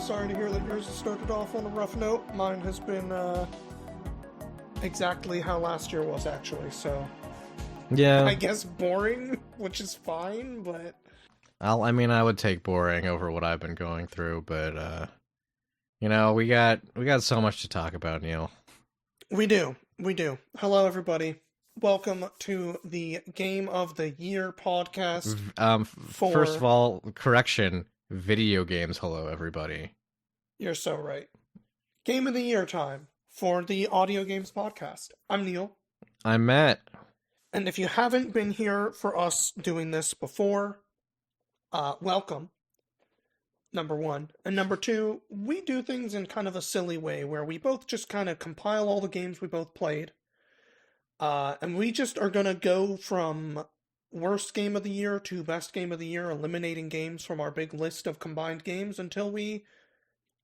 sorry to hear that yours has started off on a rough note. Mine has been exactly how last year was, actually, so... Yeah. I guess boring, which is fine, but... I would take boring over what I've been going through, but, we got so much to talk about, Neil. We do. Hello, everybody. Welcome to the Game of the Year podcast. First of all, correction, video games. Hello, everybody. You're so right. Game of the Year time for the Audio Games podcast. I'm Neil. I'm Matt. And if you haven't been here for us doing this before, welcome, number one. And number two, we do things in kind of a silly way where we both just kind of compile all the games we both played. And we just are going to go from worst game of the year to best game of the year, eliminating games from our big list of combined games until we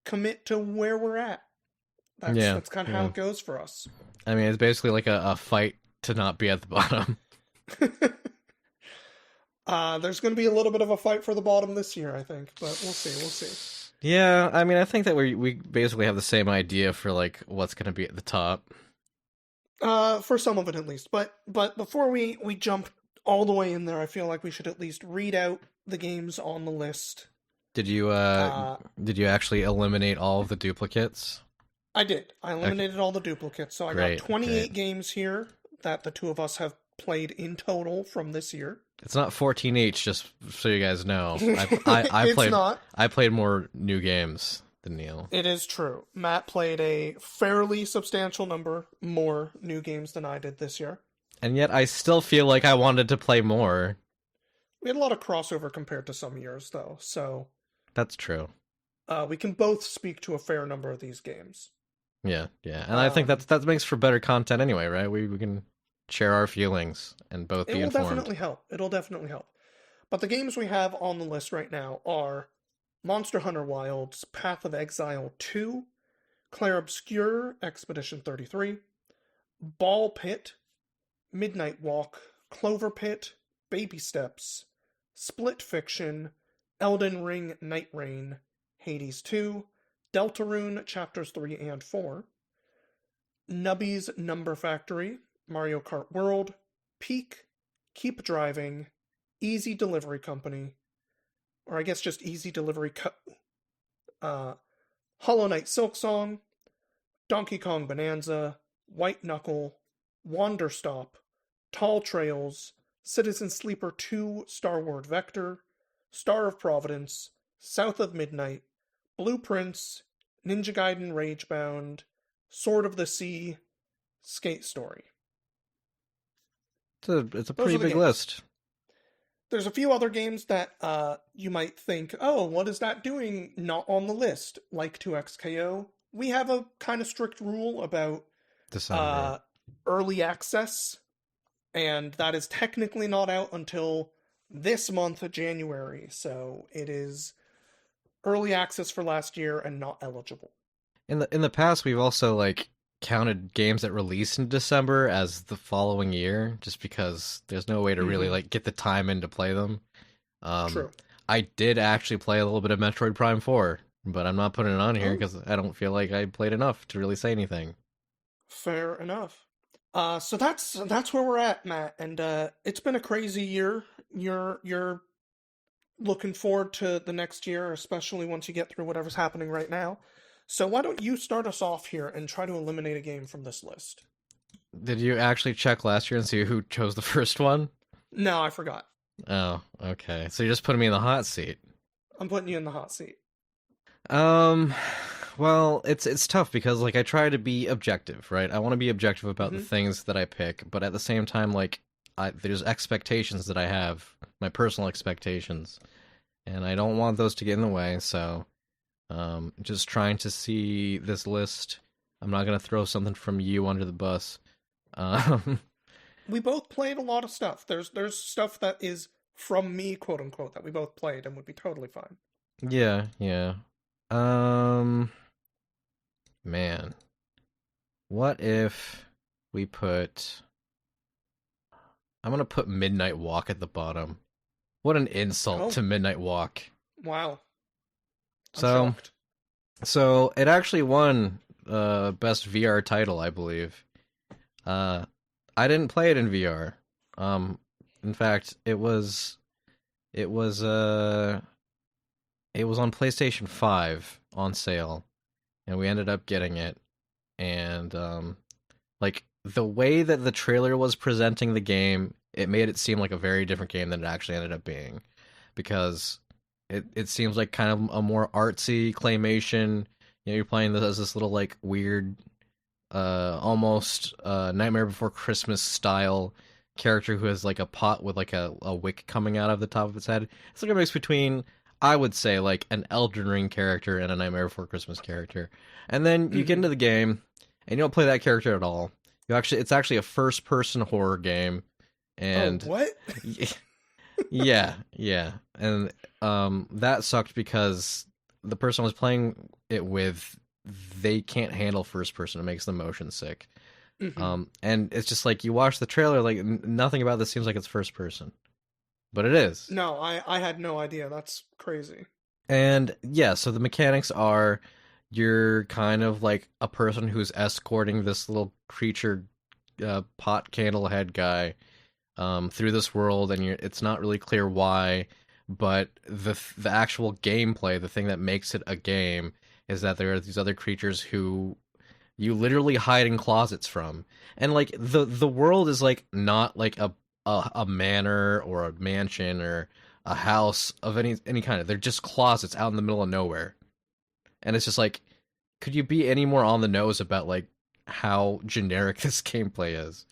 commit to where we're at. That's kind of how it goes for us. I mean, it's basically like a fight to not be at the bottom. There's going to be a little bit of a fight for the bottom this year, I think, but we'll see. Yeah, I mean, I think that we basically have the same idea for, like, what's going to be at the top. For some of it, at least. But before we jump all the way in there, I feel like we should at least read out the games on the list. Did you actually eliminate all of the duplicates? I did. I eliminated all the duplicates, so I got 28 games here that the two of us have played in total from this year. It's not 14 each, just so you guys know. I played more new games than Neil. It is true. Matt played a fairly substantial number more new games than I did this year. And yet I still feel like I wanted to play more. We had a lot of crossover compared to some years, though, so... That's true. We can both speak to a fair number of these games. Yeah. And I think that makes for better content anyway, right? We can share our feelings and both be informed. It'll definitely help. But the games we have on the list right now are Monster Hunter Wilds, Path of Exile 2, Clair Obscur, Expedition 33, Ball Pit, Midnight Walk, Clover Pit, Baby Steps, Split Fiction, Elden Ring Night Rain, Hades 2, Deltarune Chapters 3 and 4, Nubby's Number Factory, Mario Kart World, Peak, Keep Driving, Easy Delivery Company, or I guess just Easy Delivery Hollow Knight Silksong, Donkey Kong Bonanza, White Knuckle, Wander Stop, Tall Trails, Citizen Sleeper 2 Starward Vector, Star of Providence, South of Midnight, Blueprints, Ninja Gaiden Ragebound, Sword of the Sea, Skate Story. It's a pretty big list. There's a few other games that you might think, oh, what is that doing not on the list? Like 2XKO. We have a kind of strict rule about early access, and that is technically not out until this month of January, so it is early access for last year and not eligible. In the past, we've also counted games that released in December as the following year, just because there's no way to really get the time in to play them. True. I did actually play a little bit of Metroid Prime 4, but I'm not putting it on here because I don't feel like I played enough to really say anything. Fair enough. So that's where we're at, Matt, and it's been a crazy year. You're looking forward to the next year, especially once you get through whatever's happening right now. So why don't you start us off here and try to eliminate a game from this list? Did you actually check last year and see who chose the first one? No, I forgot. Oh, okay. So you're just putting me in the hot seat. I'm putting you in the hot seat. Well, it's tough because I try to be objective, right? I want to be objective about the things that I pick, but at the same time, there's expectations that I have, my personal expectations, and I don't want those to get in the way, so just trying to see this list. I'm not going to throw something from you under the bus. We both played a lot of stuff. There's stuff that is from me, quote unquote, that we both played and would be totally fine. Yeah. Man. What if we put... I'm going to put Midnight Walk at the bottom. What an insult to Midnight Walk. Wow. I'm shocked. So it actually won best VR title, I believe. Uh, I didn't play it in VR. Um, in fact, it was uh it was on PlayStation 5 on sale, and we ended up getting it. And like the way that the trailer was presenting the game, it made it seem like a very different game than it actually ended up being, because it seems like kind of a more artsy claymation. You know, you're playing this as this little like weird, almost Nightmare Before Christmas style character who has like a pot with like a wick coming out of the top of its head. It's like a mix between, I would say, like an Elden Ring character and a Nightmare Before Christmas character. And then you get Mm-hmm. into the game, and you don't play that character at all. It's actually a first person horror game, Oh, and what? yeah, and that sucked because the person I was playing it with, they can't handle first person. It makes them motion sick. Mm-hmm. And it's just like you watch the trailer, like nothing about this seems like it's first person, but it is. No, I had no idea. That's crazy. And yeah, so the mechanics are, you're kind of like a person who's escorting this little creature, pot candle head guy, through this world, and it's not really clear why, but the actual gameplay, the thing that makes it a game, is that there are these other creatures who you literally hide in closets from, and like the world is like not like a manor or a mansion or a house of any kind of. They're just closets out in the middle of nowhere, and it's just like, could you be any more on the nose about like how generic this gameplay is?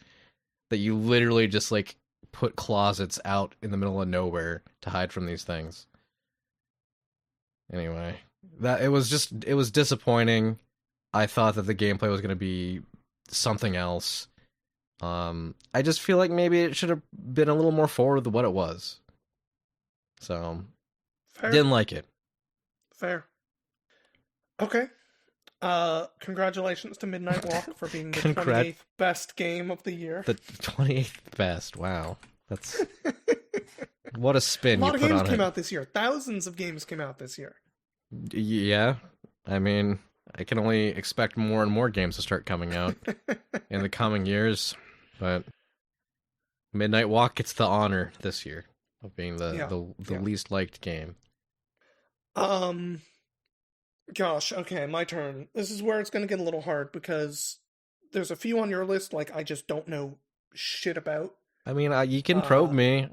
That you literally just like put closets out in the middle of nowhere to hide from these things. Anyway, that it was disappointing. I thought that the gameplay was going to be something else. I just feel like maybe it should have been a little more forward than what it was. So, Fair. didn't like it. Fair. Okay. Congratulations to Midnight Walk for being the Congrat 28th best game of the year. the 28th best. Wow. That's what a A spin you lot of put games on came it. out this year. Thousands of games came out this year. Yeah. I mean, I can only expect more and more games to start coming out in the coming years, but Midnight Walk gets the honor this year of being Yeah. the Yeah. least liked game. Um, Gosh, okay, my turn. This is where it's going to get a little hard because there's a few on your list like I just don't know shit about. I mean, you can probe Uh, me.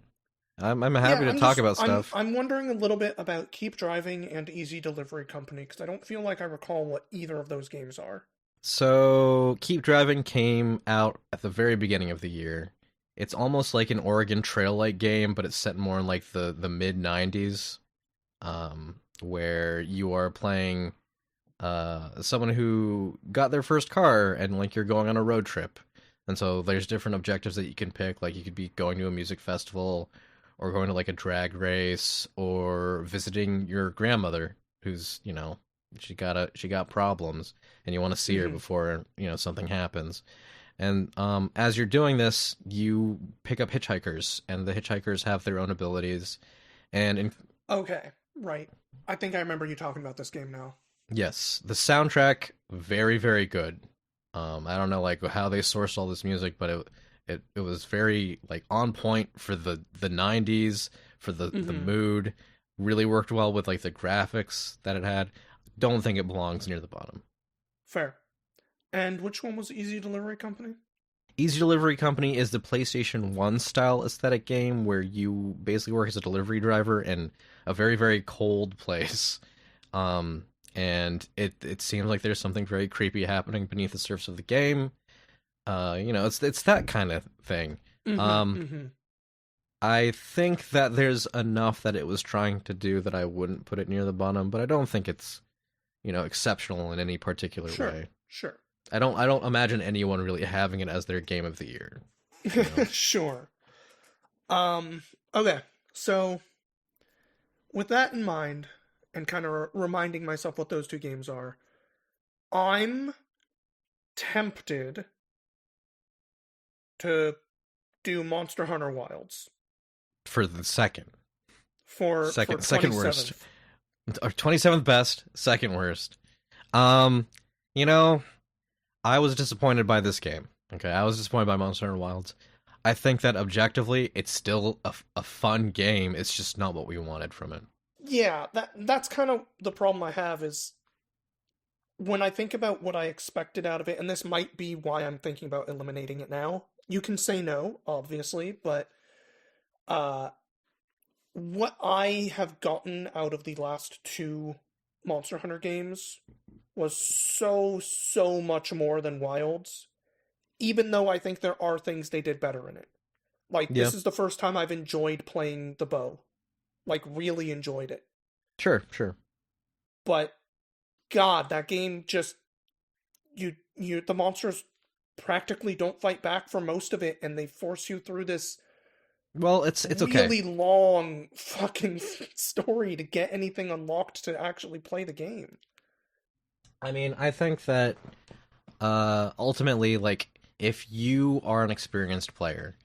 I'm yeah, happy to talk about I'm stuff. I'm wondering a little bit about Keep Driving and Easy Delivery Company because I don't feel like I recall what either of those games are. So, Keep Driving came out at the very beginning of the year. It's almost like an Oregon Trail like game, but it's set more in like the mid 90s, where you are playing someone who got their first car, and like you're going on a road trip. And so there's different objectives that you can pick. Like you could be going to a music festival, or going to like a drag race, or visiting your grandmother who's, she got problems, and you want to see her Hmm. before, something happens. And as you're doing this, you pick up hitchhikers, and the hitchhikers have their own abilities. And Okay, right. I think I remember you talking about this game now. yes, the soundtrack, very very good. I don't know like how they sourced all this music, but it was very like on point for the 90s, for the Hmm. mood. Really worked well with like the graphics that it had. Don't think it belongs near the bottom. Fair. And which one was Easy Delivery Company? Easy Delivery Company is the PlayStation 1 style aesthetic game where you basically work as a delivery driver in a very, very cold place. Um, and it seems like there's something very creepy happening beneath the surface of the game. It's that kind of thing. Hmm. Um, Hmm. I think that there's enough that it was trying to do that I wouldn't put it near the bottom, but I don't think it's, exceptional in any particular Sure, way. sure. I don't imagine anyone really having it as their game of the year. You know? Sure. Okay. So, with that in mind, and kind of reminding myself what those two games are, I'm tempted to do Monster Hunter Wilds For the second, for second worst, 27th. or 27th best, second worst. Um, you know, I was disappointed by this game. Okay, I was disappointed by Monster Hunter Wilds. I think that objectively, it's still a fun game. It's just not what we wanted from it. Yeah, that's kind of the problem I have is when I think about what I expected out of it, and this might be why I'm thinking about eliminating it now. You can say no, obviously, but uh what I have gotten out of the last two Monster Hunter games was so much more than Wilds, even though I think there are things they did better in it. Like, Yeah, this is the first time I've enjoyed playing the bow. Like, really enjoyed it. sure, sure. But, God, that game just. The monsters practically don't fight back for most of it, and they force you through this Well, it's okay. really long fucking story to get anything unlocked to actually play the game. I mean, I think that ultimately, like, if you are an experienced player,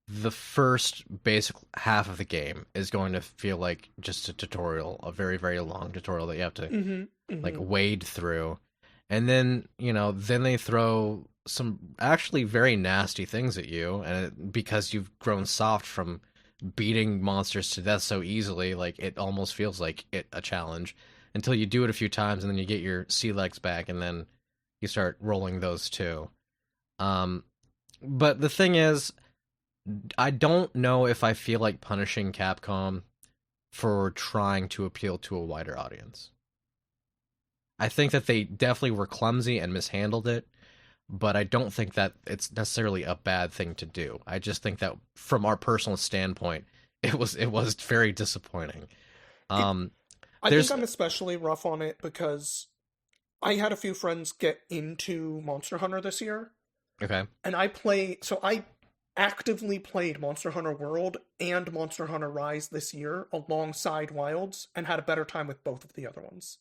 the first basic half of the game is going to feel like just a tutorial, a very, very long tutorial that you have to Mm-hmm. like Mm-hmm. wade through. And then, then they throw some actually very nasty things at you, and because you've grown soft from beating monsters to death so easily, like it almost feels like a challenge until you do it a few times, and then you get your sea legs back, and then you start rolling those too. Um, but the thing is, I don't know if I feel like punishing Capcom for trying to appeal to a wider audience. I think that they definitely were clumsy and mishandled it, but I don't think that it's necessarily a bad thing to do. I just think that from our personal standpoint, it was very disappointing. It. Um, I think there's I'm especially rough on it because I had a few friends get into Monster Hunter this year, okay. and I actively played Monster Hunter World and Monster Hunter Rise this year alongside Wilds and had a better time with both of the other ones.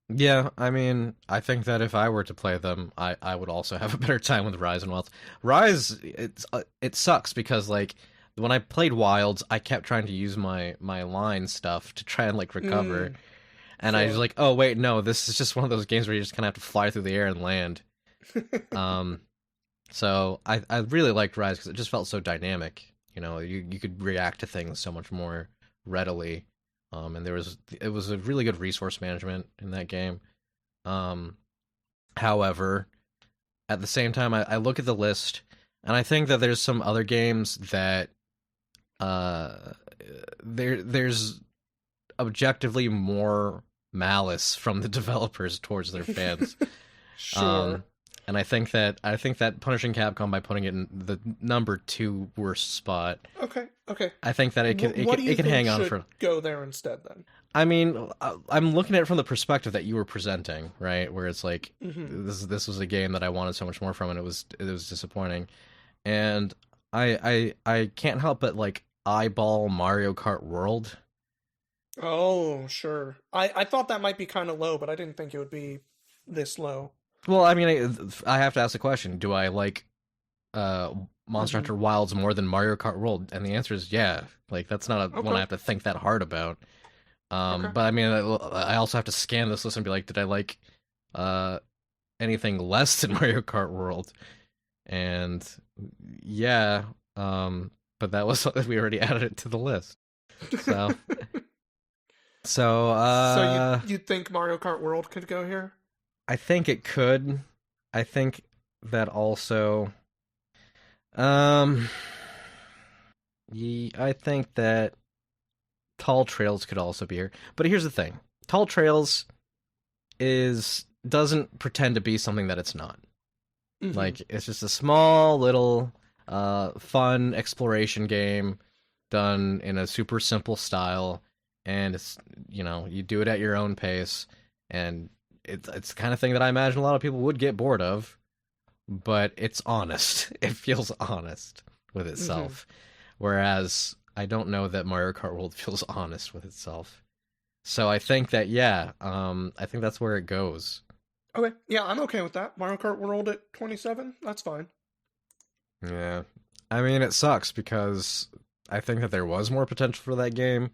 Yeah, I mean, I think that if I were to play them, I would also have a better time with Rise and Wilds. Rise, it sucks because like when I played Wilds, I kept trying to use my line stuff to try and like recover, Mm, and I was sure. like, oh wait, no, this is just one of those games where you just kind of have to fly through the air and land. Um, so I really liked Rise because it just felt so dynamic. You could react to things so much more readily. And it was a really good resource management in that game. Um, however, at the same time, I look at the list and I think that there's some other games that uh there's objectively more malice from the developers towards their fans. Sure. Um, and I think that punishing Capcom by putting it in the number two worst spot, Okay. Okay. I think that What do it you can think hang on should for. go there instead then? I mean, I'm looking at it from the perspective that you were presenting, right? Where it's like Mm-hmm. this was a game that I wanted so much more from, and it was disappointing. And I can't help but like eyeball Mario Kart World. Oh, sure. I thought that might be kind of low, but I didn't think it would be this low. Well, I mean, I have to ask the question: do I like uh Monster Mm-hmm. Hunter Wilds more than Mario Kart World? And the answer is yeah. Like that's not a one I Okay. have to think that hard about. Okay. But I mean, I also have to scan this list and be like, did I like uh anything less than Mario Kart World? And yeah, but that was we already added it to the list. So so So you think Mario Kart World could go here? I think it could. I think that also um I think that Tall Trails could also be here. But here's the thing. Tall Trails is doesn't pretend to be something that it's not. Mm-hmm. Like it's just a small little fun exploration game done in a super simple style, and it's you do it at your own pace, and it's the kind of thing that I imagine a lot of people would get bored of, but it's honest. It feels honest with Mm-hmm. itself. Whereas I don't know that Mario Kart World feels honest with itself. So I think that yeah, I think that's where it goes. Okay. Yeah, I'm okay with that. Mario Kart World at 27. That's fine. Yeah. I mean, it sucks because I think that there was more potential for that game,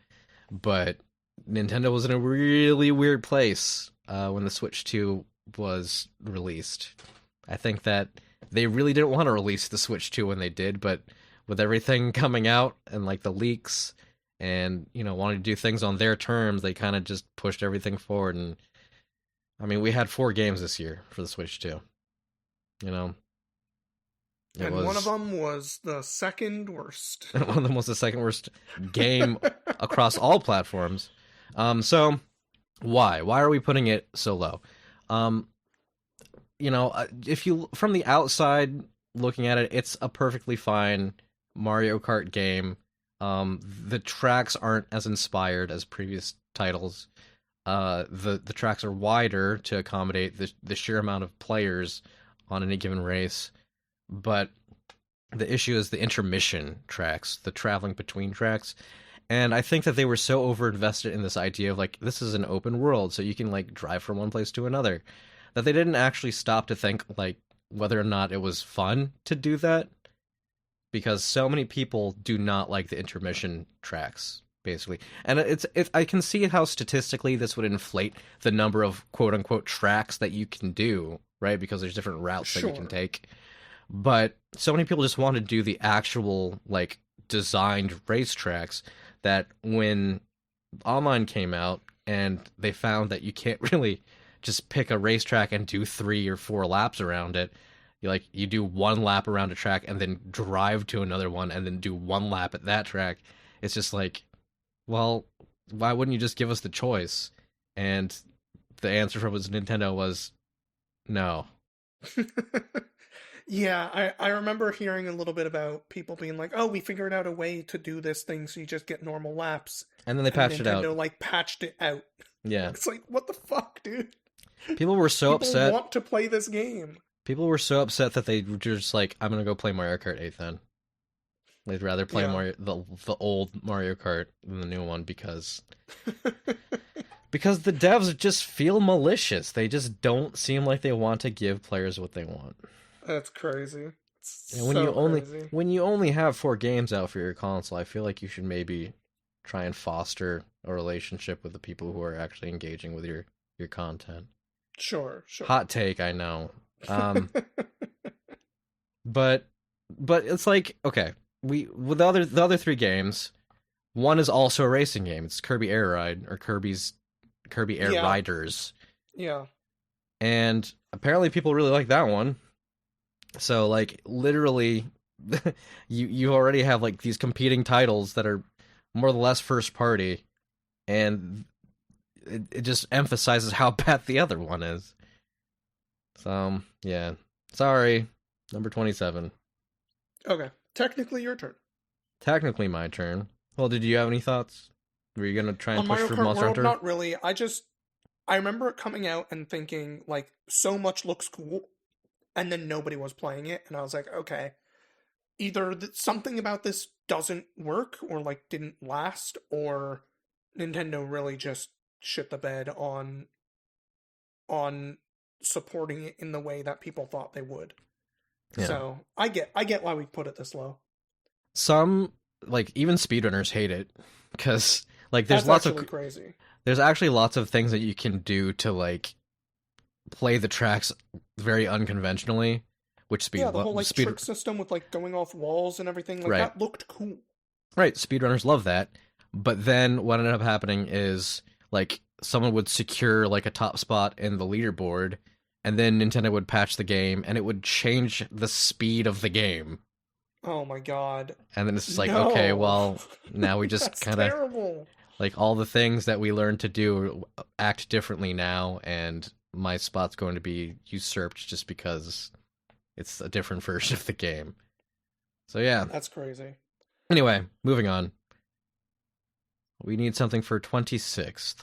but Nintendo was in a really weird place when the Switch 2 was released. I think that they really didn't want to release the Switch 2 when they did, but with everything coming out and like the leaks and, you know, wanting to do things on their terms, they kind of just pushed everything forward. And I mean, we had 4 games this year for the Switch 2. You know, And one of them was the second worst. one of them was the second worst game across all platforms. So why? Why are we putting it so low? You know, if you from the outside looking at it, it's a perfectly fine Mario Kart game. The tracks aren't as inspired as previous titles. The tracks are wider to accommodate the sheer amount of players on any given race, but the issue is the intermission tracks, the traveling between tracks. And I think that they were so overinvested in this idea of like, this is an open world, so you can like drive from one place to another, that they didn't actually stop to think like whether or not it was fun to do that. Because so many people do not like the intermission tracks, basically. And I can see how statistically this would inflate the number of quote unquote tracks that you can do, right? Because there's different routes that you can take. But so many people just want to do the actual like designed racetracks that when online came out and they found that you can't really just pick a racetrack and do 3 or 4 laps around it. You do 1 lap around a track and then drive to another one and then do 1 lap at that track. It's just like, well, why wouldn't you just give us the choice? And the answer from Nintendo was no. Yeah, I remember hearing a little bit about people being like, "Oh, we figured out a way to do this thing so you just get normal laps." And then they patched it out. Nintendo like patched it out. Yeah. It's like, what the fuck, dude? People were so upset. People want to play this game. People were so upset that they were just like, I'm gonna go play Mario Kart 8 then. They'd rather play the old Mario Kart than the new one because the devs just feel malicious. They just don't seem like they want to give players what they want. That's crazy. And when you only have 4 games out for your console, I feel like you should maybe try and foster a relationship with the people who are actually engaging with your content. Sure. Hot take, I know. But it's like, okay, with the other 3 games, one is also a racing game. It's Kirby Air Ride or Kirby Air Riders. Yeah. And apparently people really like that one. So like literally you already have like these competing titles that are more or less first party, and it just emphasizes how bad the other one is. So, yeah. Sorry. Number 27. Okay. Technically your turn. Technically my turn. Well, did you have any thoughts? Were you going to try and push for Monster Hunter? Not really. I remember it coming out and thinking, like, so much looks cool, and then nobody was playing it, and I was like, okay, either something about this doesn't work, or, like, didn't last, or Nintendo really just shit the bed on supporting it in the way that people thought they would. Yeah. So I get why we put it this low. Some, like, even speedrunners hate it because like there's crazy. There's actually lots of things that you can do to like play the tracks very unconventionally, which the whole like trick system with like going off walls and everything like that looked cool. Right, speedrunners love that. But then what ended up happening is like someone would secure like a top spot in the leaderboard, and then Nintendo would patch the game, and it would change the speed of the game. Oh my god. And then it's just like, okay, well, now we just kind of... Like, all the things that we learned to do act differently now, and my spot's going to be usurped just because it's a different version of the game. So, yeah. That's crazy. Anyway, moving on. We need something for 26th.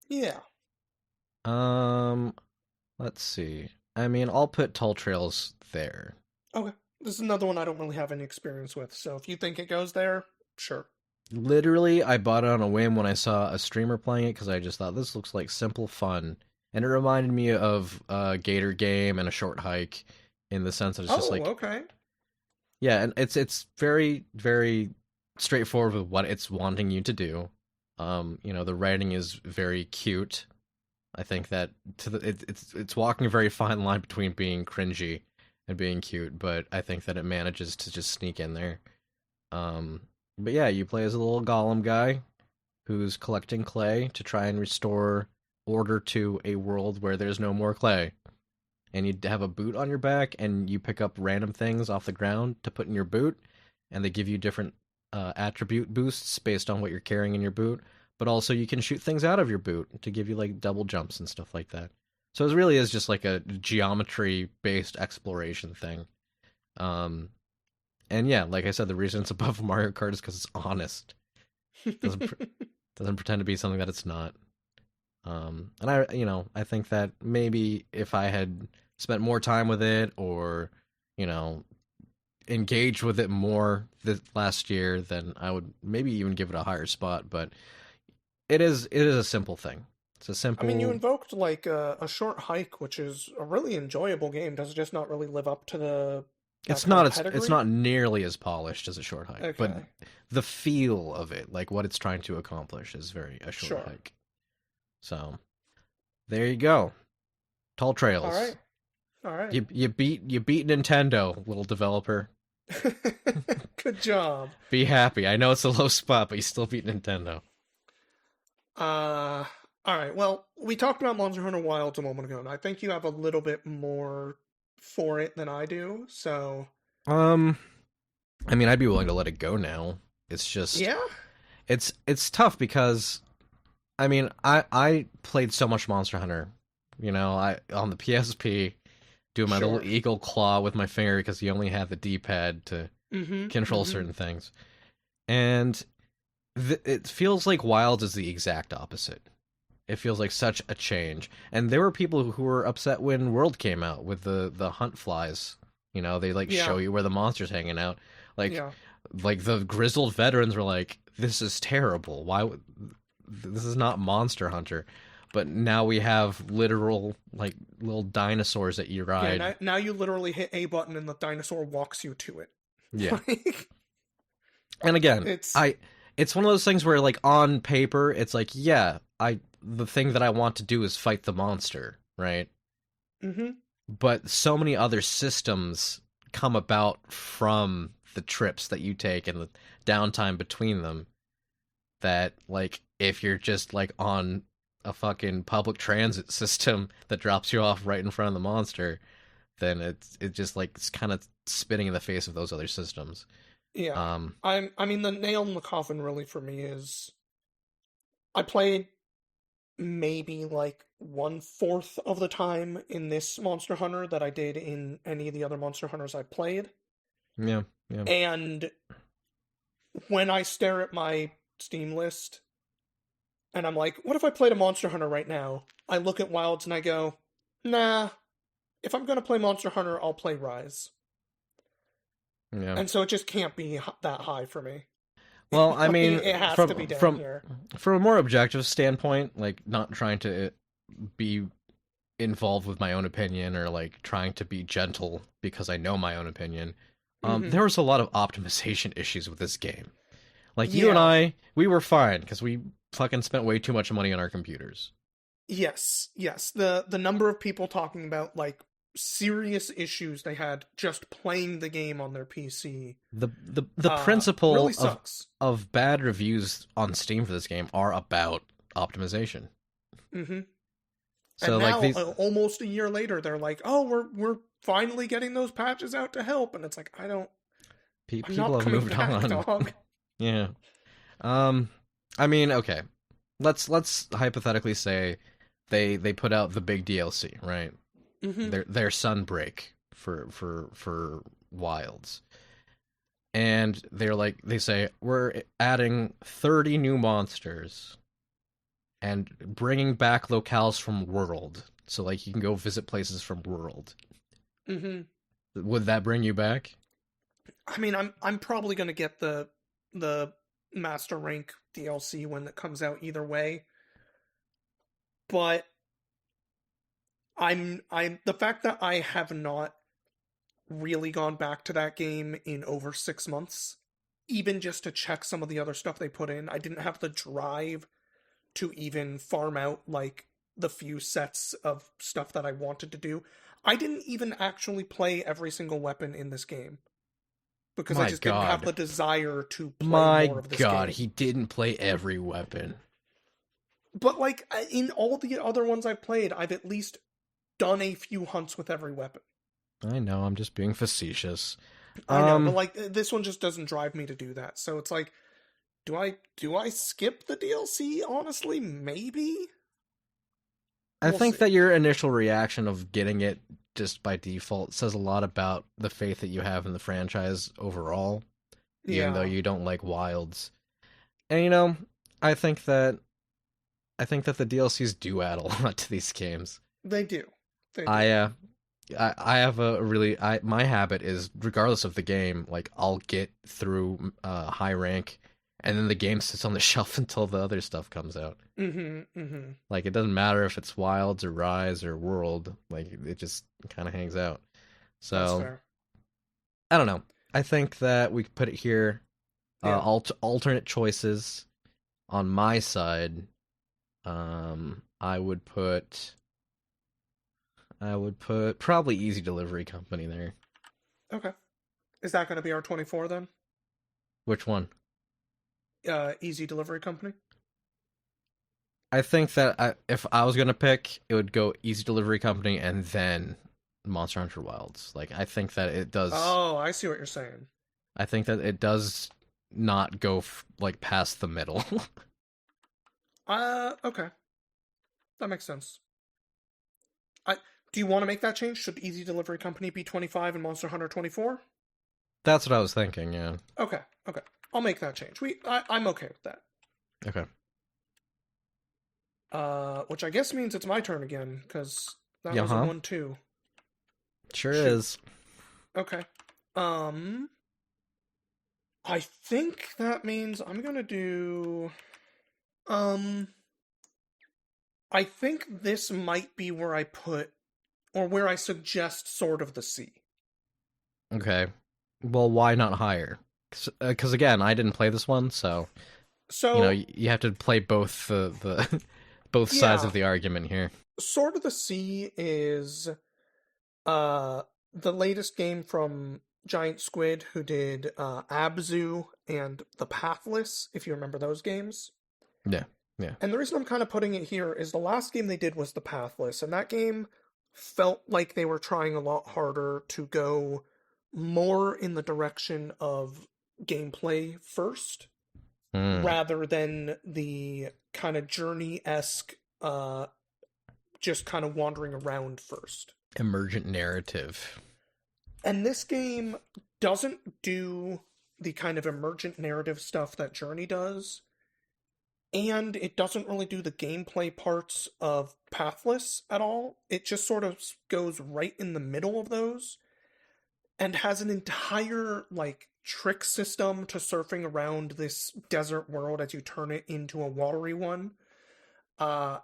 Yeah. Let's see. I mean, I'll put Tall Trails there. Okay. This is another one I don't really have any experience with, so if you think it goes there, sure. Literally, I bought it on a whim when I saw a streamer playing it, because I just thought, this looks like simple fun. And it reminded me of a Gator Game and A Short Hike, in the sense that it's just like... okay. Yeah, and it's very, very straightforward with what it's wanting you to do. You know, the writing is very cute. I think that it's walking a very fine line between being cringy and being cute, but I think that it manages to just sneak in there. Um, but yeah, you play as a little golem guy who's collecting clay to try and restore order to a world where there's no more clay. And you have a boot on your back, and you pick up random things off the ground to put in your boot, and they give you different attribute boosts based on what you're carrying in your boot. But also, you can shoot things out of your boot to give you like double jumps and stuff like that. So it really is just like a geometry-based exploration thing. Um, and yeah, like I said, the reason it's above Mario Kart is because it's honest. Doesn't doesn't pretend to be something that it's not. And I think that maybe if I had spent more time with it, or you know, engaged with it more this last year, then I would maybe even give it a higher spot. But it is a simple thing. It's a I mean, you simple. invoked like a short hike, which is a really enjoyable game. Does it just not really live up to the that It's kind not of it's pedigree? not nearly as polished as a short hike, but Okay, the feel of it, like what it's trying to accomplish, is very a short sure. hike. So there you go. Tall All Trails. right, all right. You beat Nintendo, little developer. Good job. Be happy. I know it's a low spot, but you still beat Nintendo. Uh, all right. Well, we talked about Monster Hunter Wilds a moment ago, and I think you have a little bit more for it than I do. So, Um, I mean, I'd be willing to let it go now. It's just yeah, it's tough because I mean, I played so much Monster Hunter. I on the PSP doing my little sure. eagle claw with my finger because you only had the D-pad to Mm-hmm. control Mm-hmm. certain things. And it feels like Wilds is the exact opposite. It feels like such a change. And there were people who were upset when World came out with the hunt flies. They like Yeah, show you where the monster's hanging out. Like yeah, like the grizzled veterans were like, "This is terrible. This is not Monster Hunter." But now we have literal like little dinosaurs that you yeah. ride. Now you literally hit A button and the dinosaur walks you to it. Yeah. Like And again, it's. I it's one of those things where like on paper it's like, yeah, I the thing that I want to do is fight the monster, right? Mm-hmm. But so many other systems come about from the trips that you take and the downtime between them, that like if you're just like on a fucking public transit system that drops you off right in front of the monster, then it just like it's kind of spitting in the face of those other systems. Yeah. Um, I mean the nail in the coffin really for me is I played maybe like 1/4 of the time in this Monster Hunter that I did in any of the other Monster Hunters I played. yeah, yeah, And when I stare at my Steam list and I'm like, what if I played a Monster Hunter right now? I look at Wilds and I go, nah, if I'm gonna play Monster Hunter, I'll play Rise. yeah. And so it just can't be that high for me. Well, I Like, mean, it has to be from down from here. from a more objective standpoint, like not trying to be involved with my own opinion or like trying to be gentle because I know my own opinion. Hmm. There was a lot of optimization issues with this game. Like you and Yeah. I, we were fine because we fucking spent way too much money on our computers. Yes, yes. The number of people talking about like serious issues they had just playing the game on their PC The really principle sucks. of bad reviews on Steam for this game are about optimization. Hmm. And So like now these almost a year later they're like, "Oh, we're finally getting those patches out to help." And it's like, I'm people not have coming moved back, on. dog. Yeah. Um, I mean, okay. Let's hypothetically say they put out the big DLC, right? Hmm. Their Sunbreak for Wilds, and they say we're adding 30 new monsters and bringing back locales from World, so like you can go visit places from World. Hmm. Would that bring you back? I mean, I'm probably gonna get the Master Rank DLC when it comes out either way, but I'm the fact that I have not really gone back to that game in over 6 months, even just to check some of the other stuff they put in. I didn't have the drive to even farm out like the few sets of stuff that I wanted to do. I didn't even actually play every single weapon in this game because I My just didn't have God. the desire to play My more of this God, game. he didn't play every weapon. But like in all the other ones I've played, I've at least done a few hunts with every weapon. I know, I'm just being facetious. I know, but like this one just doesn't drive me to do that. So it's like, do I skip the DLC? Honestly, maybe. I We'll think see. that your initial reaction of getting it just by default says a lot about the faith that you have in the franchise overall, even though Yeah, you don't like wilds. And you know, I think that I think that the DLCs do add a lot to these games. they do. They do. I uh I have a really my habit is regardless of the game, like I'll get through high rank and then the game sits on the shelf until the other stuff comes out. Mm-hmm. Mm-hmm. Like it doesn't matter if it's Wilds or Rise or World, like it just kind of hangs out. That's So, fair. I don't know. I think that we could put it here Yeah. alternate choices on my side. I would put probably Easy Delivery Company there. Okay. Is that going to be our 24 then? Which one? Easy Delivery Company. I think that if I was gonna pick, it would go Easy Delivery Company and then Monster Hunter Wilds. Like I think that it does. Oh, I see what you're saying. I think that it does not go like past the middle. Okay. That makes sense. I Do you want to make that change? Should Easy Delivery Company be 25 and Monster Hunter 24? That's what I was thinking. Yeah. Okay. Okay. I'll make that change. I'm okay with that. Okay. Which I guess means it's my turn again because that Yeah. was a Huh. 1-2. Sure Shoot. is. Okay. Um, I think that means I'm gonna do. Um, I think this might be where I put, or where I suggest Sword of the Sea. Okay. Well, why not higher? Because again, I didn't play this one, so So, you have to play both the both sides yeah, of the argument here. Sword of the Sea is the latest game from Giant Squid, who did Abzu and The Pathless, if you remember those games. Yeah. Yeah. And the reason I'm kind of putting it here is the last game they did was The Pathless, and that game felt like they were trying a lot harder to go more in the direction of gameplay first Mm. rather than the kind of journey-esque just kind of wandering around first. Emergent narrative. And this game doesn't do the kind of emergent narrative stuff that Journey does, and it doesn't really do the gameplay parts of Pathless at all. It just sort of goes right in the middle of those and has an entire like trick system to surfing around this desert world as you turn it into a watery one. Uh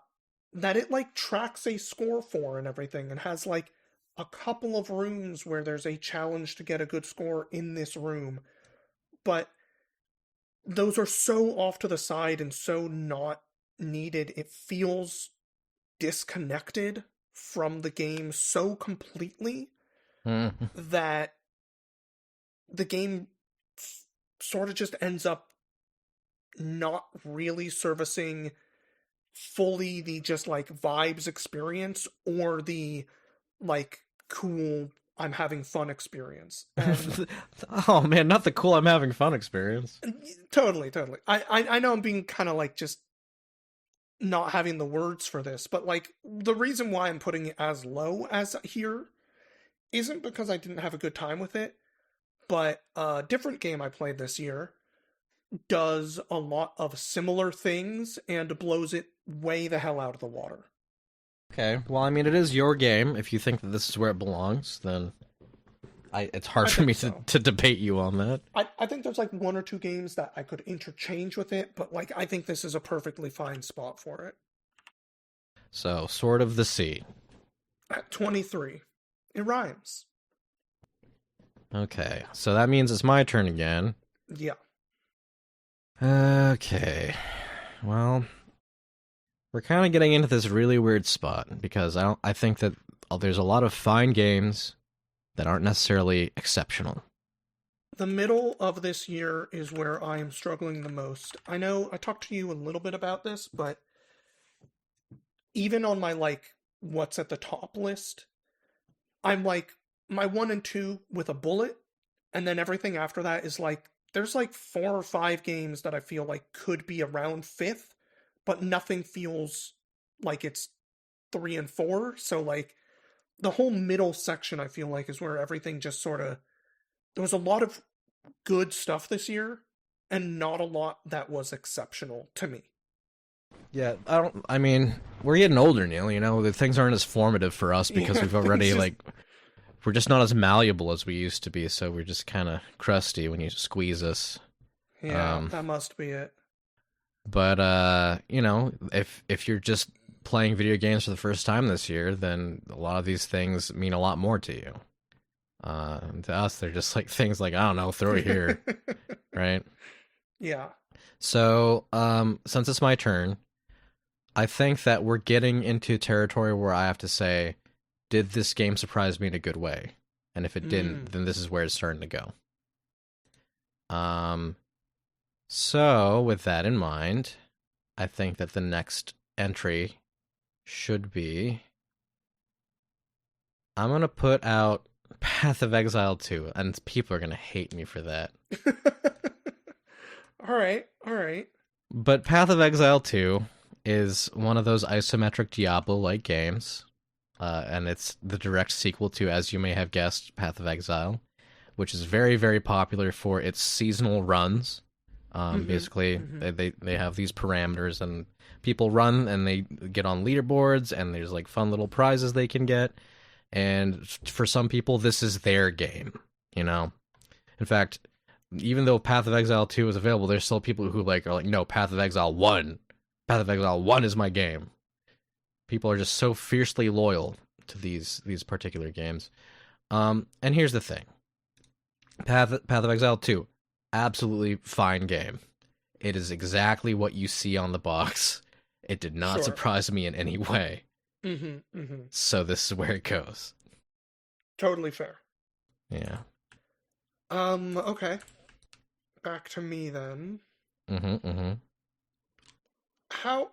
that it like tracks a score for and everything and has like a couple of rooms where there's a challenge to get a good score in this room. But those are so off to the side and so not needed. It feels disconnected from the game so completely Mm. that the game sort of just ends up not really servicing fully the just like vibes experience or the like cool I'm having fun experience. And Oh man, not the cool I'm having fun experience. totally. I know I'm being kind of like just not having the words for this, but like the reason why I'm putting it as low as here isn't because I didn't have a good time with it, but a different game I played this year does a lot of similar things and blows it way the hell out of the water. Okay, well, I mean, it is your game. If you think that this is where it belongs, then it's hard I for think me so. to debate you on that. I think there's like one or two games that I could interchange with it, but like I think this is a perfectly fine spot for it. So, Sword of the Sea. At 23, it rhymes. Okay, so that means it's my turn again. Yeah. Okay, well, We're kind of getting into this really weird spot because I think that there's a lot of fine games that aren't necessarily exceptional. The middle of this year is where I am struggling the most. I know I talked to you a little bit about this, but even on my like what's at the top list, I'm like my one and two with a bullet, and then everything after that is like there's like four or five games that I feel like could be around fifth, but nothing feels like it's three and four. So like the whole middle section I feel like is where everything just sort of there was a lot of good stuff this year and not a lot that was exceptional to me. Yeah, I mean, we're getting older, Neil. The things aren't as formative for us because Yeah, we've things already just we're just not as malleable as we used to be. So we're just kind of crusty when you squeeze us. yeah, Um, that must be it. but if you're just playing video games for the first time this year, then a lot of these things mean a lot more to you. To us, they're just like things like I don't know, throw it here, right? Yeah. So, since it's my turn, I think that we're getting into territory where I have to say, did this game surprise me in a good way? And if it didn't, Mm. then this is where it's starting to go. Um, so with that in mind, I think that the next entry should be I'm gonna put out Path of Exile 2, and people are gonna hate me for that. All right, all right. But Path of Exile 2 is one of those isometric Diablo-like games, and it's the direct sequel to, as you may have guessed, Path of Exile, which is very, very popular for its seasonal runs. Mm-hmm. Basically, Mm-hmm. they have these parameters, and people run, and they get on leaderboards, and there's like fun little prizes they can get. And for some people, this is their game. In fact, even though Path of Exile 2 is available, there's still people who are like, no, Path of Exile 1. Path of Exile 1 is my game. People are just so fiercely loyal to these particular games. And here's the thing. Path of Exile 2, absolutely fine game. It is exactly what you see on the box. It did not Sure. surprise me in any way. Mm-hmm. Mm-hmm. So this is where it goes. Totally fair. Yeah. Okay. Back to me then. Mm-hmm, mm-hmm. How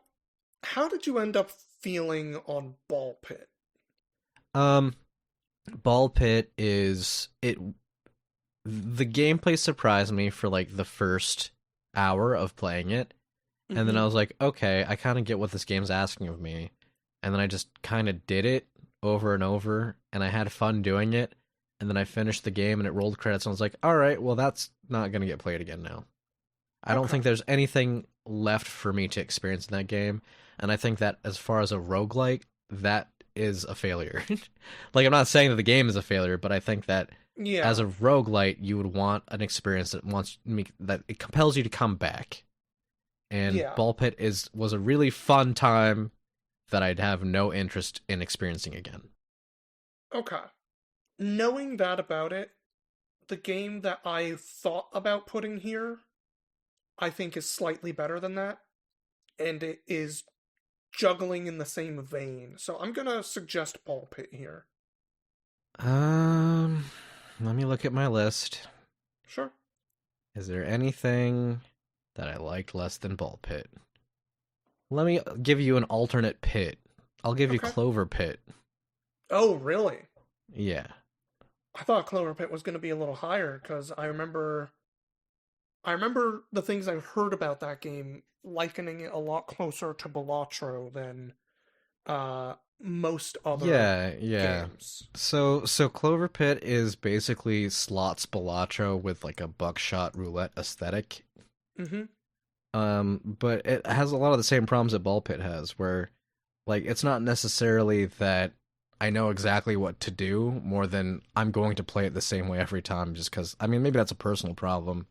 how did you end up feeling on Ball Pit? Um, Ball Pit is it. The gameplay surprised me for like the first hour of playing it, and then Mm-hmm. I was like, okay, I kind of get what this game's asking of me, and then I just kind of did it over and over, and I had fun doing it, and then I finished the game and it rolled credits, and I was like, all right, well that's not gonna get played again now. I don't Okay. think there's anything left for me to experience in that game, and I think that as far as a roguelike, that is a failure. Like I'm not saying that the game is a failure, but I think that as Yeah. a roguelite, you would want an experience that it compels you to come back. And Yeah. Ball Pit was a really fun time that I'd have no interest in experiencing again. Okay. Knowing that about it, the game that I thought about putting here, I think is slightly better than that, and it is juggling in the same vein. So I'm gonna suggest Ball Pit here. Um, Let me look at my list. Sure. Is there anything that I liked less than Ball Pit? Let me give you an alternate pit. I'll give you Okay. Clover Pit. Oh, really? Yeah. I thought Clover Pit was gonna be a little higher because I remember the things I've heard about that game likening it a lot closer to Balatro than most other Yeah, yeah. games. So Clover Pit is basically slots Balatro with like a buckshot roulette aesthetic. Mm-hmm. But it has a lot of the same problems that Ball Pit has, where like it's not necessarily that I know exactly what to do more than I'm going to play it the same way every time just because I mean maybe that's a personal problem.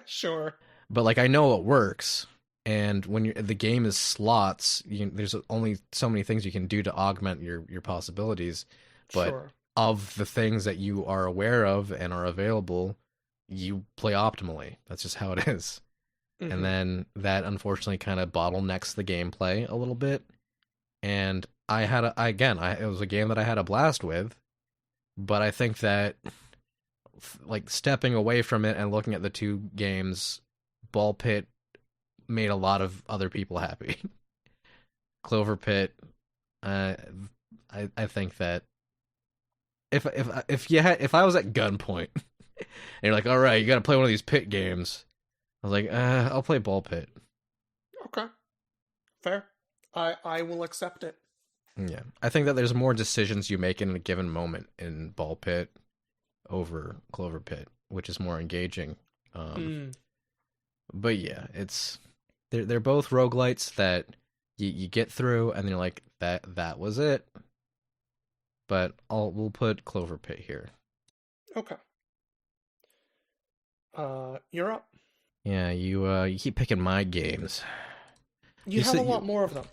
Sure. But like I know what works, and when the game is slots, there's only so many things you can do to augment your possibilities. But Sure. of the things that you are aware of and are available, you play optimally. That's just how it is. and Mm-hmm. then that unfortunately kind of bottlenecks the gameplay a little bit. And it was a game that I had a blast with, but I think that like stepping away from it and looking at the two games, Ball Pit made a lot of other people happy. Clover Pit, uh, I think that if I was at gunpoint and you're like, all right, you got to play one of these pit games, I was like, I'll play Ball Pit. Okay, fair. I will accept it. Yeah, I think that there's more decisions you make in a given moment in Ball Pit over Clover Pit, which is more engaging. Um, Mm, but yeah, they're both roguelites that you get through and you're like that was it. But we'll put Clover Pit here. okay. You're up. Yeah, you keep picking my games. You You have a said lot more of them.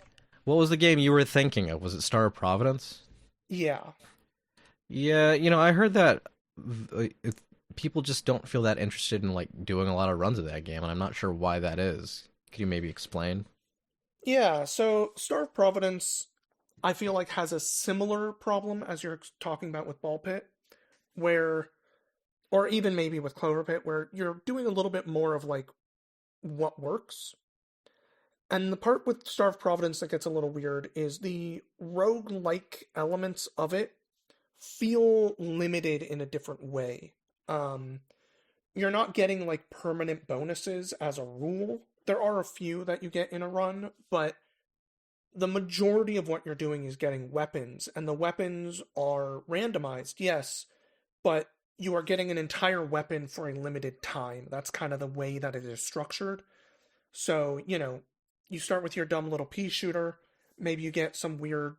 what was the game you were thinking of? Was it Star of Providence? Yeah. Yeah, I heard that people just don't feel that interested in like doing a lot of runs of that game, and I'm not sure why that is. Could you maybe explain? Yeah, so Star of Providence, I feel like has a similar problem as you're talking about with Ball Pit, where, or even maybe with Clover Pit, where you're doing a little bit more of like what works. And the part with Star of Providence that gets a little weird is the rogue-like elements of it feel limited in a different way. Um, you're not getting like permanent bonuses as a rule. There are a few that you get in a run, but the majority of what you're doing is getting weapons, and the weapons are randomized, yes, but you are getting an entire weapon for a limited time. That's kind of the way that it is structured. So, you start with your dumb little pea shooter, maybe you get some weird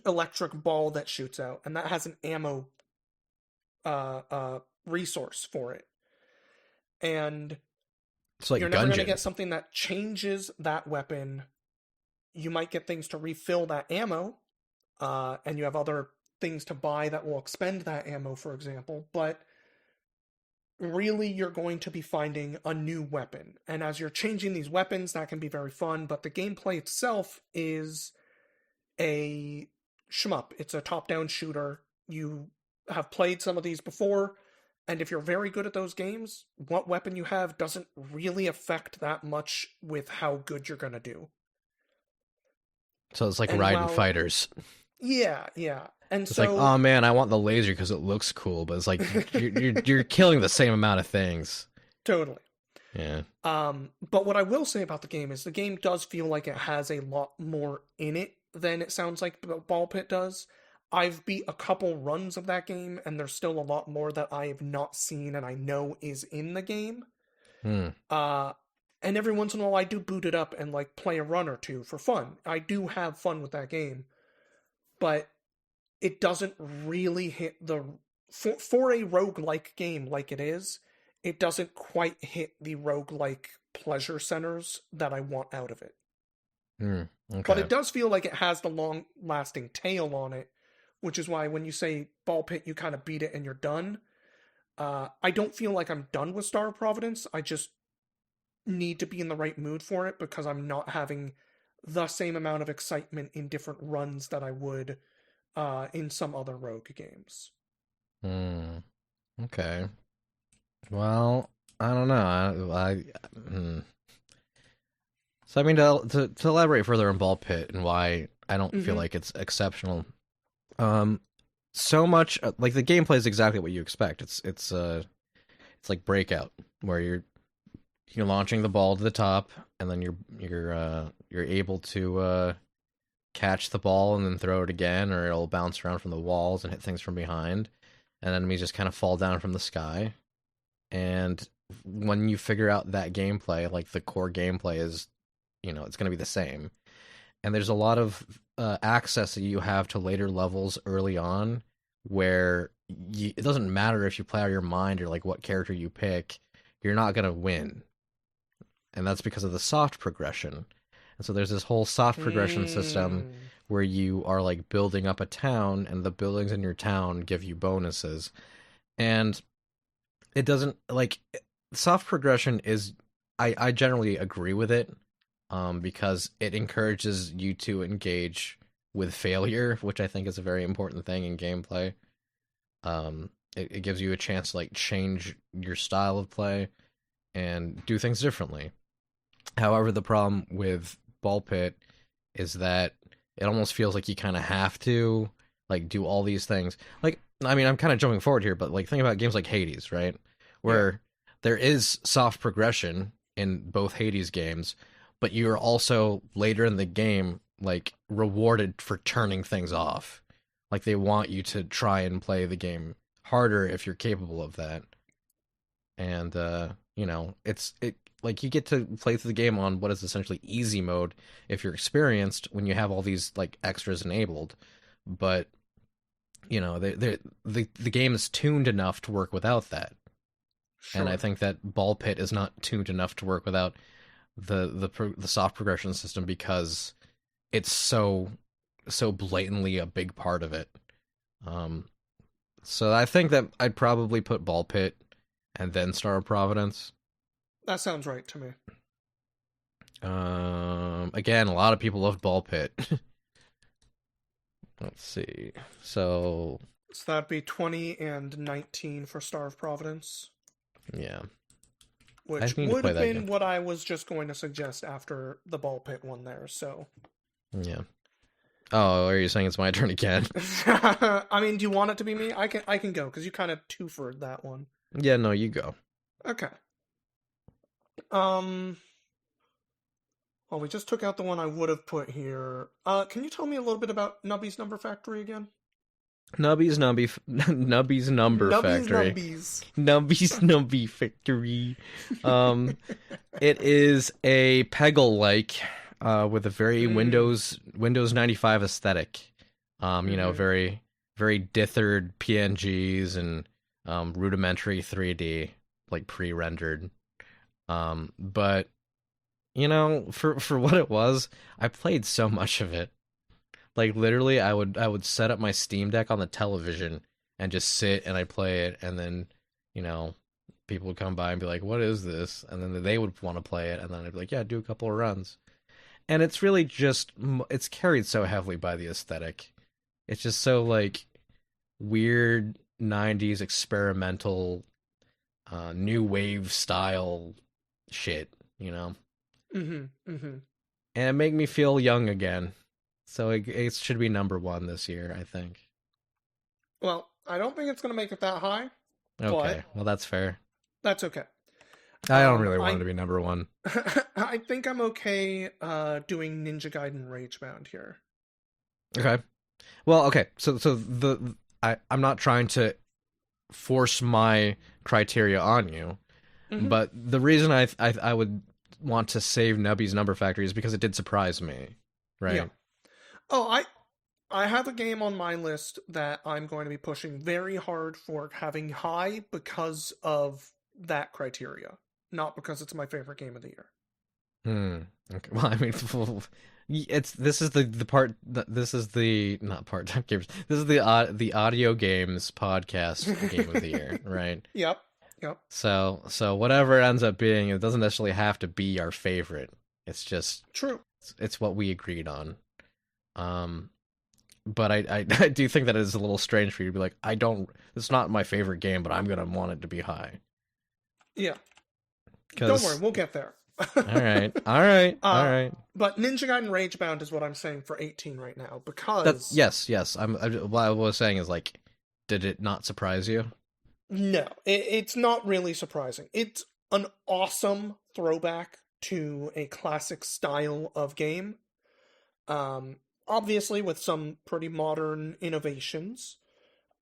electric ball that shoots out, and that has an ammo resource for it. And It's like you're never going to Gungeon. get something that changes that weapon. You might get things to refill that ammo, and you have other things to buy that will expend that ammo, for example, but really you're going to be finding a new weapon. And as you're changing these weapons, that can be very fun, but the gameplay itself is a shmup. It's a top-down shooter. You have played some of these before, and if you're very good at those games, what weapon you have doesn't really affect that much with how good you're going to do. So it's like And riding while, fighters. yeah, yeah. And It's like, so, oh man, I want the laser because it looks cool, but it's like you're killing the same amount of things. totally. Yeah. But what I will say about the game is the game does feel like it has a lot more in it than it sounds like Ball Pit does. I've beat a couple runs of that game, and there's still a lot more that I have not seen and I know is in the game. Hmm. Uh, and every once in a while I do boot it up and like play a run or two for fun. I do have fun with that game, but it doesn't really hit the for a roguelike game like it is, it doesn't quite hit the roguelike pleasure centers that I want out of it. Hmm. But Okay. it does feel like it has the long lasting tail on it, which is why when you say Ball Pit, you kind of beat it and you're done. I don't feel like I'm done with Star of Providence. I just need to be in the right mood for it because I'm not having the same amount of excitement in different runs that I would in some other Rogue games. Hmm. Okay. Well, I don't know. Hmm. So I mean, to elaborate further on Ball Pit and why I don't feel Mm-hmm. like it's exceptional. Um, so much like the gameplay is exactly what you expect. It's like Breakout, where you're launching the ball to the top, and then you're able to catch the ball and then throw it again, or it'll bounce around from the walls and hit things from behind, and enemies just kind of fall down from the sky. And when you figure out that gameplay, like the core gameplay is, it's going to be the same. And there's a lot of access that you have to later levels early on, where it doesn't matter if you play out your mind or like what character you pick, you're not going to win, and that's because of the soft progression. And so there's this whole soft progression system Mm. where you are like building up a town, and the buildings in your town give you bonuses. And it doesn't like soft progression is I generally agree with it, because it encourages you to engage with failure, which I think is a very important thing in gameplay. It gives you a chance to like change your style of play and do things differently. However, the problem with Ball Pit is that it almost feels like you kind of have to like do all these things. Like, I mean, I'm kind of jumping forward here, but like think about games like Hades, right? Yeah, Where there is soft progression in both Hades games, but you're also later in the game like rewarded for turning things off. Like they want you to try and play the game harder if you're capable of that. And it like you get to play through the game on what is essentially easy mode if you're experienced when you have all these like extras enabled. But the game is tuned enough to work without that, and I sure. think that Ball Pit is not tuned enough to work without the soft progression system because it's so blatantly a big part of it. Um, so I think that I'd probably put Ball Pit and then Star of Providence. That sounds right to me. Again, a lot of people love Ball Pit. Let's see. So So that'd be 20 and 19 for Star of Providence, yeah, I which need to would play have that game. been what I was just going to suggest after the ball pit one there. So, Yeah. Oh, are you saying it's my turn again? I mean, do you want it to be me? I can go because you kind of twofered that one. Yeah, no, you go. Okay. Um. Well, we just took out the one I would have put here. Can you tell me a little bit about Nubby's Number Factory again? Nubby's Number Nubby's Factory. Numbies. Nubby's Nubby Factory. Um, it is a Peggle like, with a very Mm. Windows 95 aesthetic. Mm-hmm. Very very dithered PNGs and rudimentary 3D, like pre-rendered. But for what it was, I played so much of it. Like literally, I would set up my Steam Deck on the television and just sit and I play it, and then you know people would come by and be like, "What is this?" And then they would want to play it, and then I'd be like, "Yeah, do a couple of runs." And it's really just it's carried so heavily by the aesthetic. It's just so like weird '90s experimental, new wave style shit, you know. Mm-hmm. Mm-hmm. And it made me feel young again. So it should be number one this year, I think. Well, I don't think it's gonna make it that high, but Okay, well that's fair. that's okay. I don't really want it I to be number one. I think I'm okay doing Ninja Gaiden Ragebound here. Okay. Well, okay. So I'm not trying to force my criteria on you, Mm-hmm. but the reason I would want to save Nubby's Number Factory is because it did surprise me, Yeah. right? Oh, I have a game on my list that I'm going to be pushing very hard for having high because of that criteria, not because it's my favorite game of the year. Hmm. Okay. Well, I mean, it's this is the part. This is the not part time games. This is the audio games podcast game of the year, right? Yep. Yep. So whatever it ends up being, it doesn't necessarily have to be our favorite. It's just True. it's what we agreed on. Um, but I do think that it is a little strange for you to be like, I don't. It's not my favorite game, but I'm gonna want it to be high. Yeah. Don't worry, Because we'll get there. all right, all right, all uh, right. but Ninja Gaiden Ragebound is what I'm saying for 18 right now That because yes. What I was saying is like, did it not surprise you? no, it's not really surprising. It's an awesome throwback to a classic style of game. Obviously with some pretty modern innovations.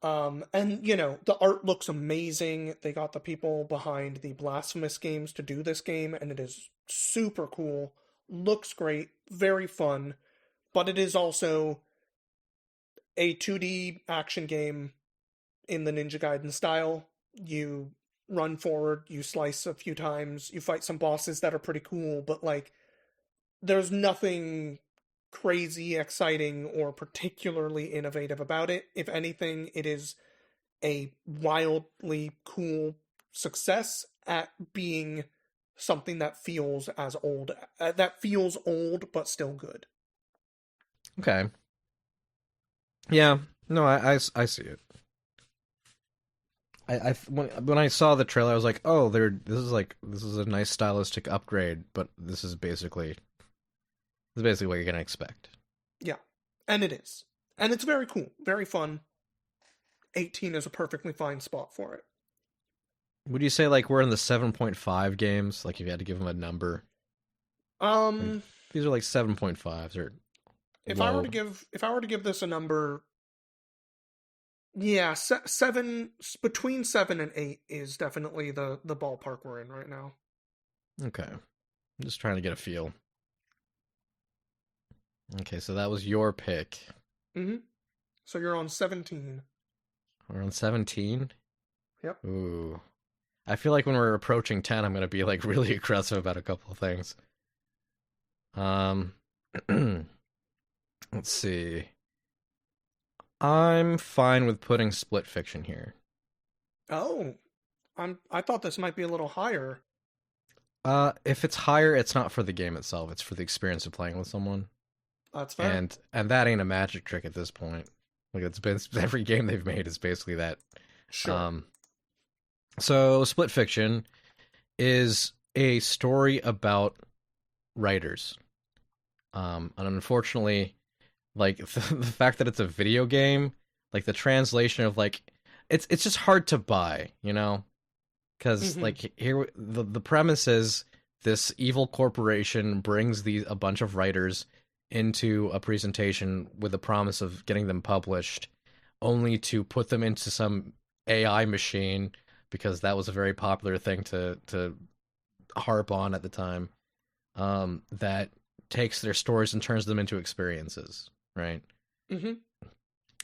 And the art looks amazing. They got the people behind the Blasphemous games to do this game, and it is super cool. Looks great, very fun, but it is also a 2D action game in the Ninja Gaiden style. You run forward, you slice a few times, you fight some bosses that are pretty cool, but like there's nothing crazy, exciting, or particularly innovative about it. If anything, it is a wildly cool success at being something that feels as old, that feels old but still good. Okay. Yeah. No, I see it. When I saw the trailer, I was like, oh, this is a nice stylistic upgrade, but this is basically what you're gonna expect. Yeah, and it is. And it's very cool, very fun. 18 is a perfectly fine spot for it. Would you say like we're in the 7.5 games? Like if you had to give them a number, like Um, these are like 7.5s or low. if I were to give this a number, yeah, seven, between 7 and 8 is definitely the ballpark we're in right now. Okay, I'm just trying to get a feel. Okay, so that was your pick. Mm-hmm. So you're on 17. We're on 17. Yep. Ooh, I feel like when we're approaching 10, I'm gonna be like really aggressive about a couple of things. Um, let's see. I'm fine with putting Split Fiction here. Oh, I thought this might be a little higher. If it's higher, it's not for the game itself. It's for the experience of playing with someone. That's fair. And that ain't a magic trick at this point. Like it's been every game they've made is basically that. Sure. Um, so Split Fiction is a story about writers. And unfortunately, like the fact that it's a video game, like the translation of like it's just hard to buy, you know? Because Mm-hmm. like here the premise is this evil corporation brings a bunch of writers into a presentation with the promise of getting them published, only to put them into some AI machine because that was a very popular thing to harp on at the time. That takes their stories and turns them into experiences, right? Mm-hmm.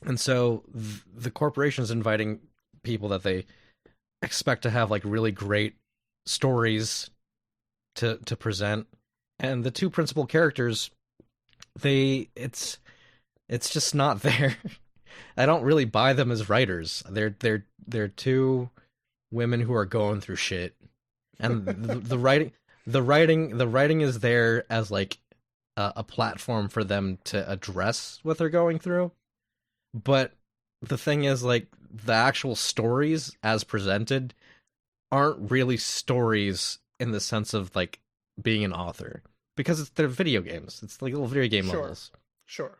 And so the corporation's inviting people that they expect to have like really great stories to present, and the two principal characters, they it's just not there. I don't really buy them as writers. They're two women who are going through shit, and the writing is there as like a platform for them to address what they're going through. But the thing is, like, the actual stories as presented aren't really stories in the sense of like being an author, because they're video games. It's like little video game Sure. levels, Sure.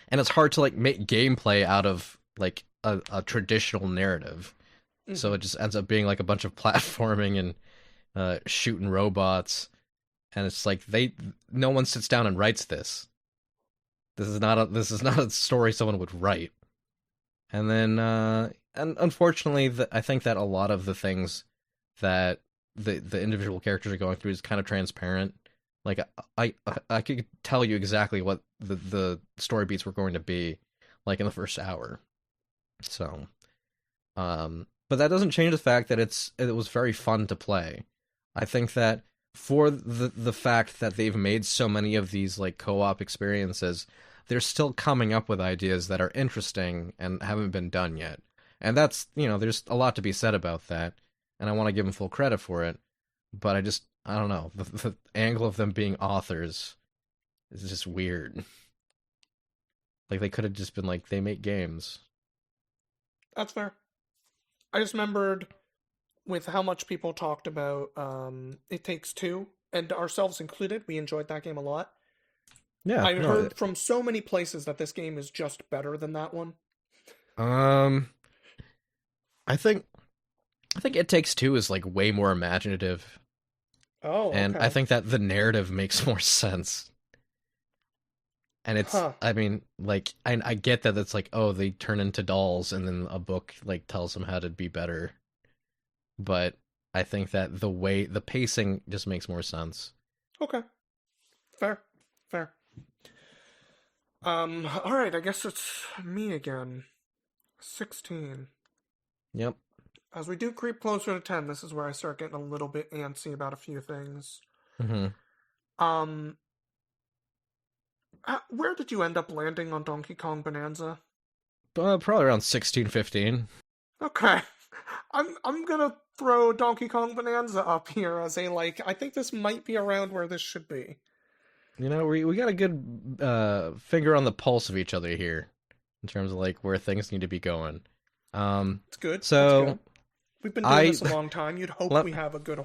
and it's hard to like make gameplay out of like a traditional narrative. So Mm-hmm. it just ends up being like a bunch of platforming and shooting robots, and it's like no one sits down and writes this. This is not a story someone would write. And then and unfortunately, I think that a lot of the things that the individual characters are going through is kind of transparent. Like I could tell you exactly what the story beats were going to be, like in the first hour. So, but that doesn't change the fact that it was very fun to play. I think that for the fact that they've made so many of these like co-op experiences, they're still coming up with ideas that are interesting and haven't been done yet. And that's, there's a lot to be said about that, and I want to give them full credit for it. But I don't know, the angle of them being authors is just weird. Like they could have just been like, they make games. That's fair. I just remembered with how much people talked about It Takes Two, and ourselves included, we enjoyed that game a lot. Yeah, I no, heard from so many places that this game is just better than that one. um, I think It Takes Two is like way more imaginative, Oh, and I okay. think that the narrative makes more sense. And Huh. I mean, like, I get that it's like, oh, they turn into dolls, and then a book like tells them how to be better. But I think that the pacing just makes more sense. Okay. Fair. Fair. All right, I guess it's me again. 16. Yep. As we do creep closer to 10, this is where I start getting a little bit antsy about a few things. Hmm. Um, where did you end up landing on Donkey Kong Bonanza? Probably around 16, 15. Okay. I'm gonna throw Donkey Kong Bonanza up here as a like. I think this might be around where this should be. You know, we got a good finger on the pulse of each other here in terms of like where things need to be going. Um, It's good. It's so good. We've been doing I this a long time. You'd hope let we have a good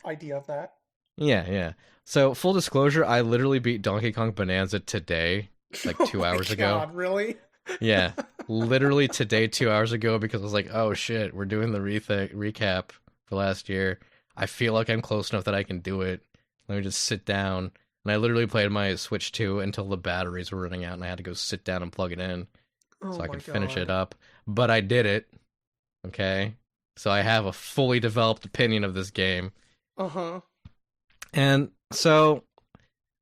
idea of that. yeah. So full disclosure, I literally beat Donkey Kong Bonanza today, like Oh 2 hours my ago. god, really? Yeah, literally today, 2 hours ago, because I was like, oh shit, we're doing the recap for last year. I feel like I'm close enough that I can do it. Let me just sit down. And I literally played my Switch 2 until the batteries were running out, and I had to go sit down and plug it in Oh so I my could finish it god. up. But I did it, okay? So I have a fully developed opinion of this game. Uh-huh. And so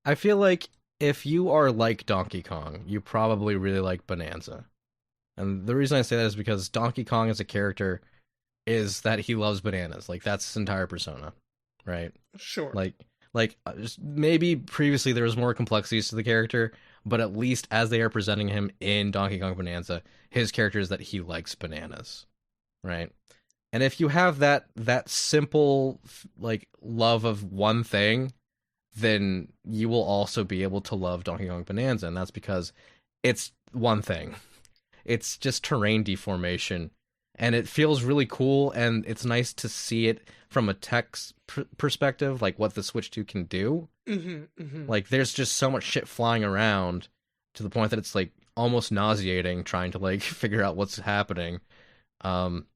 I feel like if you are like Donkey Kong, you probably really like Bonanza. And the reason I say that is because Donkey Kong as a character is that he loves bananas. Like that's his entire persona, right? Sure. Like just maybe previously there was more complexities to the character, but at least as they are presenting him in Donkey Kong Bonanza, his character is that he likes bananas, right? And if you have that simple like love of one thing, then you will also be able to love Donkey Kong Bonanza, and that's because it's one thing. It's just terrain deformation, and it feels really cool, and it's nice to see it from a perspective, like what the Switch 2 can do. Mm-hmm. Mm-hmm. Like, there's just so much shit flying around to the point that it's like almost nauseating trying to like figure out what's happening. Um,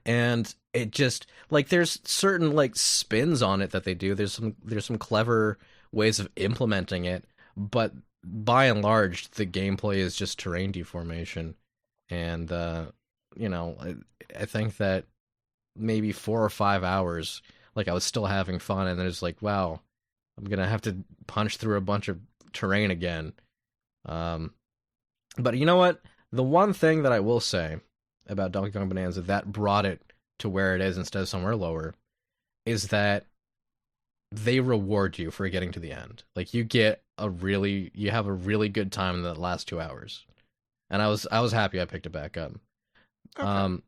and it just like there's certain like spins on it that they do. There's some clever ways of implementing it, but by and large, the gameplay is just terrain deformation. And I think that maybe 4 or 5 hours, like I was still having fun, and then it's like, wow, I'm gonna have to punch through a bunch of terrain again. Um, but you know what? The one thing that I will say about Donkey Kong Bonanza that brought it to where it is instead of somewhere lower is that they reward you for getting to the end. Like you have a really good time in the last 2 hours. And I was happy I picked it back up. Okay. Um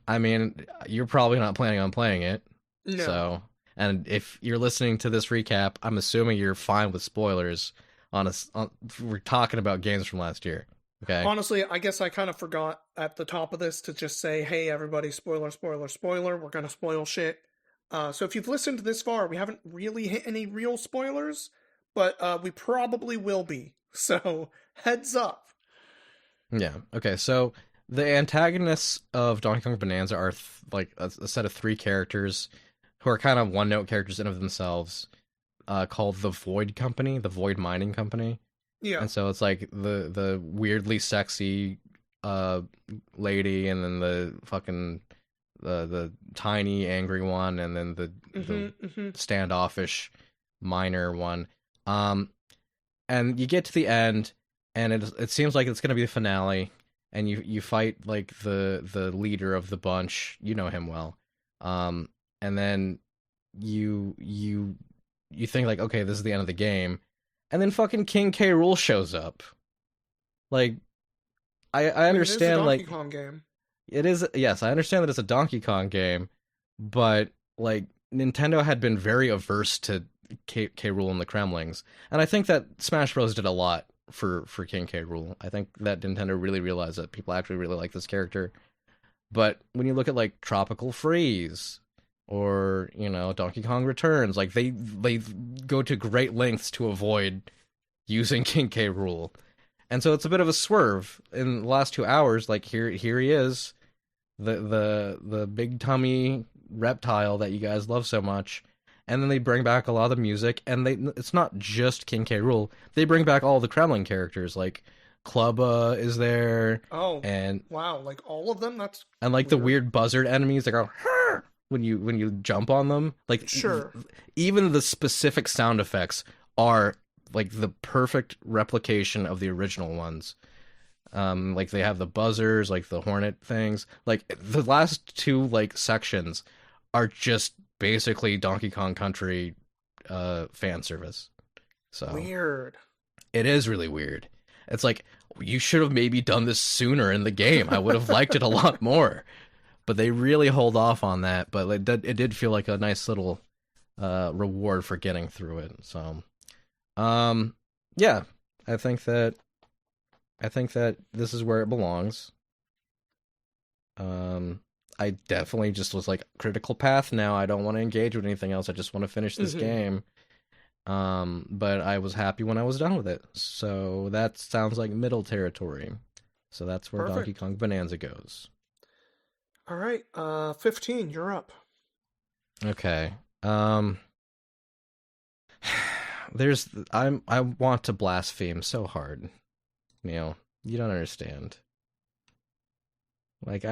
I mean, you're probably not planning on playing it. No. So, and if you're listening to this recap, I'm assuming you're fine with spoilers we're talking about games from last year. Okay? Honestly, I guess I kind of forgot at the top of this to just say, hey, everybody, spoiler, spoiler, spoiler. We're going to spoil shit. So if you've listened this far, we haven't really hit any real spoilers, but we probably will be. So heads up. Yeah. Okay. So the antagonists of Donkey Kong Bonanza are like a set of three characters who are kind of one-note characters in of themselves, called the Void Company, the Void Mining Company. Yeah. And so it's like the weirdly sexy lady, and then the fucking the tiny angry one, and then the Mm-hmm. Mm-hmm. standoffish miner one. Um, and you get to the end, and it seems like it's gonna be the finale, and you fight like the leader of the bunch. You know him well. And then you think like, okay, this is the end of the game, and then fucking King K. Rool shows up. Like, I I mean, it is a understand, Donkey like, Kong game. it is, yes, I understand that it's a Donkey Kong game, but like Nintendo had been very averse to K. Rool and the Kremlings, and I think that Smash Bros did a lot for King K. Rool. I think that Nintendo really realized that people actually really like this character. But when you look at like Tropical Freeze or Donkey Kong Returns, like they go to great lengths to avoid using King K. Rool. And so it's a bit of a swerve in the last 2 hours. Like here he is, the big tummy reptile that you guys love so much, and then they bring back a lot of the music, and it's not just King K. Rool. They bring back all the Kremlin characters, like Clubba is there, Oh, and wow. Like all of them? That's like the weird. weird buzzard enemies that go when you jump on them. Like Sure. even the specific sound effects are like the perfect replication of the original ones. Like they have the buzzers, like the hornet things. Like the last two like sections are just basically Donkey Kong Country fan service. So Weird. it is really weird. It's like you should have maybe done this sooner in the game. I would have liked it a lot more. but they really hold off on that. But it did feel like a nice little reward for getting through it. So, um, yeah, I think that this is where it belongs. Um, I definitely just was like critical path now. I don't want to engage with anything else. I just want to finish this Mm-hmm. game. But I was happy when I was done with it. So that sounds like middle territory. So that's where Donkey Perfect. Kong Bonanza goes. All right. 15, you're up. Okay. Um I want to blaspheme so hard. Neil, you don't understand. Like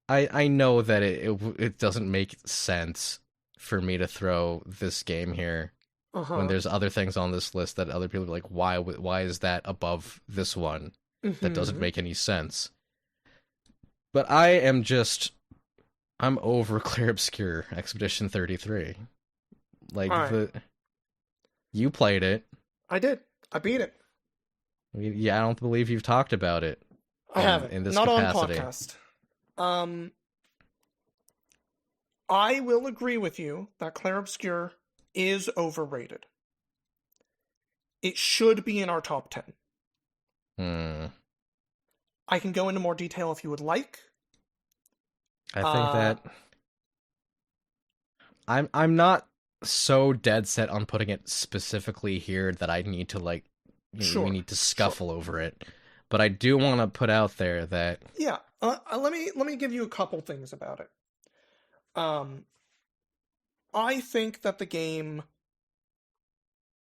I know that it doesn't make sense for me to throw this game here when Uh-huh. there's other things on this list that other people are like, why is that above this one? That doesn't Mm-hmm. make any sense. But I'm over Clear Obscure Expedition 33. All Like right. you played it. I did. I beat it. Yeah, I don't believe you've talked about it I haven't. in this Not on capacity. podcast. Um, I will agree with you that Clair Obscur is overrated. It should be in our top 10. Hmm. I can go into more detail if you would like. I think Uh, that I'm not so dead set on putting it specifically here that I need to like we sure. need to Sure. scuffle over it. But I do want to put out there that Yeah. Let me give you a couple things about it. Um, I think that the game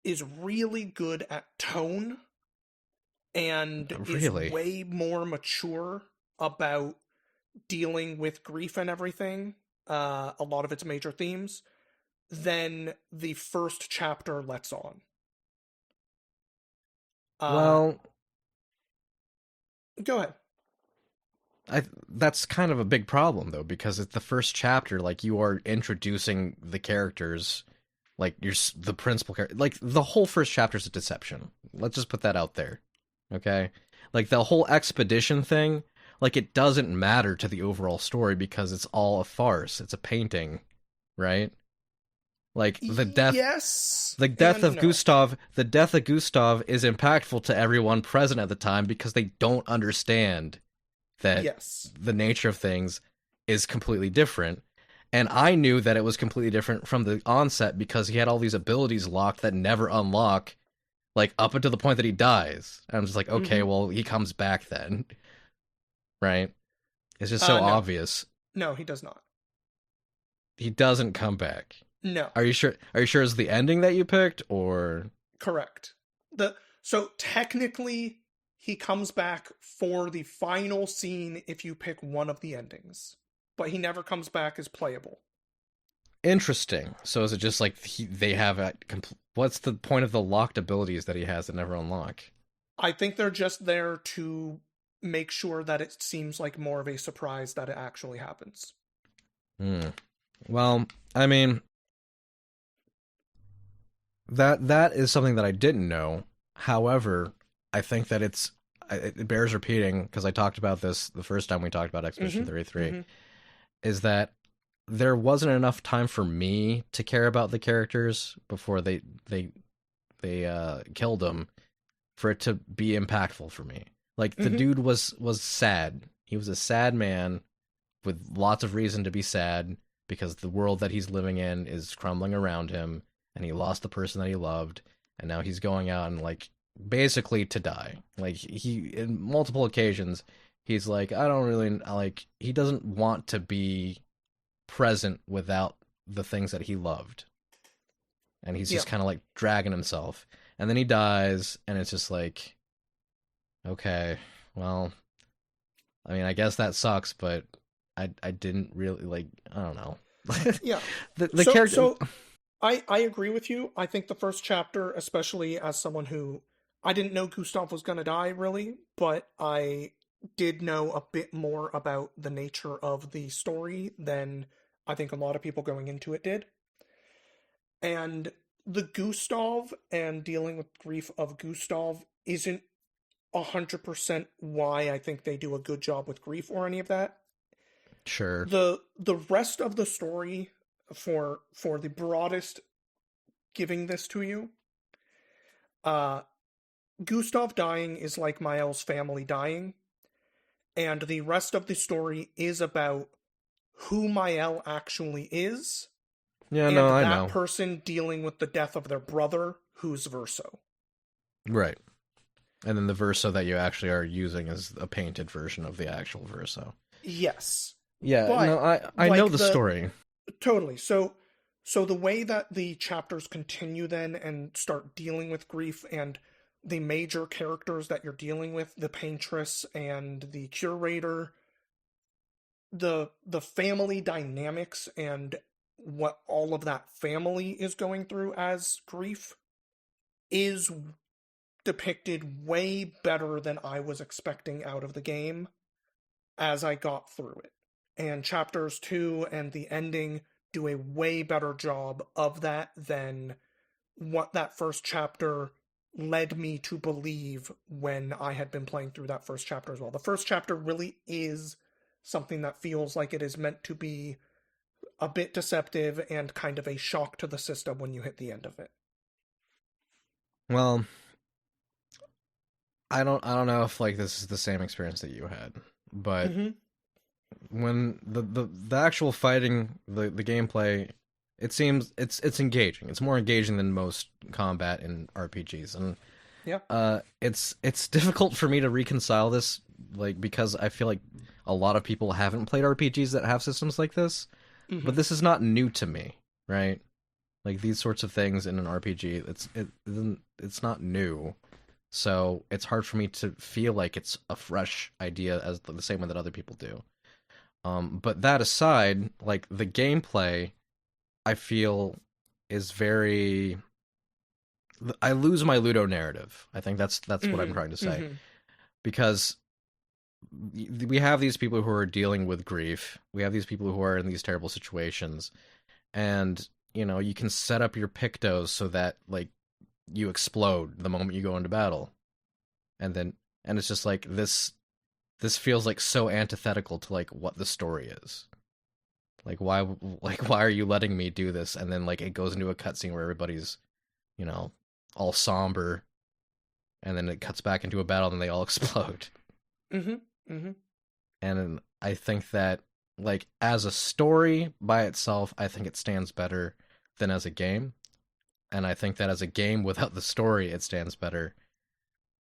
is really good at tone and is really, way more mature about dealing with grief and everything, a lot of its major themes, than the first chapter lets on. Uh, well, Go ahead. that's kind of a big problem though because it's the first chapter. Like you are introducing the characters, like the principal character. Like the whole first chapter is a deception. Let's just put that out there, okay? Like the whole expedition thing, like it doesn't matter to the overall story because it's all a farce. It's a painting, right? Like Yes the and no. death of Gustav is impactful to everyone present at the time because they don't understand that Yes. the nature of things is completely different. And I knew that it was completely different from the onset because he had all these abilities locked that never unlock, like up until the point that he dies. And I'm just like, okay, Mm-hmm. well, he comes back then, right? It's just so No. obvious. No, he does not. He doesn't come back. No. Are you sure? Are you sure it's the ending that you picked, or Correct. So technically he comes back for the final scene if you pick one of the endings. But he never comes back as playable. interesting? So is it just like they have a what's the point of the locked abilities that he has that never unlock? I think they're just there to make sure that it seems like more of a surprise that it actually happens. Hmm. Well, I mean, that is something that I didn't know. However, I think that it bears repeating because I talked about this the first time we talked about Expedition Mm-hmm. 33 Mm-hmm. is that there wasn't enough time for me to care about the characters before they killed them for it to be impactful for me. Like the Mm-hmm. dude was sad. He was a sad man with lots of reason to be sad because the world that he's living in is crumbling around him and he lost the person that he loved and now he's going out and like basically to die. Like he in multiple occasions he's like I don't really like he doesn't want to be present without the things that he loved. And he's Yeah. just kind of like dragging himself. And then he dies and it's just like okay, well, I mean, I guess that sucks, but I didn't really like I don't know. Yeah. The So character so I agree with you. I think the first chapter, especially as someone who I didn't know Gustav was gonna die really, but I did know a bit more about the nature of the story than I think a lot of people going into it did. And the Gustav and dealing with grief of Gustav isn't 100% why I think they do a good job with grief or any of that. Sure. The rest of the story, for the broadest giving this to you, uh Gustav dying is like Mael's family dying, and the rest of the story is about who Mael actually is, Yeah, and no, I that know. person dealing with the death of their brother, who's Verso. Right. And then the verso that you actually are using is a painted version of the actual verso. Yes. Yeah, no, But I know like the the story. totally. So the way that the chapters continue then and start dealing with grief and the major characters that you're dealing with, the paintress and the curator, the family dynamics and what all of that family is going through as grief is depicted way better than I was expecting out of the game as I got through it. And chapters 2 and the ending do a way better job of that than what that first chapter led me to believe when I had been playing through that first chapter as well. The first chapter really is something that feels like it is meant to be a bit deceptive and kind of a shock to the system when you hit the end of it. Well, I don't know if like this is the same experience that you had, but Mm-hmm. when the actual fighting, the gameplay, it seems it's engaging. It's more engaging than most combat in RPGs, and Yeah. it's difficult for me to reconcile this, like because I feel like a lot of people haven't played RPGs that have systems like this, but Mm-hmm. this is not new to me, right? Like these sorts of things in an RPG, it's not new. So it's hard for me to feel like it's a fresh idea as the same way that other people do. But that aside, like the gameplay, I feel is very. I lose my Ludo narrative. I think that's what I'm trying to Mm-hmm. say Mm-hmm. because we have these people who are dealing with grief. We have these people who are in these terrible situations, and you can set up your pictos so that like you explode the moment you go into battle, and it's just like this feels like so antithetical to like what the story is. Like why are you letting me do this? And then like it goes into a cutscene where everybody's, you know, all somber, and then it cuts back into a battle and they all explode. Mm-hmm. Mm-hmm. And I think that like as a story by itself, I think it stands better than as a game. And I think that as a game without the story, it stands better.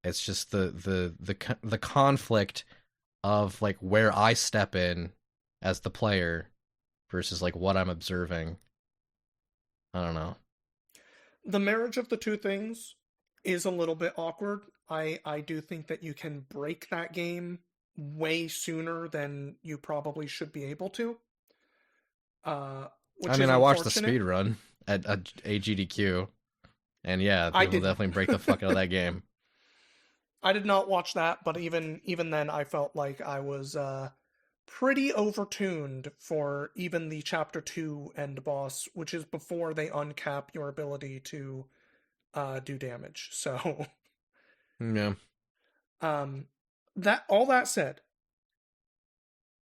It's just the conflict of like where I step in as the player versus like what I'm observing. I don't know. The marriage of the two things is a little bit awkward. I do think that you can break that game way sooner than you probably should be able to, uh, I which mean, is I watched the unfortunate. speed run at AGDQ, and yeah, I people didn't. definitely break the fuck out of that game. I did not watch that, but even then, I felt like I was pretty overtuned for even the chapter 2 end boss, which is before they uncap your ability to do damage. So, Yeah, um, that all that said,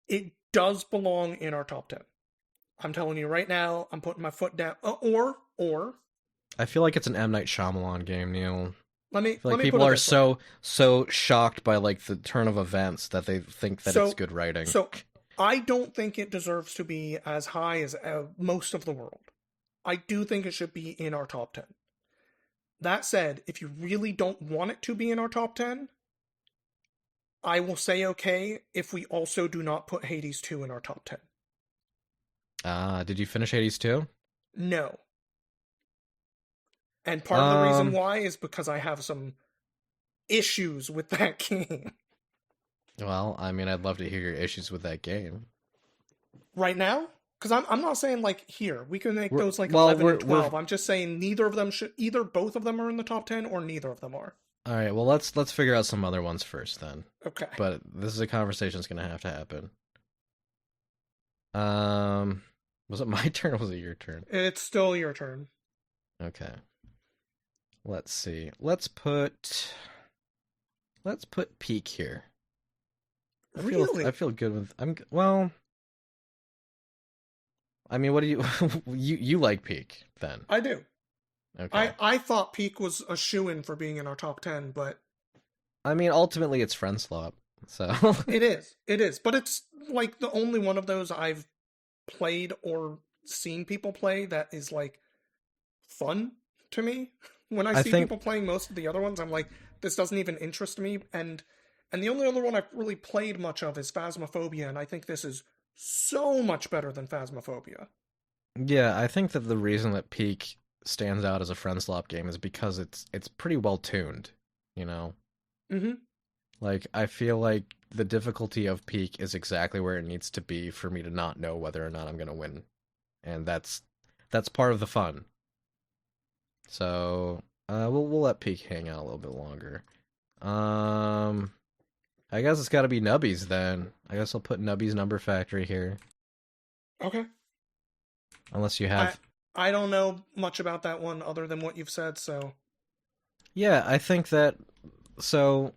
it does belong in our top 10. I'm telling you right now, I'm putting my foot down. Or I feel like it's an M Night Shyamalan game, Neil. I feel let like me put people it are this way. so shocked by like the turn of events that they think that it's So good writing. so I don't think it deserves to be as high as most of the world. I do think it should be in our top 10. That said, if you really don't want it to be in our top 10, I will say okay if we also do not put Hades 2 in our top 10. Did you finish Hades too? No. And part of the reason Um, why is because I have some issues with that game. well, I mean, I'd love to hear your issues with that game. Right now, because I'm not saying like here we can make We're, those like well, 11 we're and we're 12. I'm just saying neither of them should, either both of them are in the top 10 or neither of them are. all right. Well, let's figure out some other ones first then. Okay. But this is a conversation that's gonna have to happen. Um, was it my turn or was it your turn? It's still your turn. Okay. Let's see. Let's put Peak here. I Really? feel good with well. I mean, what do you you like Peak then? I do. Okay. I thought Peak was a shoo-in for being in our top 10, but I mean, ultimately it's friend swap. So it is. It is. But it's like the only one of those I've played or seen people play that is like fun to me. When I I see think people playing most of the other ones, I'm like, this doesn't even interest me. And the only other one I've really played much of is Phasmophobia, and I think this is so much better than Phasmophobia. yeah, I think that the reason that Peak stands out as a friend swap game is because it's pretty well tuned, you know? Mm-hmm. Like I feel like the difficulty of Peak is exactly where it needs to be for me to not know whether or not I'm going to win. And that's part of the fun. So, we'll let Peak hang out a little bit longer. Um I guess it's got to be Nubbies then. I guess I'll put Nubbies Number Factory here. Okay. Unless you I have. I don't know much about that one other than what you've said, so Yeah, I think that. So,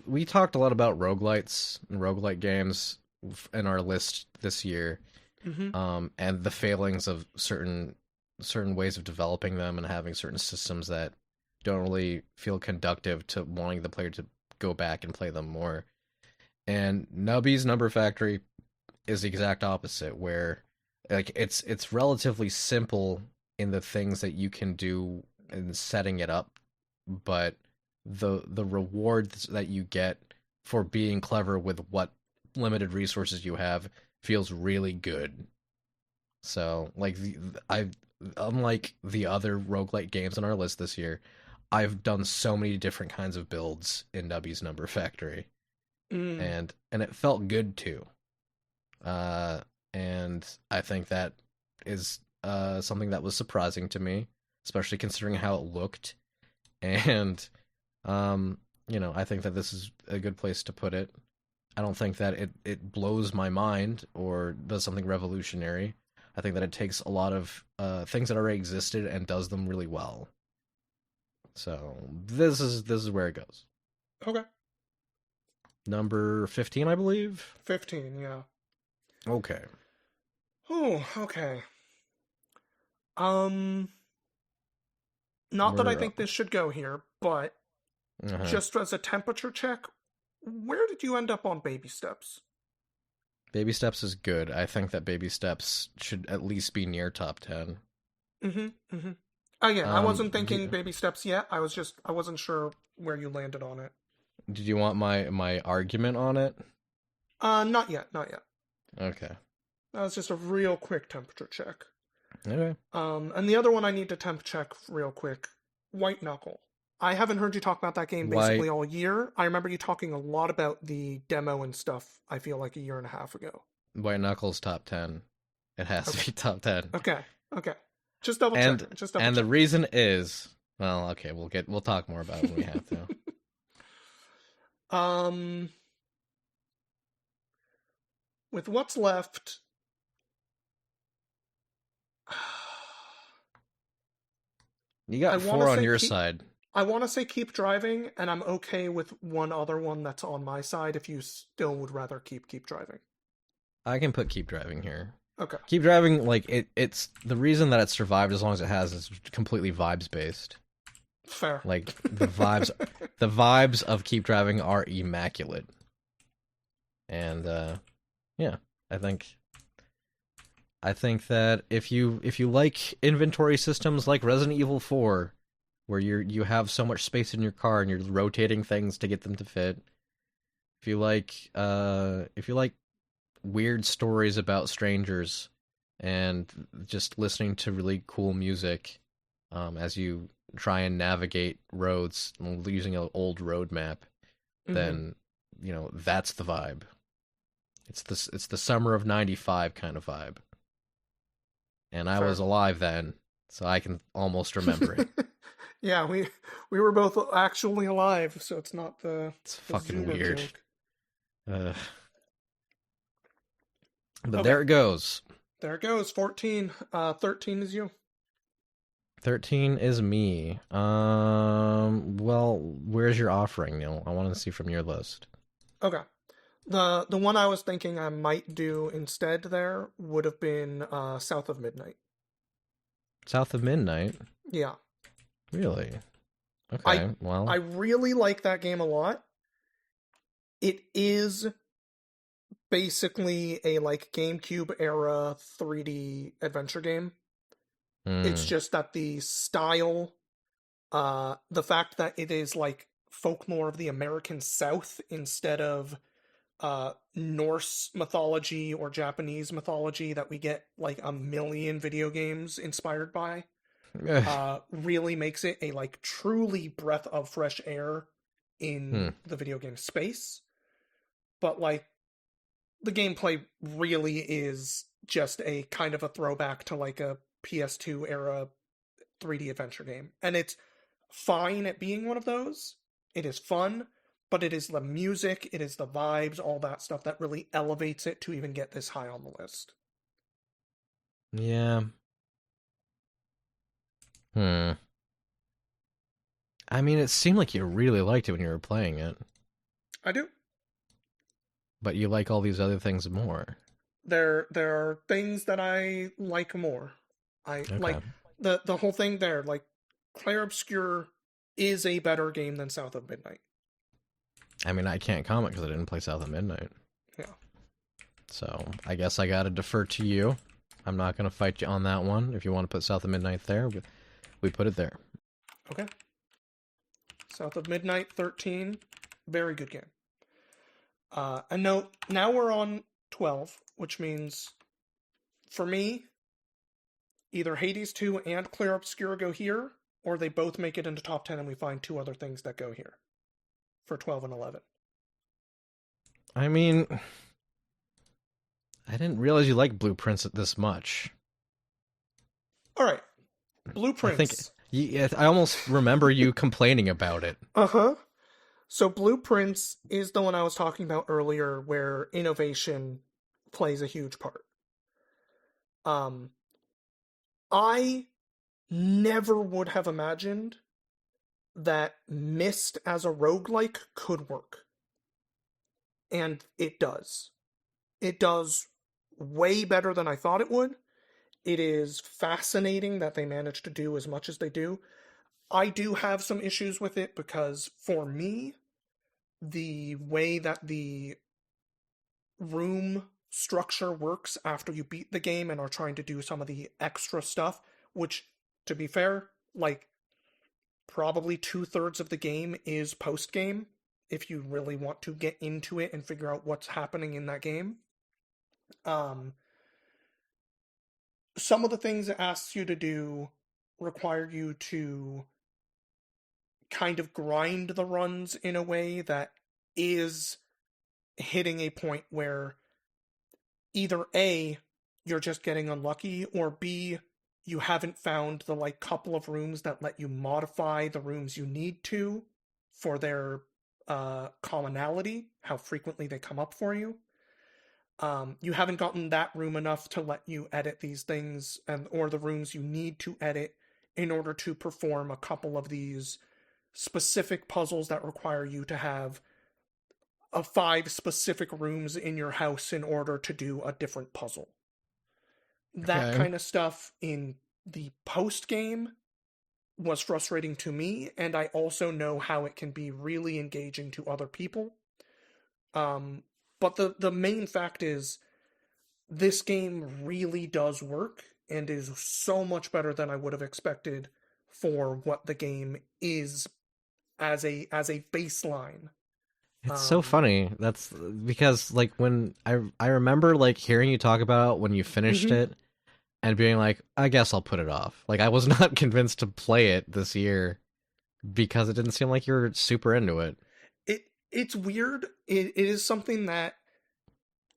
we talked a lot about roguelites and roguelite games in our list this year, mm-hmm. and the failings of certain ways of developing them and having certain systems that don't really feel conductive to wanting the player to go back and play them more. And Nubby's Number Factory is the exact opposite, where like it's relatively simple in the things that you can do in setting it up, but the rewards that you get for being clever with what limited resources you have feels really good. So like I unlike the other roguelite games on our list this year, I've done so many different kinds of builds in Nubby's Number Factory, Mm. and it felt good too. Uh, and I think that is something that was surprising to me, especially considering how it looked. And I think that this is a good place to put it. I don't think that it blows my mind or does something revolutionary. I think that it takes a lot of things that already existed and does them really well. So this is where it goes. Okay. Number 15, I believe. 15, yeah. Okay. Oh, okay. Um, not that I We're think this should go here, but uh just as a temperature check, where did you end up on Baby Steps? Baby Steps is good. I think that Baby Steps should at least be near top 10. Mm-hmm. Mm-hmm. Again, I wasn't thinking Do, Baby Steps yet. I wasn't sure where you landed on it. did you want my argument on it? Not yet, not yet. Okay. That was just a real quick temperature check. Okay. And the other one I need to temp check real quick, White Knuckle. I haven't heard you talk about that game White basically all year. I remember you talking a lot about the demo and stuff, I feel like a year and a half ago. White Knuckles top 10. It has to Okay. be top 10. Okay. Okay. Just double And check. Just double and check. the reason is, well, okay, we'll talk more about it when we have to. um with what's left, You I got want to 4 on say your keep side. I want to say keep driving, and I'm okay with one other one that's on my side if you still would rather keep driving. I can put Keep Driving here. Okay. Keep Driving, like it's the reason that it survived as long as it has is completely vibes based. Fair. Like the vibes of Keep Driving are immaculate. And yeah, I think that if you like inventory systems like Resident Evil 4, where you have so much space in your car and you're rotating things to get them to fit. If you like weird stories about strangers and just listening to really cool music as you try and navigate roads using an old road map, Mm-hmm. then that's the vibe. It's the summer of '95 kind of vibe, and I was Fair. alive then, so I can almost remember it. Yeah, we were both actually alive, so it's not It's the fucking Zoomer weird. joke. Uh, but Okay, there it goes. there it goes. 14. 13 is you. 13 is me. Well, where's your offering, Neil? I want to see from your list. Okay. The one I was thinking I might do instead there would have been South of Midnight. South of Midnight? Yeah. Really? I Okay, I well, really like that game a lot. It is basically a like GameCube era 3D adventure game. It's hmm. just that the style, the fact that it is like folklore of the American South instead of Norse mythology or Japanese mythology that we get like a million video games inspired by, really makes it a like truly breath of fresh air Hmm. in the video game space. But like the gameplay really is just a kind of a throwback to like a PS2 era 3D adventure game. And it's fine at being one of those. It is fun, but it is the music, it is the vibes, all that stuff that really elevates it to even get this high on the list. Yeah. Hmm. I mean, it seemed like you really liked it when you were playing it, I do. but you like all these other things more. There are things that I like more. I Okay. like the whole thing there. Like Clair Obscur is a better game than South of Midnight. I mean, I can't comment because I didn't play South of Midnight. Yeah. So I guess I gotta defer to you. I'm not gonna fight you on that one. If you want to put South of Midnight there, we put it there. Okay. South of Midnight 13, very good game. And now we're on 12, which means for me, either Hades 2 and Clair Obscur go here, or they both make it into top 10 and we find two other things that go here for 12 and 11. I mean, I didn't realize you liked Blueprints this much. All right. I think Blueprints. I almost remember you complaining about it. Uh huh. So Blueprints is the one I was talking about earlier where innovation plays a huge part. Um, I never would have imagined that Myst as a roguelike could work. And it does. It does way better than I thought it would. It is fascinating that they managed to do as much as they do. I do have some issues with it because for me, the way that the room structure works after you beat the game and are trying to do some of the extra stuff, which, to be fair, like probably 2/3 of the game is post game if you really want to get into it and figure out what's happening in that game. Um, some of the things it asks you to do require you to kind of grind the runs in a way that is hitting a point where either A, you're just getting unlucky, or B, you haven't found the like couple of rooms that let you modify the rooms you need to for their commonality, how frequently they come up for you. You haven't gotten that room enough to let you edit these things and or the rooms you need to edit in order to perform a couple of these specific puzzles that require you to have five specific rooms in your house in order to do a different puzzle. That Okay. kind of stuff in the post game was frustrating to me, and I also know how it can be really engaging to other people. Um, but the main fact is this game really does work and is so much better than I would have expected for what the game is as a baseline. It's so Um, funny. That's because like when I remember like hearing you talk about when you finished mhm. it and being like, I guess I'll put it off. Like I was not convinced to play it this year because it didn't seem like you were super into it. It's weird. It is something that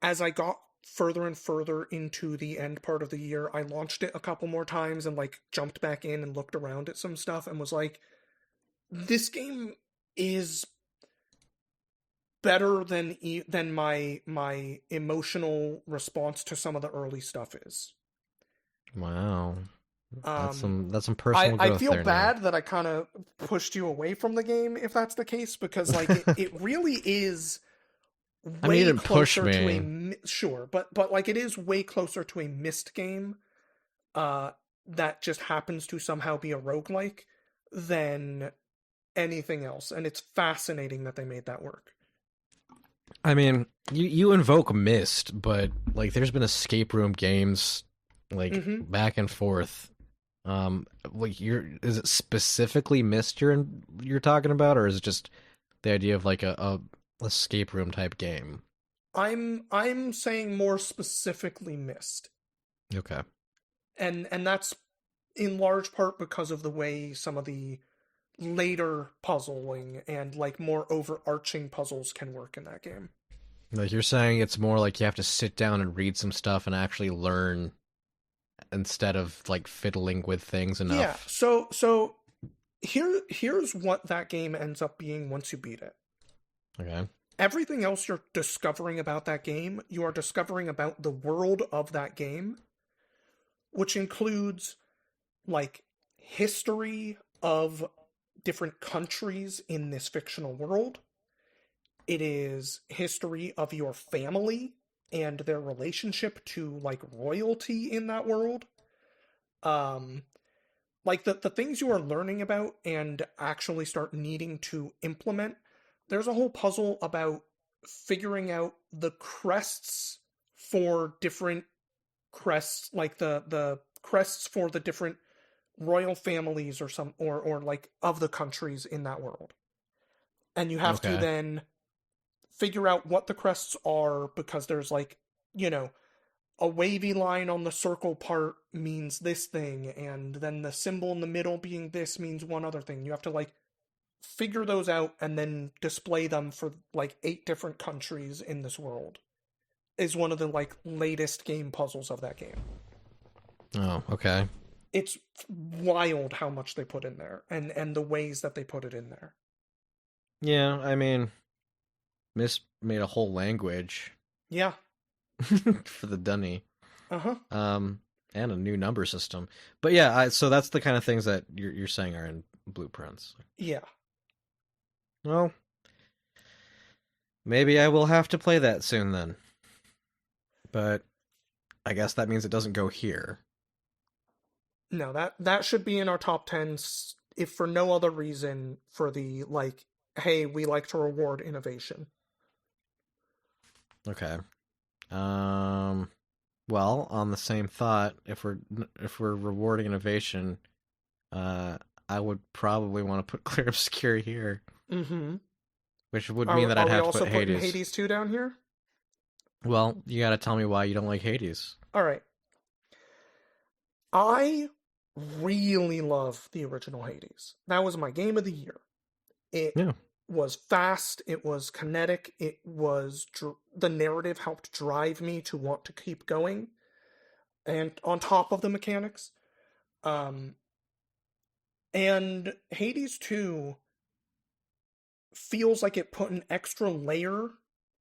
as I got further and further into the end part of the year, I launched it a couple more times and like jumped back in and looked around at some stuff and was like, this game is better than my emotional response to some of the early stuff is. Wow. Um, That's some I personal I growth feel there now. bad that I kind of pushed you away from the game if that's the case because like it really is I mean, you way didn't push closer to me. a sure, but like it is way closer to a Myst game uh that just happens to somehow be a roguelike than anything else, and it's fascinating that they made that work. I mean, you invoke Mist, but like there's been escape room games like Mm-hmm. back and forth. Like is it specifically Mist you're talking about, or is it just the idea of like a escape room type game? I'm saying more specifically Myst, Okay. and that's in large part because of the way some of the later puzzling and like more overarching puzzles can work in that game. Like you're saying it's more like you have to sit down and read some stuff and actually learn instead of like fiddling with things Yeah, enough. so here's what that game ends up being once you beat it. Okay. Everything else you're discovering about that game, you are discovering about the world of that game, which includes like history of different countries in this fictional world. It is history of your family and their relationship to like royalty in that world. Um like the things you are learning about and actually start needing to implement. There's a whole puzzle about figuring out the crests for different crests, like the crests for the different royal families or some or like of the countries in that world. And you have to Okay. then figure out what the crests are because there's like, you know, a wavy line on the circle part means this thing, and then the symbol in the middle being this means one other thing. You have to like figure those out and then display them for like 8 different countries in this world. Is one of the like latest game puzzles of that game. Oh, okay. It's wild how much they put in there and the ways that they put it in there. Yeah, I mean, Miss made a whole language Yeah. for the Dunny. Uh-huh. Um, and a new number system. But yeah, so that's the kind of things that you're saying are in blueprints. Yeah. Well, maybe I will have to play that soon then. But I guess that means it doesn't go here. No, that should be in our top 10 if for no other reason for the like hey, we like to reward innovation. Okay. Um, well, on the same thought, if we're rewarding innovation, I would probably want to put Clear Obscure here, Mhm. which would mean Are that are I'd we have to also put putting Hades. Hades 2 down here? Well, you got to tell me why you don't like Hades. All right. I really love the original Hades. That was my game of the year. It Yeah. was fast, it was kinetic, it was the narrative helped drive me to want to keep going. And on top of the mechanics, um and Hades 2 feels like it put an extra layer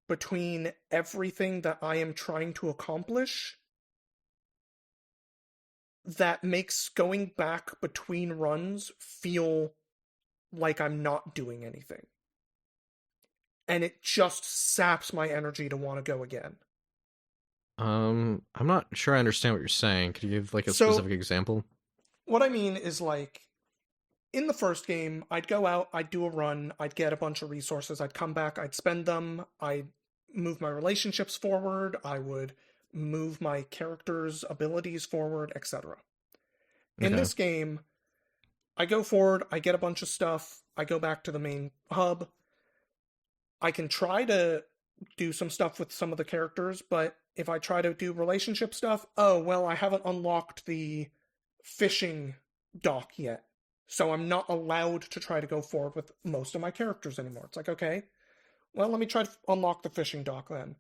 between everything that I am trying to accomplish that makes going back between runs feel like I'm not doing anything. And it just saps my energy to want to go again. I'm not sure I understand what you're saying. Could you give like a So, specific example? what I mean is like in the first game, I'd go out, I'd do a run, I'd get a bunch of resources, I'd come back, I'd spend them, I'd move my relationships forward, I would move my character's abilities forward, etc. In Okay. this game, I go forward, I get a bunch of stuff, I go back to the main hub. I can try to do some stuff with some of the characters, but if I try to do relationship stuff, oh, well, I haven't unlocked the fishing dock yet. So I'm not allowed to try to go forward with most of my characters anymore. It's like, okay, well, let me try to unlock the fishing dock then.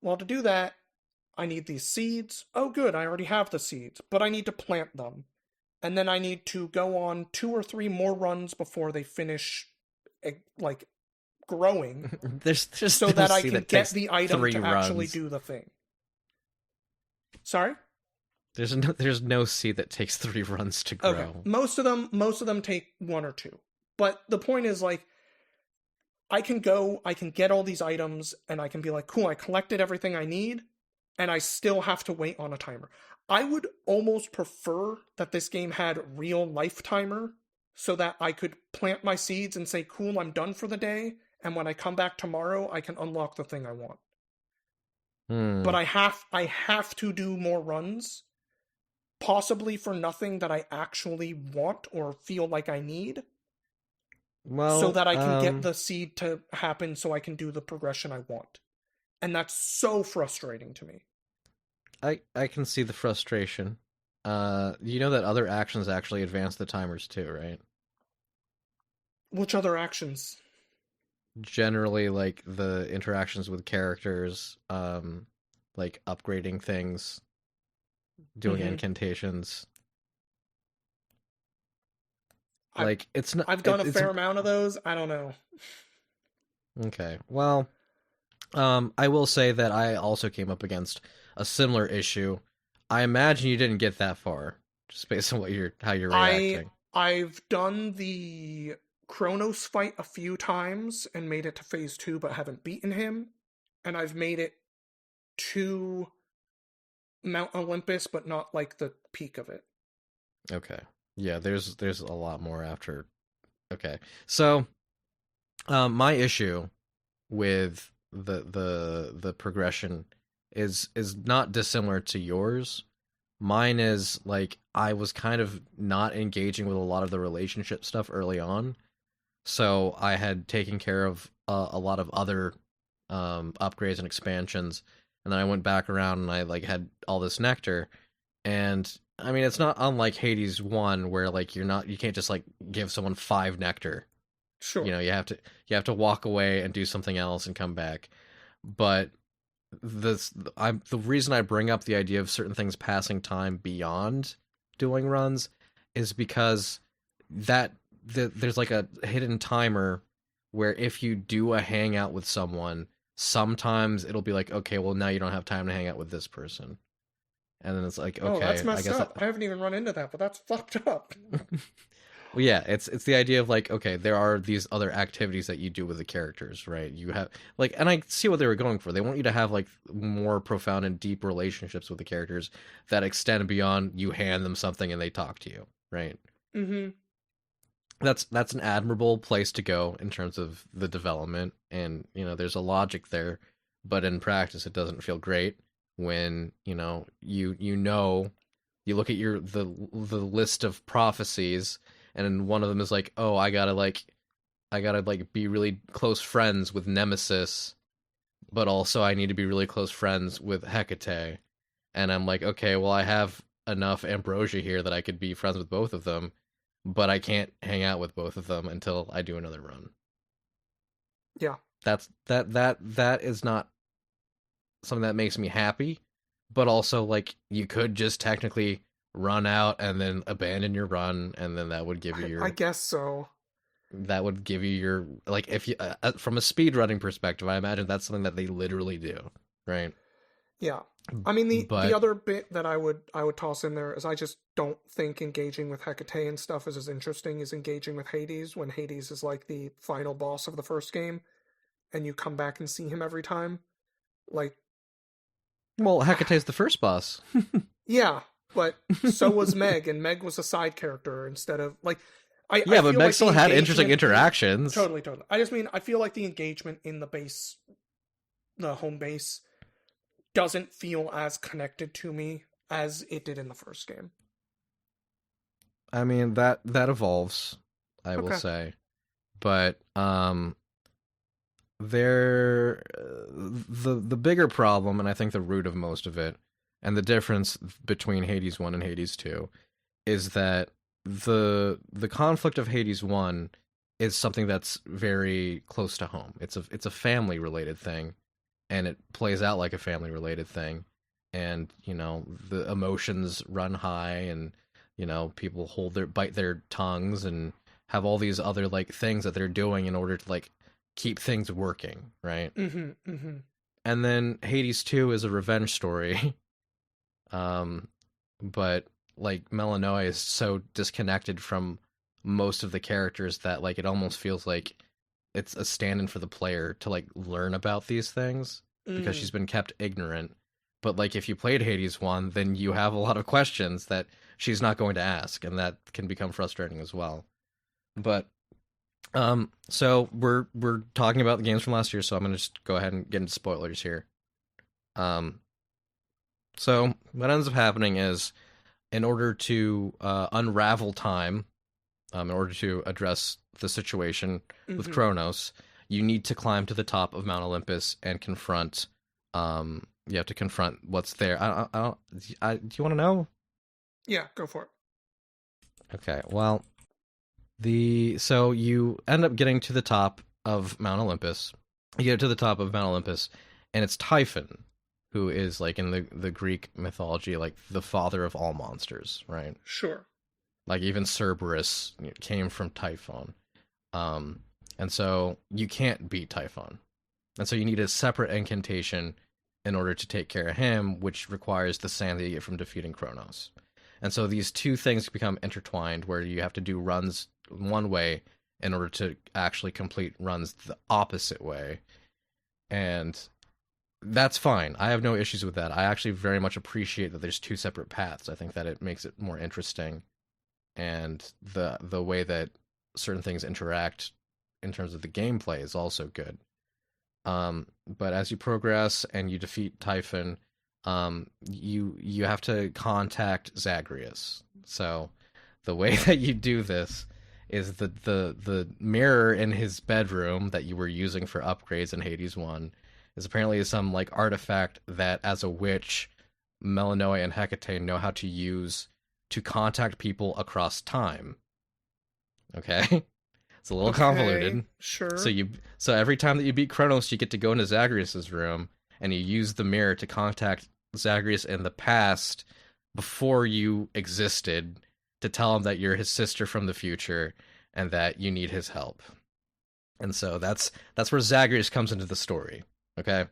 Well, to do that, I need these seeds. Oh, good, I already have the seeds, but I need to plant them. And then I need to go on 2 or 3 more runs before they finish, like, growing There's so no that I C can that get takes the item 3 to actually runs. do the thing. Sorry? There's no seed that takes 3 runs to Okay. grow. Most of them take 1 or 2. But the point is like I can go, I can get all these items, and I can be like, cool, I collected everything I need, and I still have to wait on a timer. I would almost prefer that this game had real life timer so that I could plant my seeds and say, cool, I'm done for the day, and when I come back tomorrow, I can unlock the thing I want. Hmm. But I have to do more runs, possibly for nothing that I actually want or feel like I need, so Well, that I can get the seed to happen so I can do the progression I want. And that's so frustrating to me. I can see the frustration. You know that other actions actually advance the timers too, right? Which other actions? Generally, like the interactions with characters, like upgrading things, doing Mm-hmm. incantations. I've Like it's not I've done a it's fair amount of those. I don't know. okay. Well, I will say that I also came up against a similar issue. I imagine you didn't get that far, just based on how you're I reacting. I've done the Kronos fight a few times and made it to phase 2 but haven't beaten him. And I've made it to Mount Olympus but not like the peak of it. Okay. Yeah, there's a lot more after. Okay. So, my issue with the progression is not dissimilar to yours. Mine is like I was kind of not engaging with a lot of the relationship stuff early on, so I had taken care of a lot of other upgrades and expansions, and then I went back around and I like had all this nectar, and I mean it's not unlike Hades 1 where like you can't just like give someone 5 nectar. You Sure. know, you have to walk away and do something else and come back. But the reason I bring up the idea of certain things passing time beyond doing runs is because that there's like a hidden timer where if you do a hangout with someone, sometimes it'll be like, okay, well now you don't have time to hang out with this person, and then it's like, Oh, that's okay, I messed guess up. I haven't even run into that, but that's fucked up. well, yeah, it's the idea of like, okay, there are these other activities that you do with the characters, right? You have like, and I see what they were going for. They want you to have like more profound and deep relationships with the characters that extend beyond you hand them something and they talk to you, right? Mm-hmm. That's an admirable place to go in terms of the development, and there's a logic there, but in practice, it doesn't feel great when you look at the list of prophecies, and one of them is like, oh, I gotta be really close friends with Nemesis, but also I need to be really close friends with Hecate. And I'm like, okay, well I have enough ambrosia here that I could be friends with both of them, but I can't hang out with both of them until I do another run. Yeah. That is not something that makes me happy, but also like you could just technically run out and then abandon your run, and then that would give you I guess so. your like if you from a speed running perspective, I imagine that's something that they literally do, right? Yeah. I mean the But other bit that I would toss in there is I just don't think engaging with Hecate and stuff is as interesting as engaging with Hades when Hades is like the final boss of the first game and you come back and see him every time. Like well, Hecate's the first boss. yeah, but so was Meg and Meg was a side character instead of like I Yeah, but feel Meg like the still had interesting engagement interactions. totally. I just mean I feel like the engagement in the home base doesn't feel as connected to me as it did in the first game. I mean that evolves, I will Okay. say. But there the bigger problem, and I think the root of most of it, and the difference between Hades 1 and Hades 2 is that the conflict of Hades 1 is something that's very close to home. It's a family related thing, and it plays out like a family related thing. And the emotions run high, and people bite their tongues and have all these other like things that they're doing in order to like keep things working, right? Mm-hmm. Mm-hmm. And then Hades 2 is a revenge story. um but like Melanoia is so disconnected from most of the characters that like it almost feels like it's a stand-in for the player to like learn about these things because Mm. she's been kept ignorant. But like if you played Hades 1, then you have a lot of questions that she's not going to ask, and that can become frustrating as well. But so we're talking about the games from last year, so I'm gonna just go ahead and get into spoilers here. Um, so what ends up happening is, in order to unravel time, in order to address the situation with Mm-hmm. Kronos, you need to climb to the top of Mount Olympus and confront. You have to confront what's there. Do you want to know? Yeah, go for it. Okay, well, so you end up getting to the top of Mount Olympus. You get to the top of Mount Olympus, and it's Typhon, who is like in the Greek mythology, like the father of all monsters, right? Sure. Like even Cerberus came from Typhon. And so you can't beat Typhon. And so you need a separate incantation in order to take care of him, which requires the sand that you get from defeating Kronos. And so these two things become intertwined, where you have to do runs one way in order to actually complete runs the opposite way. And that's fine. I have no issues with that. I actually very much appreciate that there's two separate paths. I think that it makes it more interesting, and the way that certain things interact in terms of the gameplay is also good. But as you progress and you defeat Typhon, you have to contact Zagreus. So the way that you do this is the mirror in his bedroom that you were using for upgrades in Hades 1 is apparently some like artifact that, as a witch, Melanoe and Hecate know how to use to contact people across time. Okay? It's a little Okay. convoluted. Sure. So every time that you beat Kronos, you get to go into Zagreus's room and you use the mirror to contact Zagreus in the past before you existed, to tell him that you're his sister from the future and that you need his help. And so that's where Zagreus comes into the story. Okay?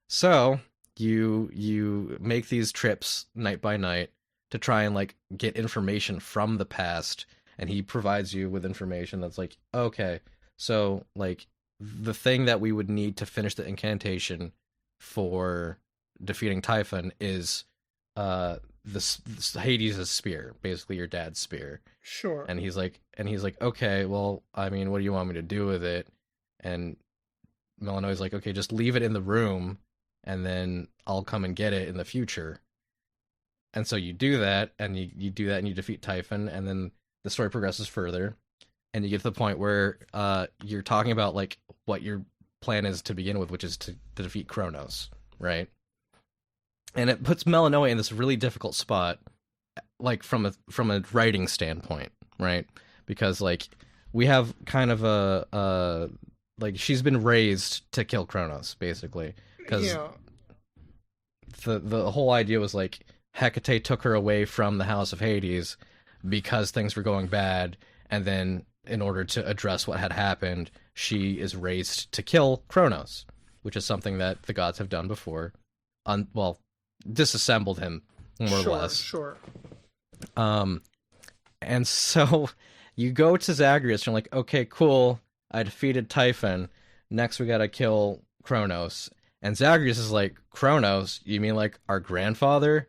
So you make these trips night by night to try and like get information from the past, and he provides you with information that's like, okay, so like the thing that we would need to finish the incantation for defeating Typhon is this Hades' spear, basically your dad's spear. Sure. And he's like, okay, well, I mean, what do you want me to do with it? And Melanoe's like, okay, just leave it in the room, and then I'll come and get it in the future. And so you do that, and you do that, and you defeat Typhon, and then the story progresses further, and you get to the point where you're talking about like what your plan is to begin with, which is to defeat Kronos, right? And it puts Melanoe in this really difficult spot, like from a writing standpoint, right? Because like we have kind of a like she's been raised to kill Kronos, basically, because Yeah. the whole idea was like Hecate took her away from the House of Hades because things were going bad, and then in order to address what had happened, she is raised to kill Kronos, which is something that the gods have done before. Well, disassembled him, more or less. Sure. And so you go to Zagreus, and you're like, okay, cool, I defeated Typhon. Next we gotta kill Kronos. And Zagreus is like, Kronos? You mean like our grandfather?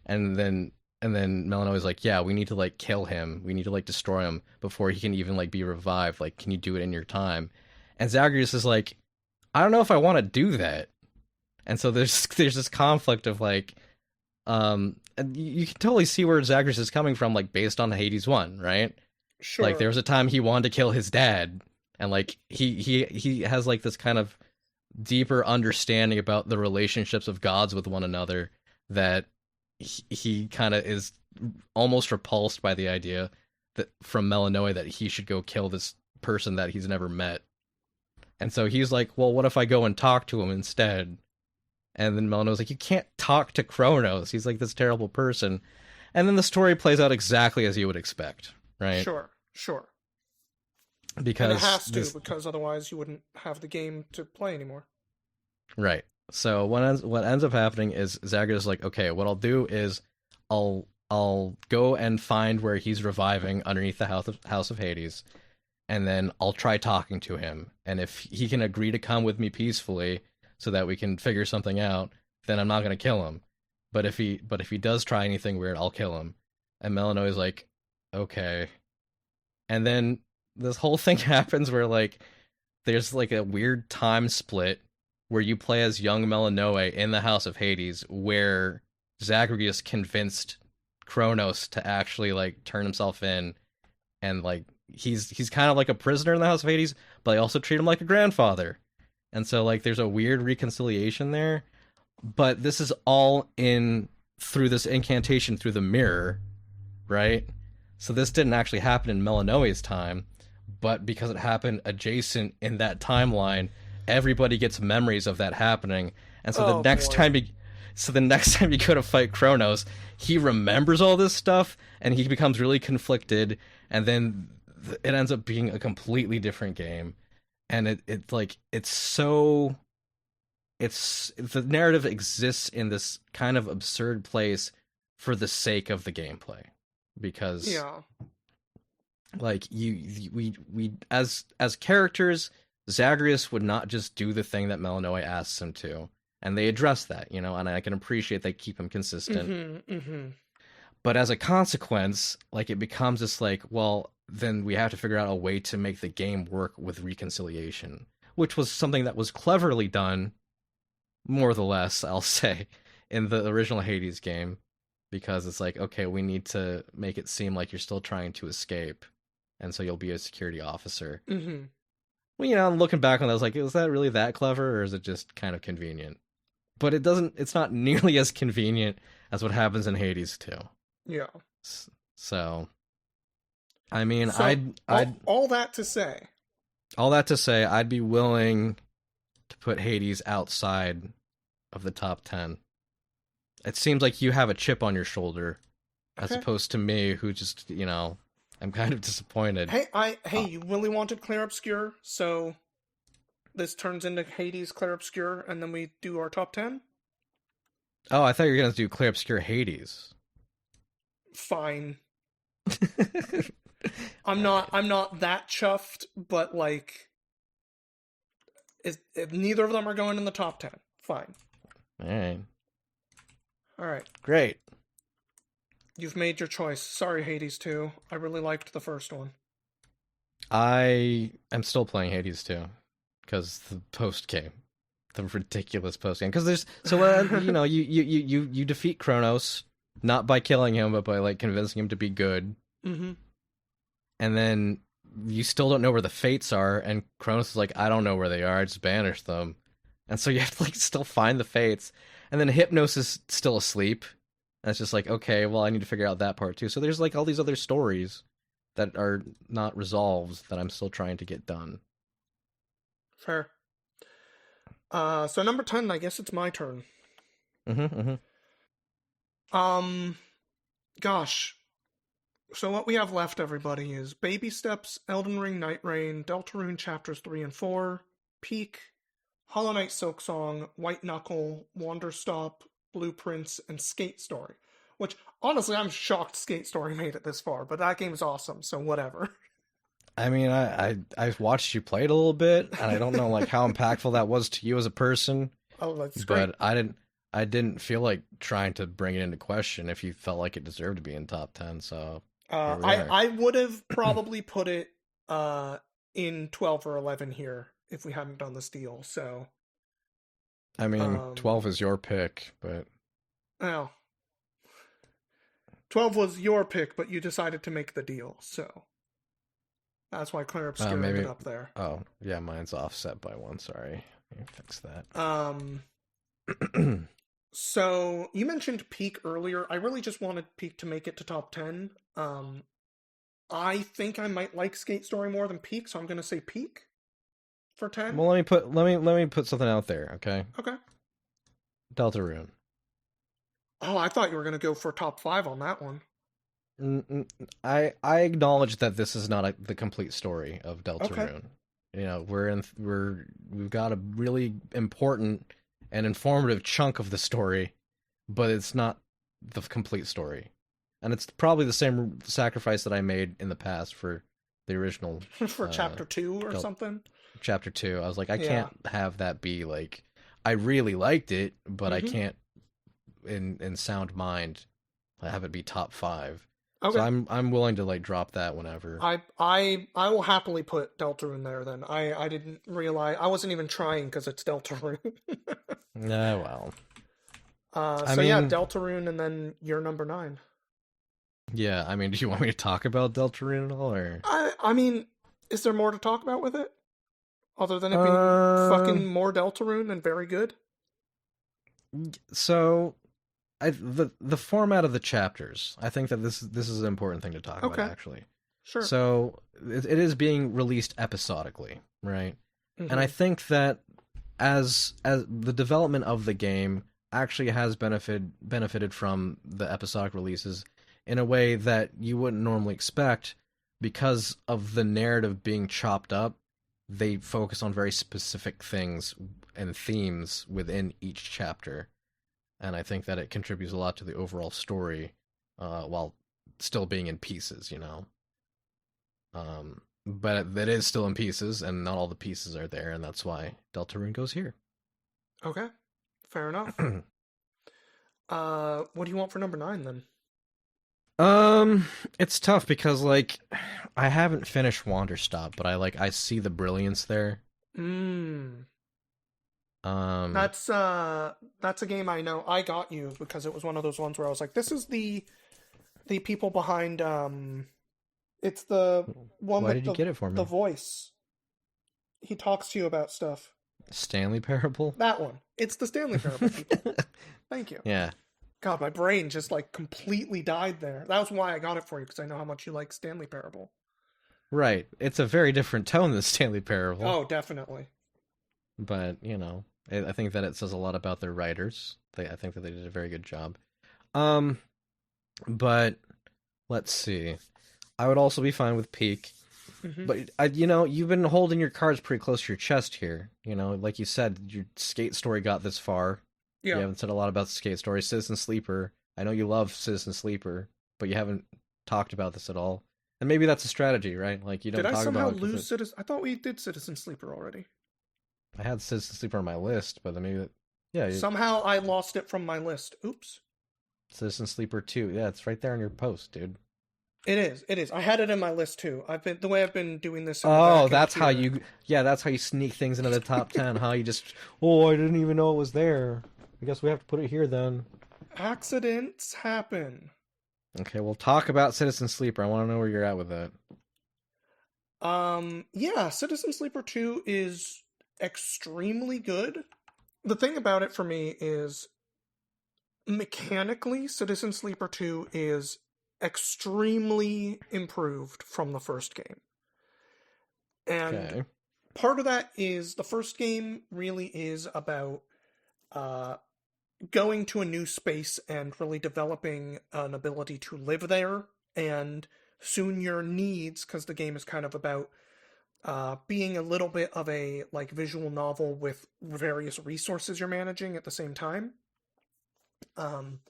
And then Melanoe is like, yeah, we need to like kill him. We need to like destroy him before he can even like be revived. Like, can you do it in your time? And Zagreus is like, I don't know if I want to do that. And so there's this conflict of like, and you can totally see where Zagreus is coming from, like based on Hades 1, right? Sure. Like there was a time he wanted to kill his dad, and like he has like this kind of deeper understanding about the relationships of gods with one another, that he kind of is almost repulsed by the idea that from Melanoe that he should go kill this person that he's never met. And so he's like, well, what if I go and talk to him instead? And then Melanoe's like, you can't talk to Kronos. He's like this terrible person. And then the story plays out exactly as you would expect, right? Sure. Because and it has to, because otherwise you wouldn't have the game to play anymore. Right. So what ends up happening is Zagreus is like, okay, what I'll do is I'll go and find where he's reviving underneath the House of Hades, and then I'll try talking to him. And if he can agree to come with me peacefully so that we can figure something out, then I'm not gonna kill him. But if he does try anything weird, I'll kill him. And Melanoi's like, okay. And then this whole thing happens where like there's like a weird time split where you play as young Melanoe in the House of Hades, where Zagreus convinced Kronos to actually like turn himself in, and like he's kind of like a prisoner in the House of Hades, but I also treat him like a grandfather. And so like there's a weird reconciliation there, but this is all in through this incantation through the mirror, right? So this didn't actually happen in Melanoe's time, but because it happened adjacent in that timeline, everybody gets memories of that happening. And so Oh boy. the next time you go to fight Kronos, he remembers all this stuff and he becomes really conflicted, and then it ends up being a completely different game. And it like it's so it's the narrative exists in this kind of absurd place for the sake of the gameplay, because Yeah. like we as characters, Zagreus would not just do the thing that Melanoe asks him to, and they address that, and I can appreciate they keep him consistent. But as a consequence, like it becomes this like, well, then we have to figure out a way to make the game work with reconciliation, which was something that was cleverly done, more or less, I'll say, in the original Hades game, because it's like, okay, we need to make it seem like you're still trying to escape, and so you'll be a security officer. Well, I'm looking back on that, I was like, is that really that clever, or is it just kind of convenient? But it's not nearly as convenient as what happens in Hades 2. Yeah. So, I mean, So all that to say, all that to say, I'd be willing to put Hades outside of the top 10. It seems like you have a chip on your shoulder, as okay. opposed to me, who just, I'm kind of disappointed. Hey, you really wanted Clair Obscur, so this turns into Hades Clair Obscur, and then we do our top 10? Oh, I thought you were going to do Clair Obscur Hades. Fine. I'm not that chuffed, but like if neither of them are going in the top 10. Fine. All right. All right. Great. You've made your choice. Sorry, Hades 2. I really liked the first one. I am still playing Hades 2 because the post game, the ridiculous post game. Because there's you defeat Kronos not by killing him, but by like convincing him to be good. Mm-hmm. And then you still don't know where the fates are, and Kronos is like, I don't know where they are. I just banished them, and so you have to like still find the fates. And then Hypnos is still asleep. And it's just like, okay, well, I need to figure out that part too. So there's like all these other stories that are not resolved that I'm still trying to get done. Fair. So number 10, I guess it's my turn. Gosh. So what we have left, everybody, is Baby Steps, Elden Ring Night Rain, Deltarune Chapters 3 and 4, Peak, Hollow Knight Silksong, White Knuckle, Wanderstop, Blueprints, and Skate Story. Which, honestly, I'm shocked Skate Story made it this far, but that game's awesome, so whatever. I mean, I've watched you play it a little bit, and I don't know like how impactful that was to you as a person. Oh, that's great. But I didn't feel like trying to bring it into question if you felt like it deserved to be in top 10. So I would have probably put it in 12 or 11 here if we hadn't done this deal. So I mean, 12 is your pick, but well, 12 was your pick, but you decided to make the deal, so that's why Clair Obscur ended up there. Oh, yeah, mine's offset by one. Sorry, let me fix that. So you mentioned Peak earlier. I really just wanted Peak to make it to top 10. I think I might like Skate Story more than Peak, so I'm going to say Peak for 10. Well, let me put something out there, okay? Okay. Deltarune. Oh, I thought you were going to go for top 5 on that one. I acknowledge that this is not the complete story of Deltarune. Okay. We've got a really important and informative chunk of the story, but it's not the complete story. And it's probably the same sacrifice that I made in the past for the original For uh, chapter 2 or Del- something. chapter 2. I was like, I Yeah. can't have that be like, I really liked it, but I Mm-hmm. can't in sound mind have it be top 5. So Okay. I'm willing to like drop that whenever. I will happily put Deltarune there then. I didn't realize I wasn't even trying because it's Deltarune. Well, I So yeah, mean, Deltarune and then you're number 9. yeah, I mean, do you want me to talk about Deltarune at all, or? I mean, is there more to talk about with it other than it being Um, fucking more Deltarune and very good? so the format of the chapters, I think that this is an important thing to talk about Okay, actually. sure. So it is being released episodically, right? And I Mm-hmm. think that as the development of the game actually has benefited from the episodic releases in a way that you wouldn't normally expect because of the narrative being chopped up. They focus on very specific things and themes within each chapter, and I think that it contributes a lot to the overall story, while still being in pieces, you know. But it is still in pieces, and not all the pieces are there, and that's why Deltarune goes here. Okay, fair enough. What do you want for number 9 then? um, it's tough because like I haven't finished Wanderstop, but I see the brilliance there. Mmm. Um, That's a game I know I got you because it was one of those ones where I was like, this is the people behind it's the one why with did you get it for the me? voice. He talks to you about stuff. Stanley Parable. That one. It's the Stanley Parable people. Thank you. Yeah, God, my brain just like completely died there. That was why I got it for you because I know how much you like Stanley Parable. right. It's a very different tone than Stanley Parable, Oh, definitely. but you know, I think that it says a lot about their writers. I think that they did a very good job. Um, but let's see. I would also be fine with Peak. Hmm. But you've been holding your cards pretty close to your chest here. Like you said, your skate story got this far. You Yeah. haven't said a lot about the skate story. Citizen Sleeper. I know you love Citizen Sleeper, but you haven't talked about this at all. And maybe that's a strategy, right? Like you Did don't I talk somehow about it because lose Citizen? I thought we did Citizen Sleeper already. I had Citizen Sleeper on my list, but then yeah, Somehow I lost it from my list. Oops. Citizen Sleeper 2. Yeah, it's right there in your post, dude. It is. It is. I had it in my list too. I've been the way I've been doing this in the Oh, back end that's how here. you sneak things into the top 10, huh? Oh, I didn't even know it was there. I guess we have to put it here then. Accidents happen. Okay, we'll talk about Citizen Sleeper. I want to know where you're at with that. Yeah, Citizen Sleeper 2 is extremely good. The thing about it for me is mechanically, Citizen Sleeper 2 is extremely improved from the first game. And Okay. part of that is the first game really is about uh, going to a new space and really developing an ability to live there. And soon your needs, because the game is kind of about being a little bit of a like visual novel with various resources you're managing at the same time. Um,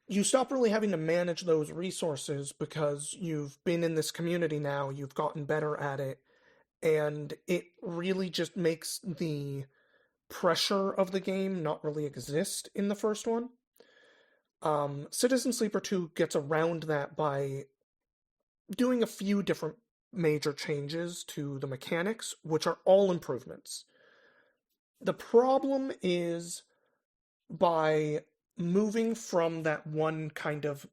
you stop really having to manage those resources because you've been in this community now, you've gotten better at it, and it really just makes the pressure of the game not really exist in the first one. Citizen Sleeper 2 gets around that by doing a few different major changes to the mechanics, which are all improvements. The problem is by moving from that one kind of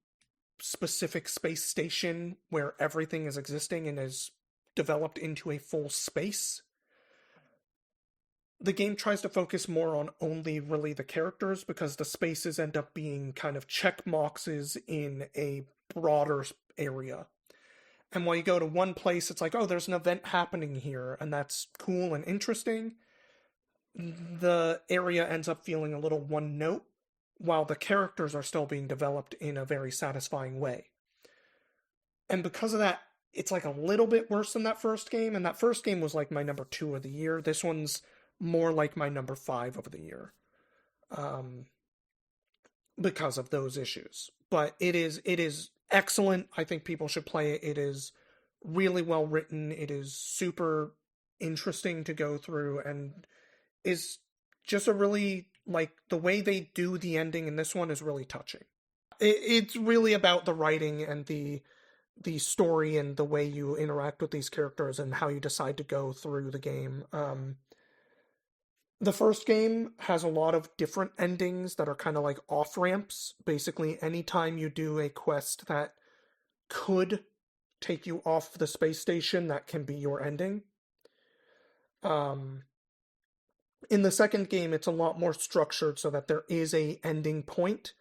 specific space station where everything is existing and is developed into a full space, the game tries to focus more on only really the characters because the spaces end up being kind of check boxes in a broader area. And while you go to one place, it's like, oh, there's an event happening here, and that's cool and interesting. The area ends up feeling a little one note, while the characters are still being developed in a very satisfying way. And because of that, it's like a little bit worse than that first game, and that first game was like my number 2 of the year. This one's more like my number 5 of the year. Um, because of those issues. But it is excellent. I think people should play it. It is really well written. It is super interesting to go through and is just a really, like, the way they do the ending in this one is really touching. It's really about the writing and the story and the way you interact with these characters and how you decide to go through the game. The first game has a lot of different endings that are kind of like off ramps. Basically, anytime you do a quest that could take you off the space station, that can be your ending. Um, in the second game, it's a lot more structured so that there is a ending point,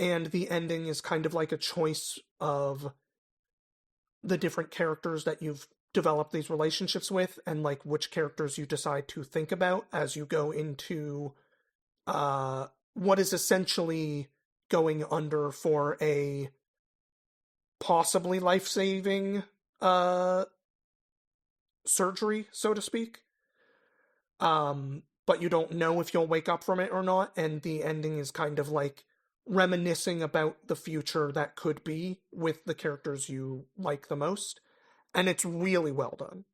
and the ending is kind of like a choice of the different characters that you've developed these relationships with, and like which characters you decide to think about as you go into what is essentially going under for a possibly life-saving uh surgery, so to speak. But you don't know if you'll wake up from it or not, and the ending is kind of like reminiscing about the future that could be with the characters you like the most, and it's really well done.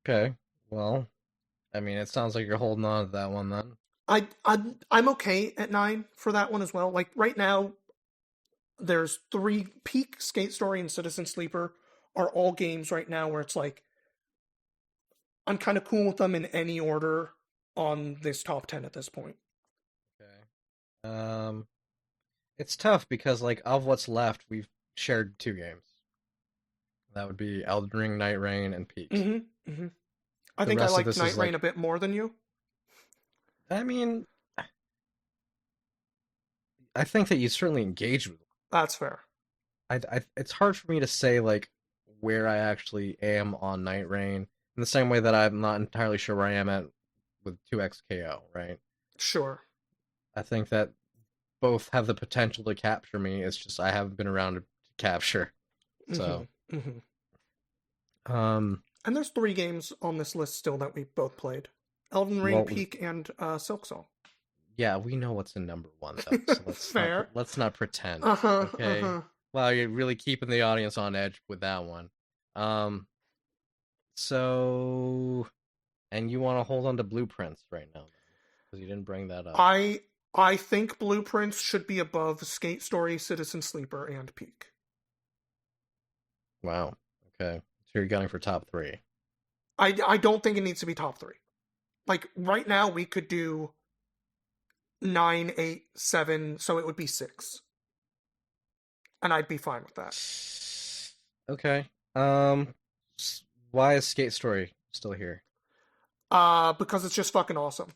Okay. Well, I mean, it sounds like you're holding on to that one then. I'm okay at 9 for that one as well. Like right now, there's three: Peak, Skate Story, and Citizen Sleeper are all games right now where it's like I'm kind of cool with them in any order on this top 10 at this point. Okay. It's tough because like of what's left, we've shared two games. That would be Elden Ring, Night Rain, and Peak. Mm-hmm. Mm-hmm. I The think I rest of liked this is Night Rain like, a bit more than you. I mean, I think that you certainly engage with. That's fair. It's hard for me to say like where I actually am on Night Rain in the same way that I'm not entirely sure where I am at with 2XKO, right? Sure. I think that both have the potential to capture me. It's just I haven't been around to capture. Mm-hmm. So, Mm-hmm. um, And there's three games on this list still that we both played: Elden Ring, well, Peak, and Silk Song. yeah, we know what's in number one though, so Fair. let's not pretend, Uh huh. Uh okay? huh. Wow, you're really keeping the audience on edge with that one. Um, so and you want to hold on to blueprints right now because you didn't bring that up. I I think Blueprints should be above Skate Story, Citizen Sleeper, and Peak. Wow. Okay, so you're gunning for top three. I don't think it needs to be top three. Like right now, we could do 9, 8, 7, so it would be 6, and I'd be fine with that. Okay. Um, why is Skate Story still here? Because it's just fucking awesome.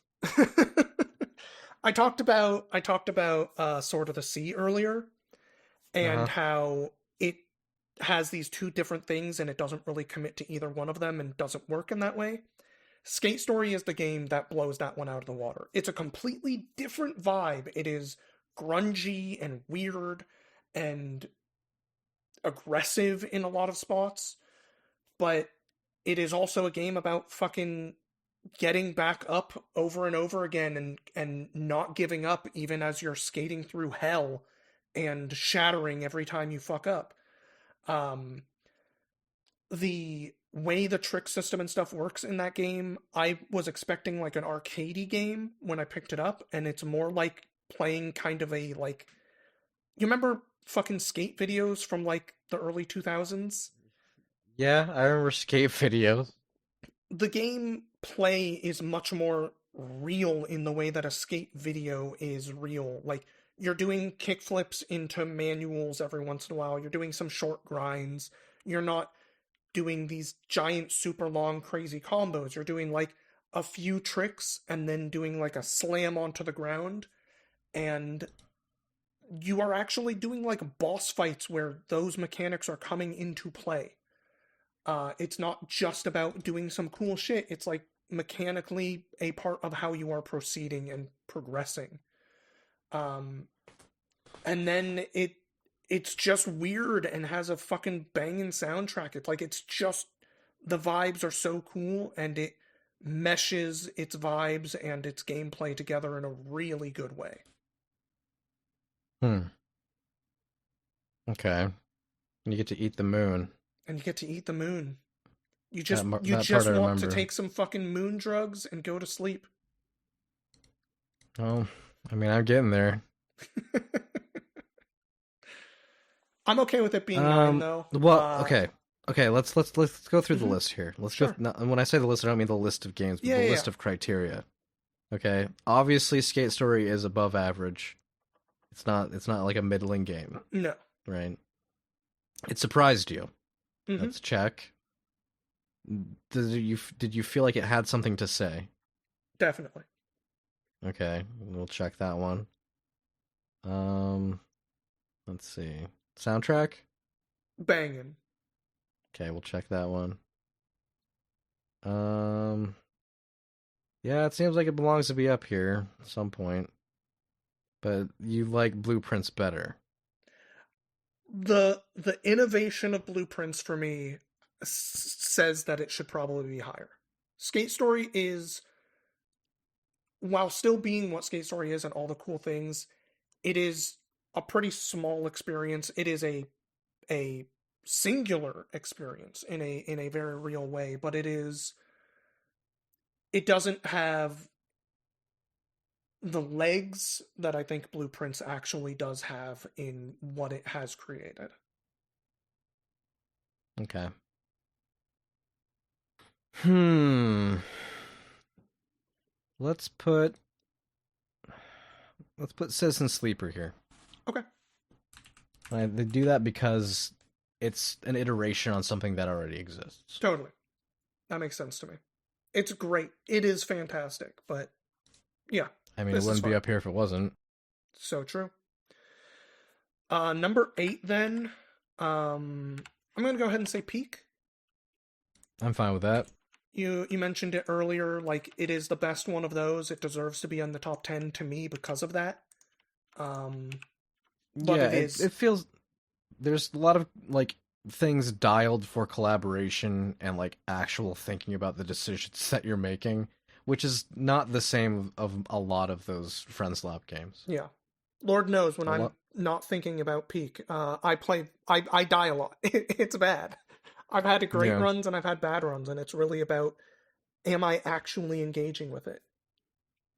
I talked about Sword of the Sea earlier, Uh and huh. how it has these two different things and it doesn't really commit to either one of them and doesn't work in that way. Skate Story is the game that blows that one out of the water. It's a completely different vibe. It is grungy and weird and aggressive in a lot of spots, but it is also a game about fucking getting back up over and over again and not giving up even as you're skating through hell and shattering every time you fuck up. Um the way the trick system and stuff works in that game, I was expecting like an arcadey game when I picked it up, and it's more like playing kind of a like, you remember fucking skate videos from like the early 2000s? Yeah, I remember skate videos. The game play is much more real in the way that a skate video is real. Like you're doing kickflips into manuals every once in a while. You're doing some short grinds. You're not doing these giant super long crazy combos. You're doing like a few tricks and then doing like a slam onto the ground, and you are actually doing like boss fights where those mechanics are coming into play. It's not just about doing some cool shit. It's like mechanically a part of how you are proceeding and progressing. Um, and then it's just weird and has a fucking banging soundtrack. It's like it's just the vibes are so cool, and it meshes its vibes and its gameplay together in a really good way. Hmm. Okay. You get to eat the moon. And you get to eat the moon. You That part just I want to remember. take some fucking moon drugs and go to sleep. Well, I mean, I'm getting there. I'm okay with it being 9 though. Well, okay. Let's go through the Mhm, list here. Let's go. sure. And when I say the list, I don't mean the list of games, but Yeah, the yeah, list yeah. of criteria. Okay. Obviously, Skate Story is above average. It's not. It's not like a middling game, No. right? It surprised you. Hmm. That's check. Did you feel like it had something to say? Definitely. Okay, we'll check that one. Um, let's see. Soundtrack? Banging. Okay, we'll check that one. Um, yeah, it seems like it belongs to be up here at some point. But you like Blueprints better. The innovation of blueprints for me says that it should probably be higher. Skate Story is, while still being what Skate Story is and all the cool things, it is a pretty small experience. It is a singular experience in a very real way, but it doesn't have the legs that I think Blueprints actually does have in what it has created. Okay. Hmm. Let's put let's put Citizen Sleeper here. Okay, They do that because it's an iteration on something that already exists. totally. That makes sense to me. It's great. It is fantastic, but yeah, I mean, it this is wouldn't be fine. up here if it wasn't. So true. Number 8 then. Um, I'm gonna go ahead and say Peak. I'm fine with that. You mentioned it earlier, like it is the best one of those. It deserves to be on the top 10 to me because of that. Um, but Yeah, it is, it feels there's a lot of like things dialed for collaboration and like actual thinking about the decisions that you're making, which is not the same of a lot of those friend slap games. yeah. Lord knows when A I'm lot, not thinking about Peak, I die a lot. It's bad. I've had great yeah, runs and I've had bad runs, and it's really about, am I actually engaging with it?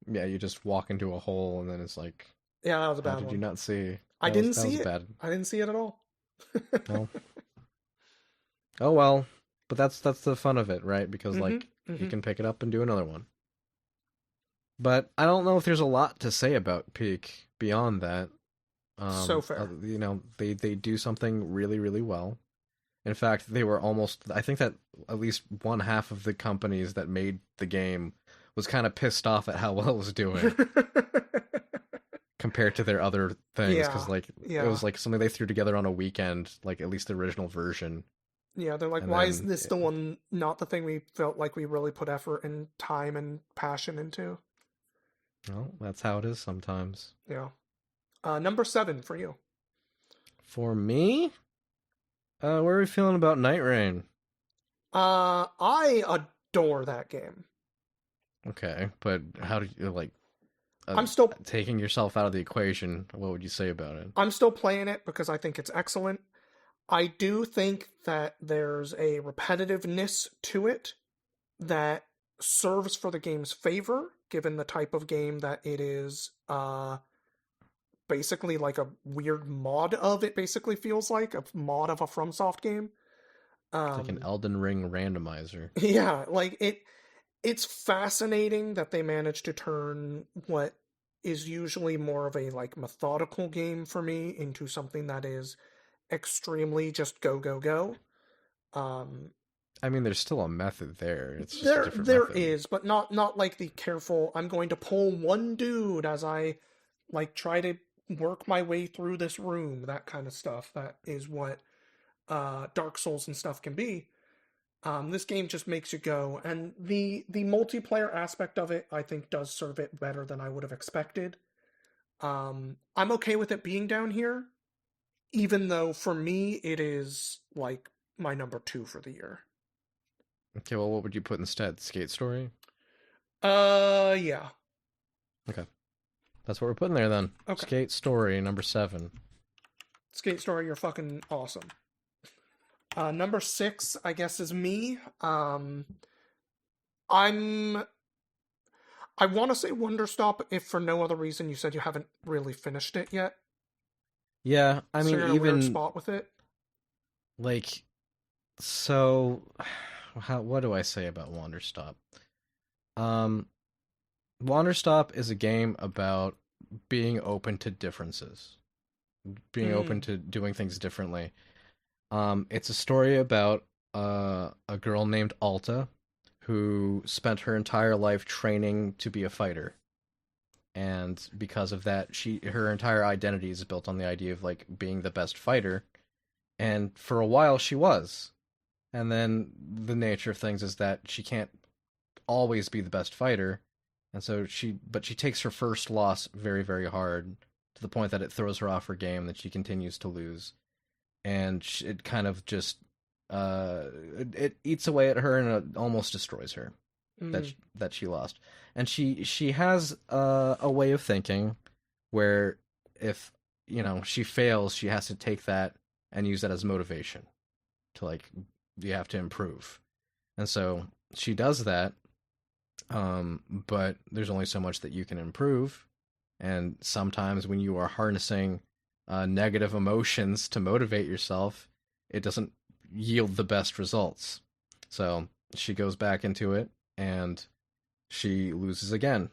yeah. You just walk into a hole and then it's like, Yeah, that was a how bad did you one. not see? I didn't That see was it. bad. I didn't see it at all. Well, oh well. But that's the fun of it, right? Because Hmm. like you Hmm. can pick it up and do another one. But I don't know if there's a lot to say about Peak beyond that. So fair. They do something really really well. In fact, they were almost. I think that at least one half of the companies that made the game was kind of pissed off at how well it was doing compared to their other things, because Yeah, like it yeah, was like something they threw together on a weekend, like at least the original version, yeah. They're like, and why is then this the one, not the thing we felt like we really put effort and time and passion into? well, that's how it is sometimes. Yeah. Number 7 for you. For me, where are we feeling about Night Rain? I adore that game. Okay, but how do you like uh, I'm still taking yourself out of the equation? What would you say about it? I'm still playing it because I think it's excellent. I do think that there's a repetitiveness to it that serves for the game's favor, given the type of game that it is. Basically like a weird mod of, it basically feels like a mod of a FromSoft game. It's like an Um, Elden Ring randomizer. yeah, like it's fascinating that they managed to turn what is usually more of a like methodical game for me into something that is extremely just go go go. Um, I mean, there's still a method there. It's just a different there method. is, but not like the careful. I'm going to pull one dude as I like try to work my way through this room. That kind of stuff. That is what Dark Souls and stuff can be. This game just makes you go, and the multiplayer aspect of it, I think, does serve it better than I would have expected. I'm okay with it being down here, even though for me it is like my number 2 for the year. Okay, well, what would you put instead? Skate Story? Yeah. Okay, that's what we're putting there then. Okay. Skate Story, number 7. Skate Story, you're fucking awesome. Number 6, I guess, is me. I'm I want to say Wonder Stop if for no other reason you said you haven't really finished it yet. Yeah, I So mean, you're in a weird even spot with it. like so, what do I say about Wanderstop? Um, Wanderstop is a game about being open to differences, being open Mm. to doing things differently. It's a story about a girl named Alta who spent her entire life training to be a fighter. And because of that, her entire identity is built on the idea of like being the best fighter. And for a while she was. And then the nature of things is that she can't always be the best fighter. And so she takes her first loss very, very hard to the point that it throws her off her game, that she continues to lose. And it kind of just it eats away at her and it almost destroys her Mm. that she lost. And she has a way of thinking where if she fails, she has to take that and use that as motivation to like you have to improve. And so she does that, but there's only so much that you can improve. And sometimes when you are harnessing negative emotions to motivate yourself, it doesn't yield the best results. So she goes back into it and she loses again.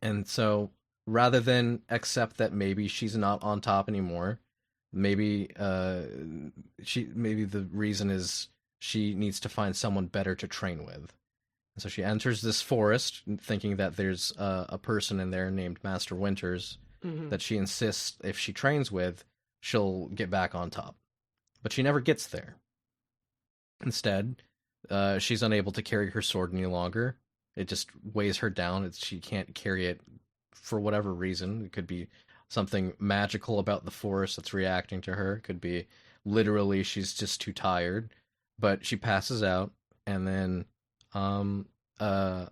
And so rather than accept that maybe she's not on top anymore, maybe the reason is she needs to find someone better to train with. So she enters this forest thinking that there's a person in there named Master Winters Hmm. that she insists if she trains with, she'll get back on top. But she never gets there. Instead, she's unable to carry her sword any longer. It just weighs her down. She can't carry it for whatever reason. It could be something magical about the forest that's reacting to her. It could be literally she's just too tired. But she passes out, and then um, a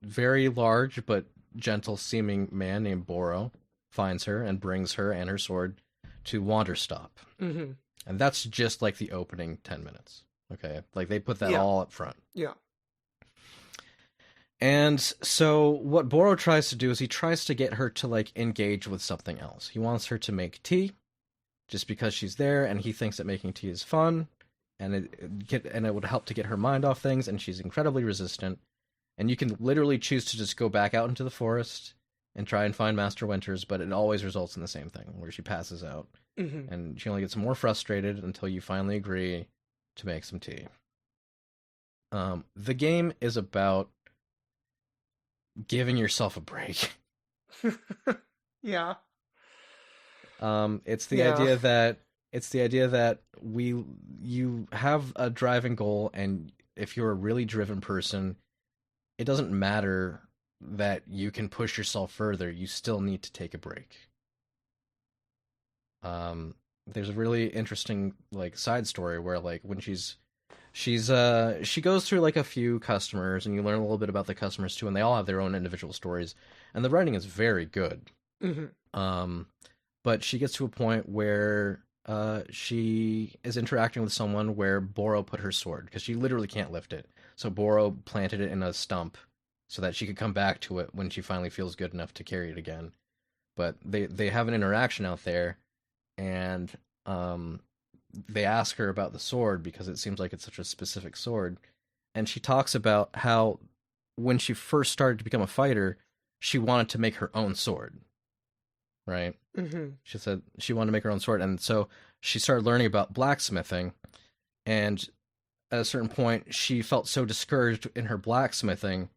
very large but gentle seeming man named Boro finds her and brings her and her sword to Wanderstop. Hmm. And that's just like the opening 10 minutes. Okay? Like they put that Yeah. all up front. Yeah. And so what Boro tries to do is he tries to get her to like engage with something else. He wants her to make tea just because she's there and he thinks that making tea is fun and it would help to get her mind off things, and she's incredibly resistant. And you can literally choose to just go back out into the forest and try and find Master Winters, but it always results in the same thing where she passes out Hmm. and she only gets more frustrated until you finally agree to make some tea. The game is about giving yourself a break. Yeah. It's the Yeah. idea that you have a driving goal, and if you're a really driven person, it doesn't matter that you can push yourself further. You still need to take a break. There's a really interesting like side story where like when she goes through like a few customers and you learn a little bit about the customers too, and they all have their own individual stories, and the writing is very good. Hmm. Um, but she gets to a point where she is interacting with someone where Boro put her sword because she literally can't lift it. So Boro planted it in a stump so that she could come back to it when she finally feels good enough to carry it again. But they have an interaction out there, and um, they ask her about the sword because it seems like it's such a specific sword, and she talks about how when she first started to become a fighter, she wanted to make her own sword, right? Hmm. She said she wanted to make her own sword, and so she started learning about blacksmithing. And at a certain point, she felt so discouraged in her blacksmithing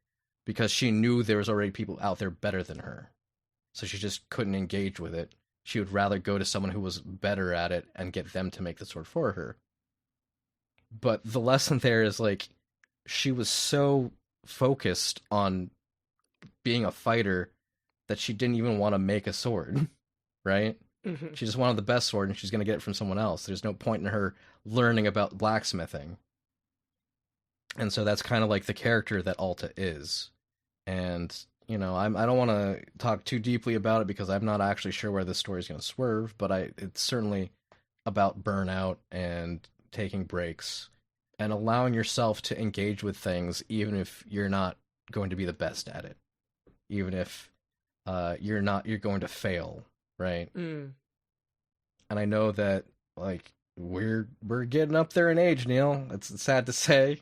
because she knew there was already people out there better than her. So she just couldn't engage with it. She would rather go to someone who was better at it and get them to make the sword for her. But the lesson there is like she was so focused on being a fighter that she didn't even want to make a sword, right? Hmm. She just wanted the best sword and she's going to get it from someone else. There's no point in her learning about blacksmithing. And so that's kind of like the character that Alta is. And, I don't want to talk too deeply about it because I'm not actually sure where this story is going to swerve, but it's certainly about burnout and taking breaks and allowing yourself to engage with things, even if you're not going to be the best at it, even if you're going to fail, right? Mm. And I know that like we're getting up there in age, Neil. It's sad to say,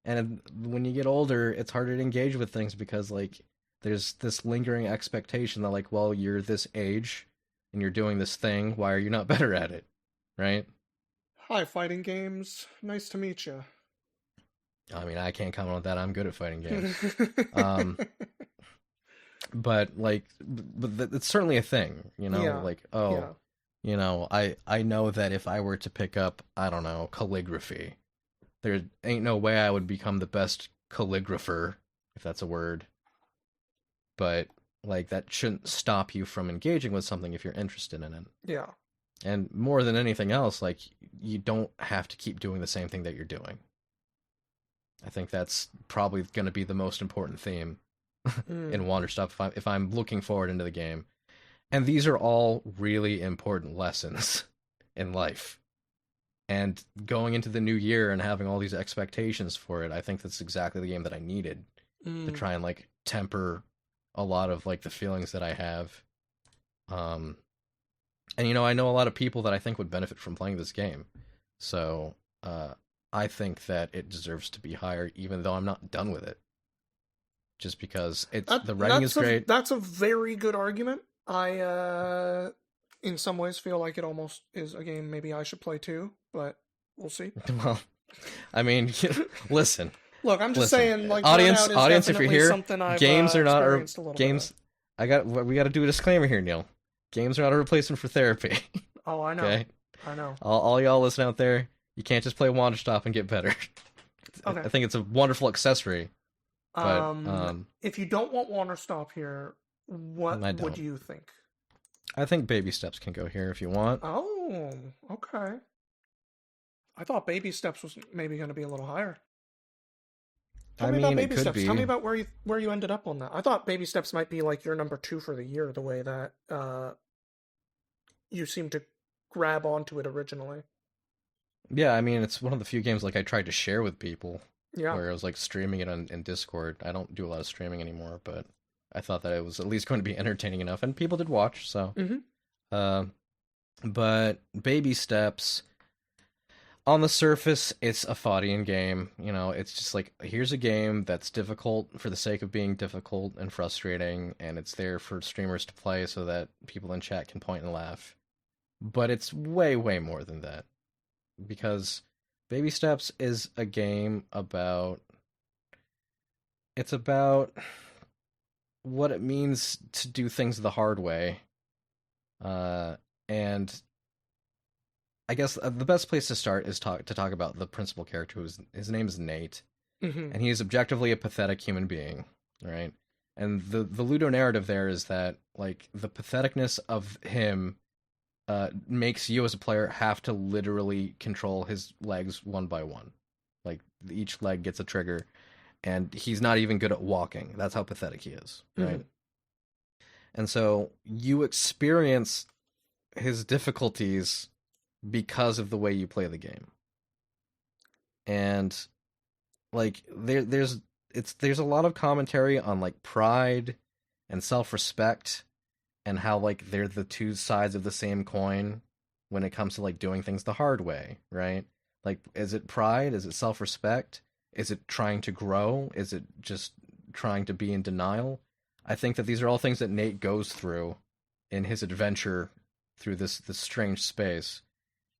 and when you get older, it's harder to engage with things because like there's this lingering expectation that like, well, you're this age and you're doing this thing. Why are you not better at it, right? Hi, fighting games. Nice to meet you. I mean, I can't comment on that. I'm good at fighting games. Um, but like, it's certainly a thing, you know. Yeah, Like, oh, yeah. you know, I know that if I were to pick up, I don't know, calligraphy, there ain't no way I would become the best calligrapher, if that's a word. But like, that shouldn't stop you from engaging with something if you're interested in it. Yeah. And more than anything else, like, you don't have to keep doing the same thing that you're doing. I think that's probably going to be the most important theme Mm. in Wander Stuff if I'm looking forward into the game. And these are all really important lessons in life. And going into the new year and having all these expectations for it, I think that's exactly the game that I needed to Mm. try and like temper a lot of like the feelings that I have. Um, and you know, I know a lot of people that I think would benefit from playing this game. So, I think that it deserves to be higher, even though I'm not done with it. Just because the writing is great. That's a very good argument. I in some ways feel like it almost is a game maybe I should play too, but we'll see. Well, I mean, listen, Look, I'm just listen, saying, like, audience, Burnout is audience, if you're definitely here, something I've games are not experienced a little games. bit We got to do a disclaimer here, Neil. Games are not a replacement for therapy. of. Oh, I know. Okay, I know. all y'all listen out there, you can't just play Wander Stop and get better. Okay. I think it's a wonderful accessory, but If you don't want Wander Stop here, what I would don't. you think? I think Baby Steps can go here if you want. Oh, okay. I thought Baby Steps was maybe going to be a little higher. Tell I me about mean, it Baby could Steps. Tell me be. about where you ended up on that. I thought Baby Steps might be like your number 2 for the year, the way that you seem to grab onto it originally. Yeah, I mean, it's one of the few games like I tried to share with people, Yeah. where I was like streaming it in Discord. I don't do a lot of streaming anymore, but I thought that it was at least going to be entertaining enough, and people did watch. So, Mm-hmm. uh, but Baby Steps, on the surface, it's a Fadian game. You know, it's just like, here's a game that's difficult for the sake of being difficult and frustrating, and it's there for streamers to play so that people in chat can point and laugh. But it's way, way more than that, because Baby Steps is a game about, it's about what it means to do things the hard way. And I guess the best place to start is to talk about the principal character. His name is Nate, Mm-hmm. and he is objectively a pathetic human being, right? And the Ludo narrative there is that like the patheticness of him makes you as a player have to literally control his legs one by one. Like each leg gets a trigger, and he's not even good at walking. That's how pathetic he is, right? Mm-hmm. And so you experience his difficulties because of the way you play the game. And like there's a lot of commentary on like pride and self-respect and how like they're the two sides of the same coin when it comes to like doing things the hard way, right? Like, is it pride? Is it self-respect? Is it trying to grow? Is it just trying to be in denial? I think that these are all things that Nate goes through in his adventure through this strange space.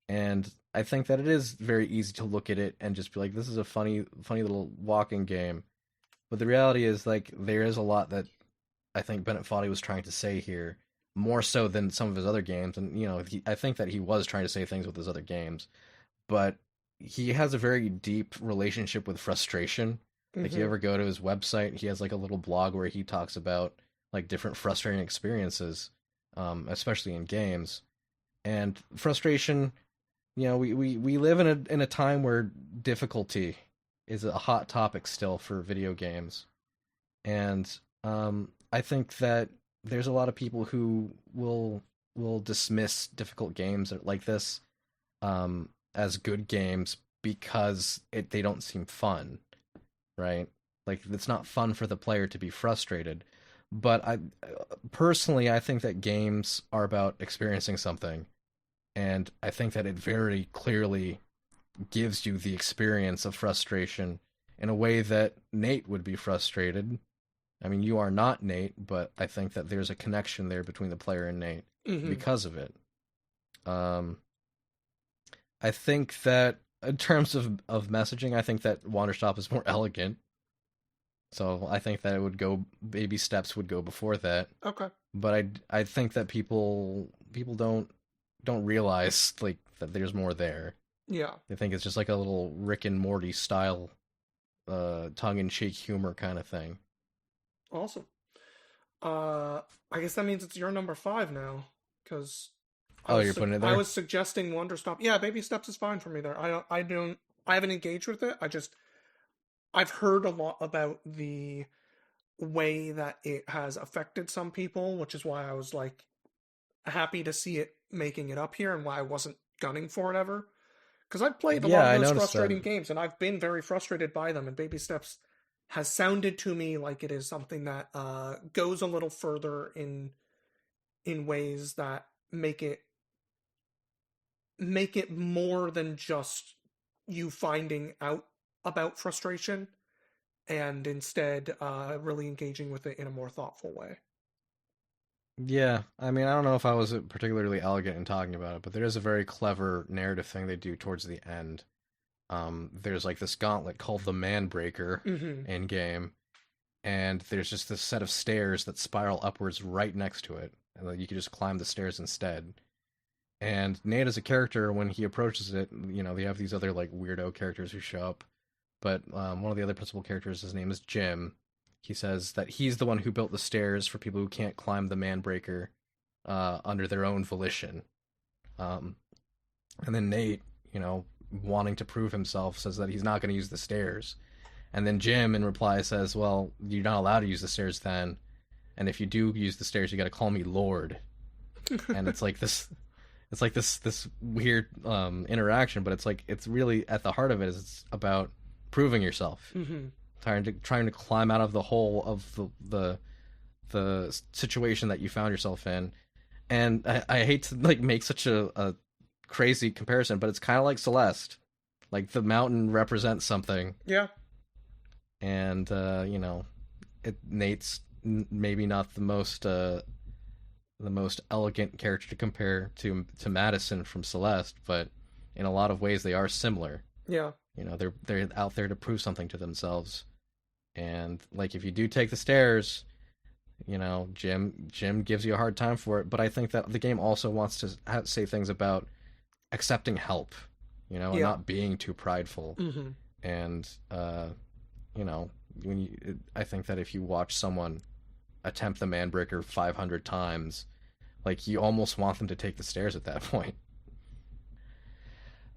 And I think that it is very easy to look at it and just be like, this is a funny little walking game. But the reality is, like, there is a lot that I think Bennett Foddy was trying to say here, more so than some of his other games. And, you know, I think that he was trying to say things with his other games. But he has a very deep relationship with frustration. Like, you Mm-hmm. ever go to his website, he has, like, a little blog where he talks about, like, different frustrating experiences, especially in games. And frustration, you know, we live in a time where difficulty is a hot topic still for video games. And I think that there's a lot of people who will dismiss difficult games like this as good games because they don't seem fun, right? Like it's not fun for the player to be frustrated. But I personally, I think that games are about experiencing something, and I think that it very clearly gives you the experience of frustration in a way that Nate would be frustrated. I mean, you are not Nate, but I think that there's a connection there between the player and Nate Mm-hmm. because of it. Um, I think that in terms of messaging, I think that Wanderstop is more elegant. So I think that it would go baby steps would go before that. Okay. But I think that people don't realize like that there's more there. Yeah. They think it's just like a little Rick and Morty style tongue in cheek humor kind of thing. Awesome. Uh, I guess that means it's your number five now, because Oh, you're putting it I there? was suggesting Wonder Stop. Yeah, Baby Steps is fine for me there. I haven't engaged with it. I've heard a lot about the way that it has affected some people, which is why I was like happy to see it making it up here and why I wasn't gunning for it ever. Because I've played a lot Yeah, of I those noticed that. frustrating games and I've been very frustrated by them. And Baby Steps has sounded to me like it is something that goes a little further in ways that make it more than just you finding out about frustration and instead really engaging with it in a more thoughtful way. Yeah, I mean, I don't know if I was particularly elegant in talking about it, but there is a very clever narrative thing they do towards the end. There's like this gauntlet called the Man Breaker Mm-hmm. in game, and there's just this set of stairs that spiral upwards right next to it, and like, you can just climb the stairs instead. And Nate as a character, when he approaches it, they have these other like weirdo characters who show up, but one of the other principal characters, his name is Jim. He says that he's the one who built the stairs for people who can't climb the Man Breaker under their own volition. Um, and then Nate, wanting to prove himself, says that he's not going to use the stairs. And then Jim, in reply, says, "Well, you're not allowed to use the stairs then. And if you do use the stairs, you got to call me Lord." And it's like this weird interaction, but it's really at the heart of it is it's about proving yourself, Mm-hmm. trying to climb out of the hole of the situation that you found yourself in. And I hate to like make such a crazy comparison, but it's kind of like Celeste. Like the mountain represents something, Yeah. and Nate's maybe not the most elegant character to compare to Madison from Celeste, but in a lot of ways they are similar. Yeah. They're out there to prove something to themselves, and like if you do take the stairs, Jim gives you a hard time for it. But I think that the game also wants to say things about accepting help, and Yeah. not being too prideful. Mm-hmm. And you know, I think that if you watch someone attempt the Manbreaker 500 times, like you almost want them to take the stairs at that point.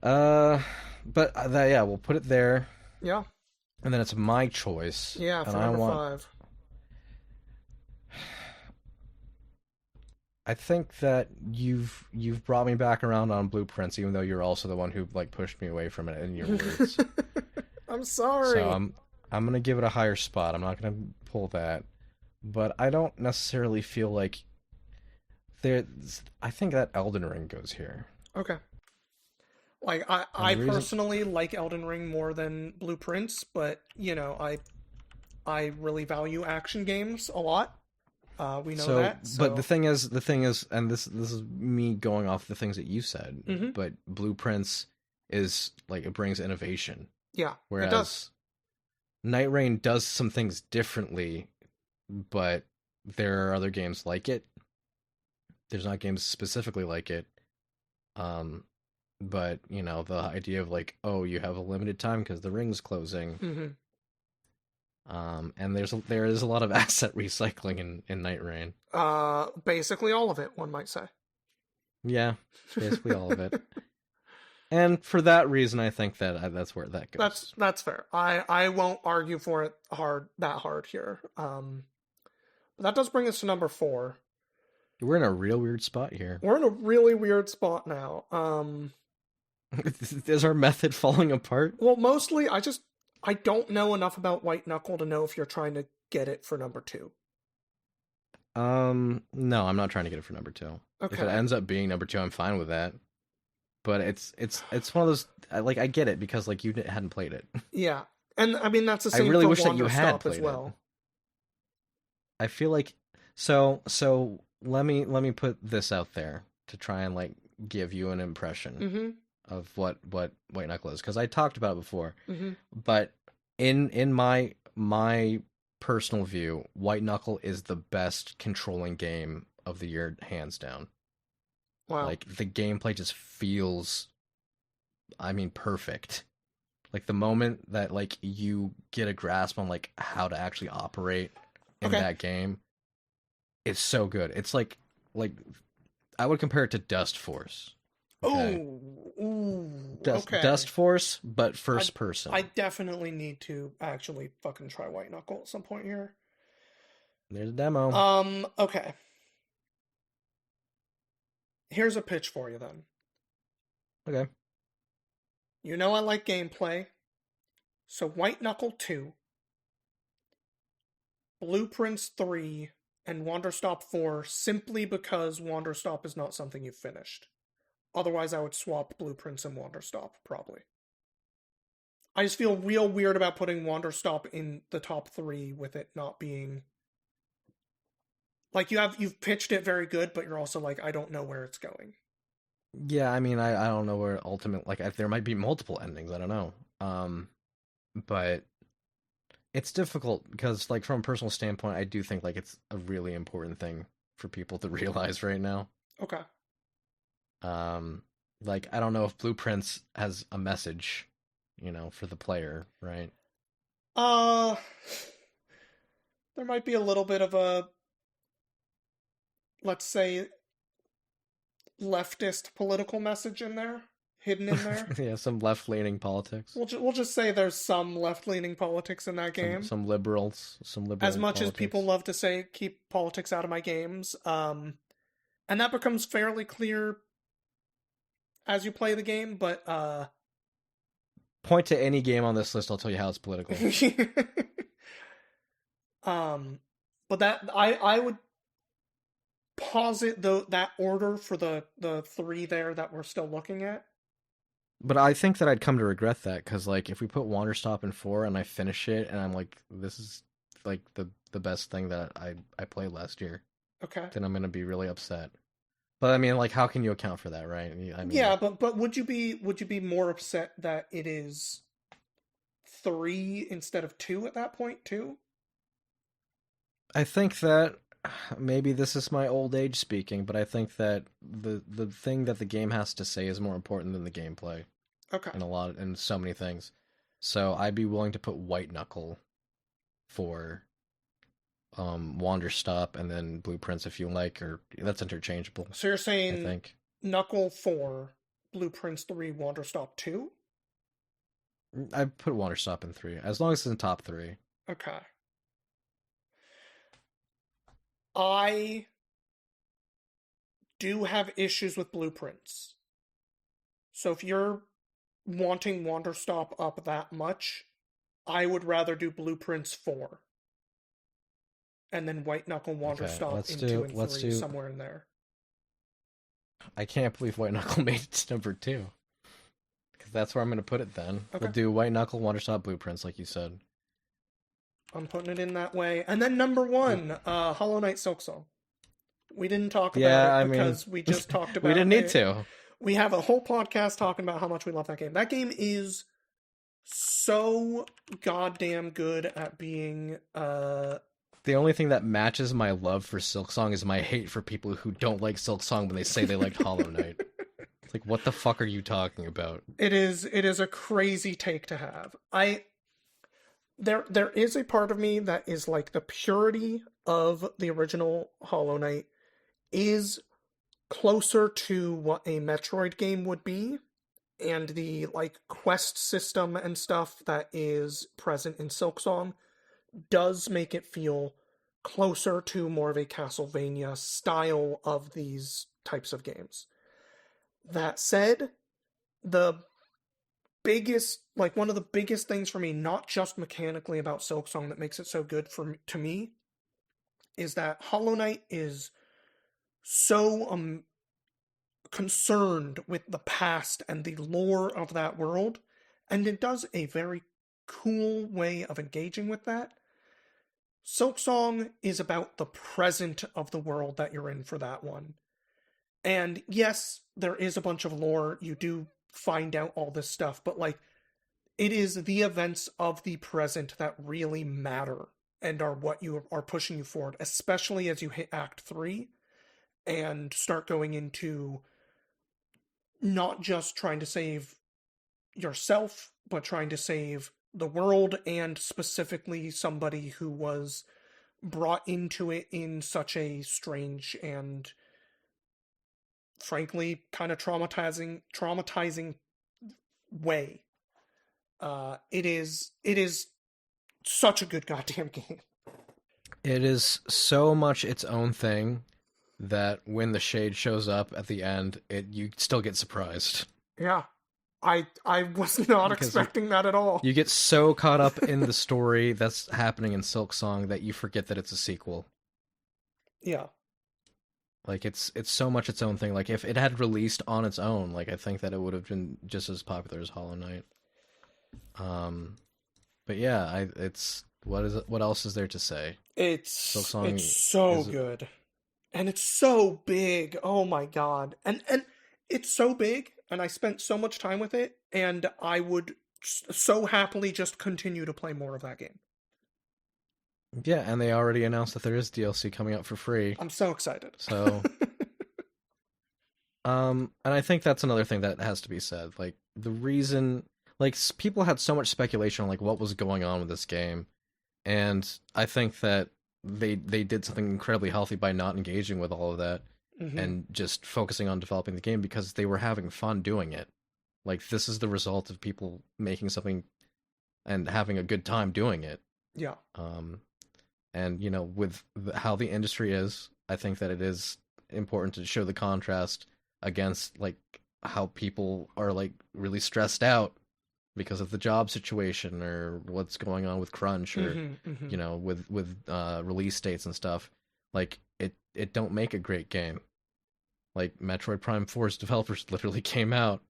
Uh, but that yeah, we'll put it there, Yeah. and then it's my choice, Yeah. and For I number want. five. I think that you've brought me back around on Blueprints, even though you're also the one who like pushed me away from it in your words. I'm So sorry. I'm gonna give it a higher spot. I'm not gonna pull that, but I don't necessarily feel like there's. I think that Elden Ring goes here, Okay. Like I, and I the reason. personally like Elden Ring more than Blueprints, but I really value action games a lot. We know So, that. but So. the thing is, and this is me going off the things that you said, Hmm. but Blueprints is like it brings innovation, Yeah, it does. whereas Night Rain does some things differently, but there are other games like it. There's not games specifically like it. Um, but the idea of like, oh, you have a limited time because the ring's closing. Hmm. And there is a lot of asset recycling in Night Rain. Basically all of it, one might say. Yeah, basically all of it. And for that reason, I think that that's where that goes. That's fair. I won't argue for it that hard here. But that does bring us to number four. We're in a real weird spot here. We're in a really weird spot now. Is our method falling apart? Well, mostly I don't know enough about White Knuckle to know if you're trying to get it for number two. No, I'm not trying to get it for number two. If it Okay. ends up being number two, I'm fine with that. But it's one of those like I get it because like you hadn't played it. Yeah. And I mean that's the I same really for wish that you Wander had Stop as played it. well. I feel like so let me put this out there to try and like give you an impression Mm-hmm. of what White Knuckle is because I talked about it before. Mm-hmm. But in my personal view, White Knuckle is the best controlling game of the year, hands down. Wow. Like the gameplay just feels, I mean, perfect. Like the moment that like you get a grasp on like how to actually operate in Okay. that game, it's so good. It's like I would compare it to Dust Force. Okay. Ooh, Dust okay. Dust Force, but I first person. I definitely need to actually fucking try White Knuckle at some point here. There's a demo. Okay. Here's a pitch for you then. Okay. You know I like gameplay. So White Knuckle 2, Blueprints 3, and Wanderstop 4 simply because Wanderstop is not something you've finished. Otherwise I would swap Blueprints and Wanderstop, probably. I just feel real weird about putting Wanderstop in the top 3 with it not being like you've pitched it very good, but you're also like, I don't know where it's going. Yeah, I mean, I don't know where ultimate like there might be multiple endings. I don't know. But it's difficult because like from a personal standpoint, I do think like it's a really important thing for people to realize right now. Okay. Um, like I don't know if Blueprints has a message, for the player, right? Uh there might be a little bit of a, let's say, leftist political message in there, hidden in there. Yeah, some left-leaning politics. We'll just say there's some left-leaning politics in that Some game. some As liberal much as people politics. love to say keep politics out of my games, and that becomes fairly clear as you play the game, but Point to any game on this list, I'll tell you how it's political. um but that I would posit that order for the three there that we're still looking at. But I think that I'd come to regret that because, like, if we put Wanderstop in 4 and I finish it and I'm like, this is like the best thing that I played last year, Okay. then I'm gonna be really upset. But I mean, like, how can you account for that, right? I mean, Yeah, but would you be more upset that it is three instead of two at that point too? I think that maybe this is my old age speaking, but I think that the thing that the game has to say is more important than the gameplay Okay. in so many things. So I'd be willing to put White Knuckle for Wander Stop and then Blueprints if you like, or that's interchangeable. So you're I saying think Knuckle 4, Blueprints 3, Wanderstop 2? I put Wander Stop in 3 as long as it's in top 3. Okay. I do have issues with Blueprints. So if you're wanting Wanderstop up that much, I would rather do Blueprints 4. And then White Knuckle Okay, Wanderstop in 2 and 3, somewhere in there. I can't believe White Knuckle made it to number 2 because that's where I'm gonna put it. Then Okay. we'll do White Knuckle, Wander Stop, Blueprints, like you said. I'm putting it in that way. And then number 1, Hollow Knight Silksong. We didn't talk about it because we just talked about we didn't need to. We have a whole podcast talking about how much we love that game. That game is so goddamn good at being The only thing that matches my love for Silksong is my hate for people who don't like Silksong when they say they liked Hollow Knight. It's like, what the fuck are you talking about? It is a crazy take to have. There is a part of me that is like the purity of the original Hollow Knight is closer to what a Metroid game would be, and the like quest system and stuff that is present in Silksong does make it feel closer to more of a Castlevania style of these types of games. That said, the biggest, like one of the biggest things for me, not just mechanically about Silksong that makes it so good to me, is that Hollow Knight is so concerned with the past and the lore of that world, and it does a very cool way of engaging with that. Silksong is about the present of the world that you're in for that one. And yes, there is a bunch of lore. You do find out all this stuff, but like, it is the events of the present that really matter and are what you are pushing you forward, especially as you hit Act 3 and start going into not just trying to save yourself, but trying to save the world and specifically somebody who was brought into it in such a strange and frankly kind of traumatizing way. It is such a good goddamn game. It is so much its own thing that when the shade shows up at the end, you still get surprised. Yeah. I was not Because expecting that at all. You get so caught up in the story that's happening in Silksong that you forget that it's a sequel. Yeah. Like it's so much its own thing. Like if it had released on its own, like I think that it would have been just as popular as Hollow Knight. But yeah, it's what else is there to say? It's so good. And it's so big. Oh my god. And it's so big and I spent so much time with it and I would so happily just continue to play more of that game. Yeah, and they already announced that there is DLC coming out for free. I'm so excited. So and I think that's another thing that has to be said. Like the reason like people had so much speculation on like what was going on with this game. And I think that they did something incredibly healthy by not engaging with all of that and just focusing on developing the game because they were having fun doing it. Like this is the result of people making something and having a good time doing it. Yeah. And you know, with how the industry is, I think that it is important to show the contrast against like how people are like really stressed out because of the job situation or what's going on with crunch or you know with release dates and stuff. Like it don't make a great game. Like Metroid Prime 4's developers literally came out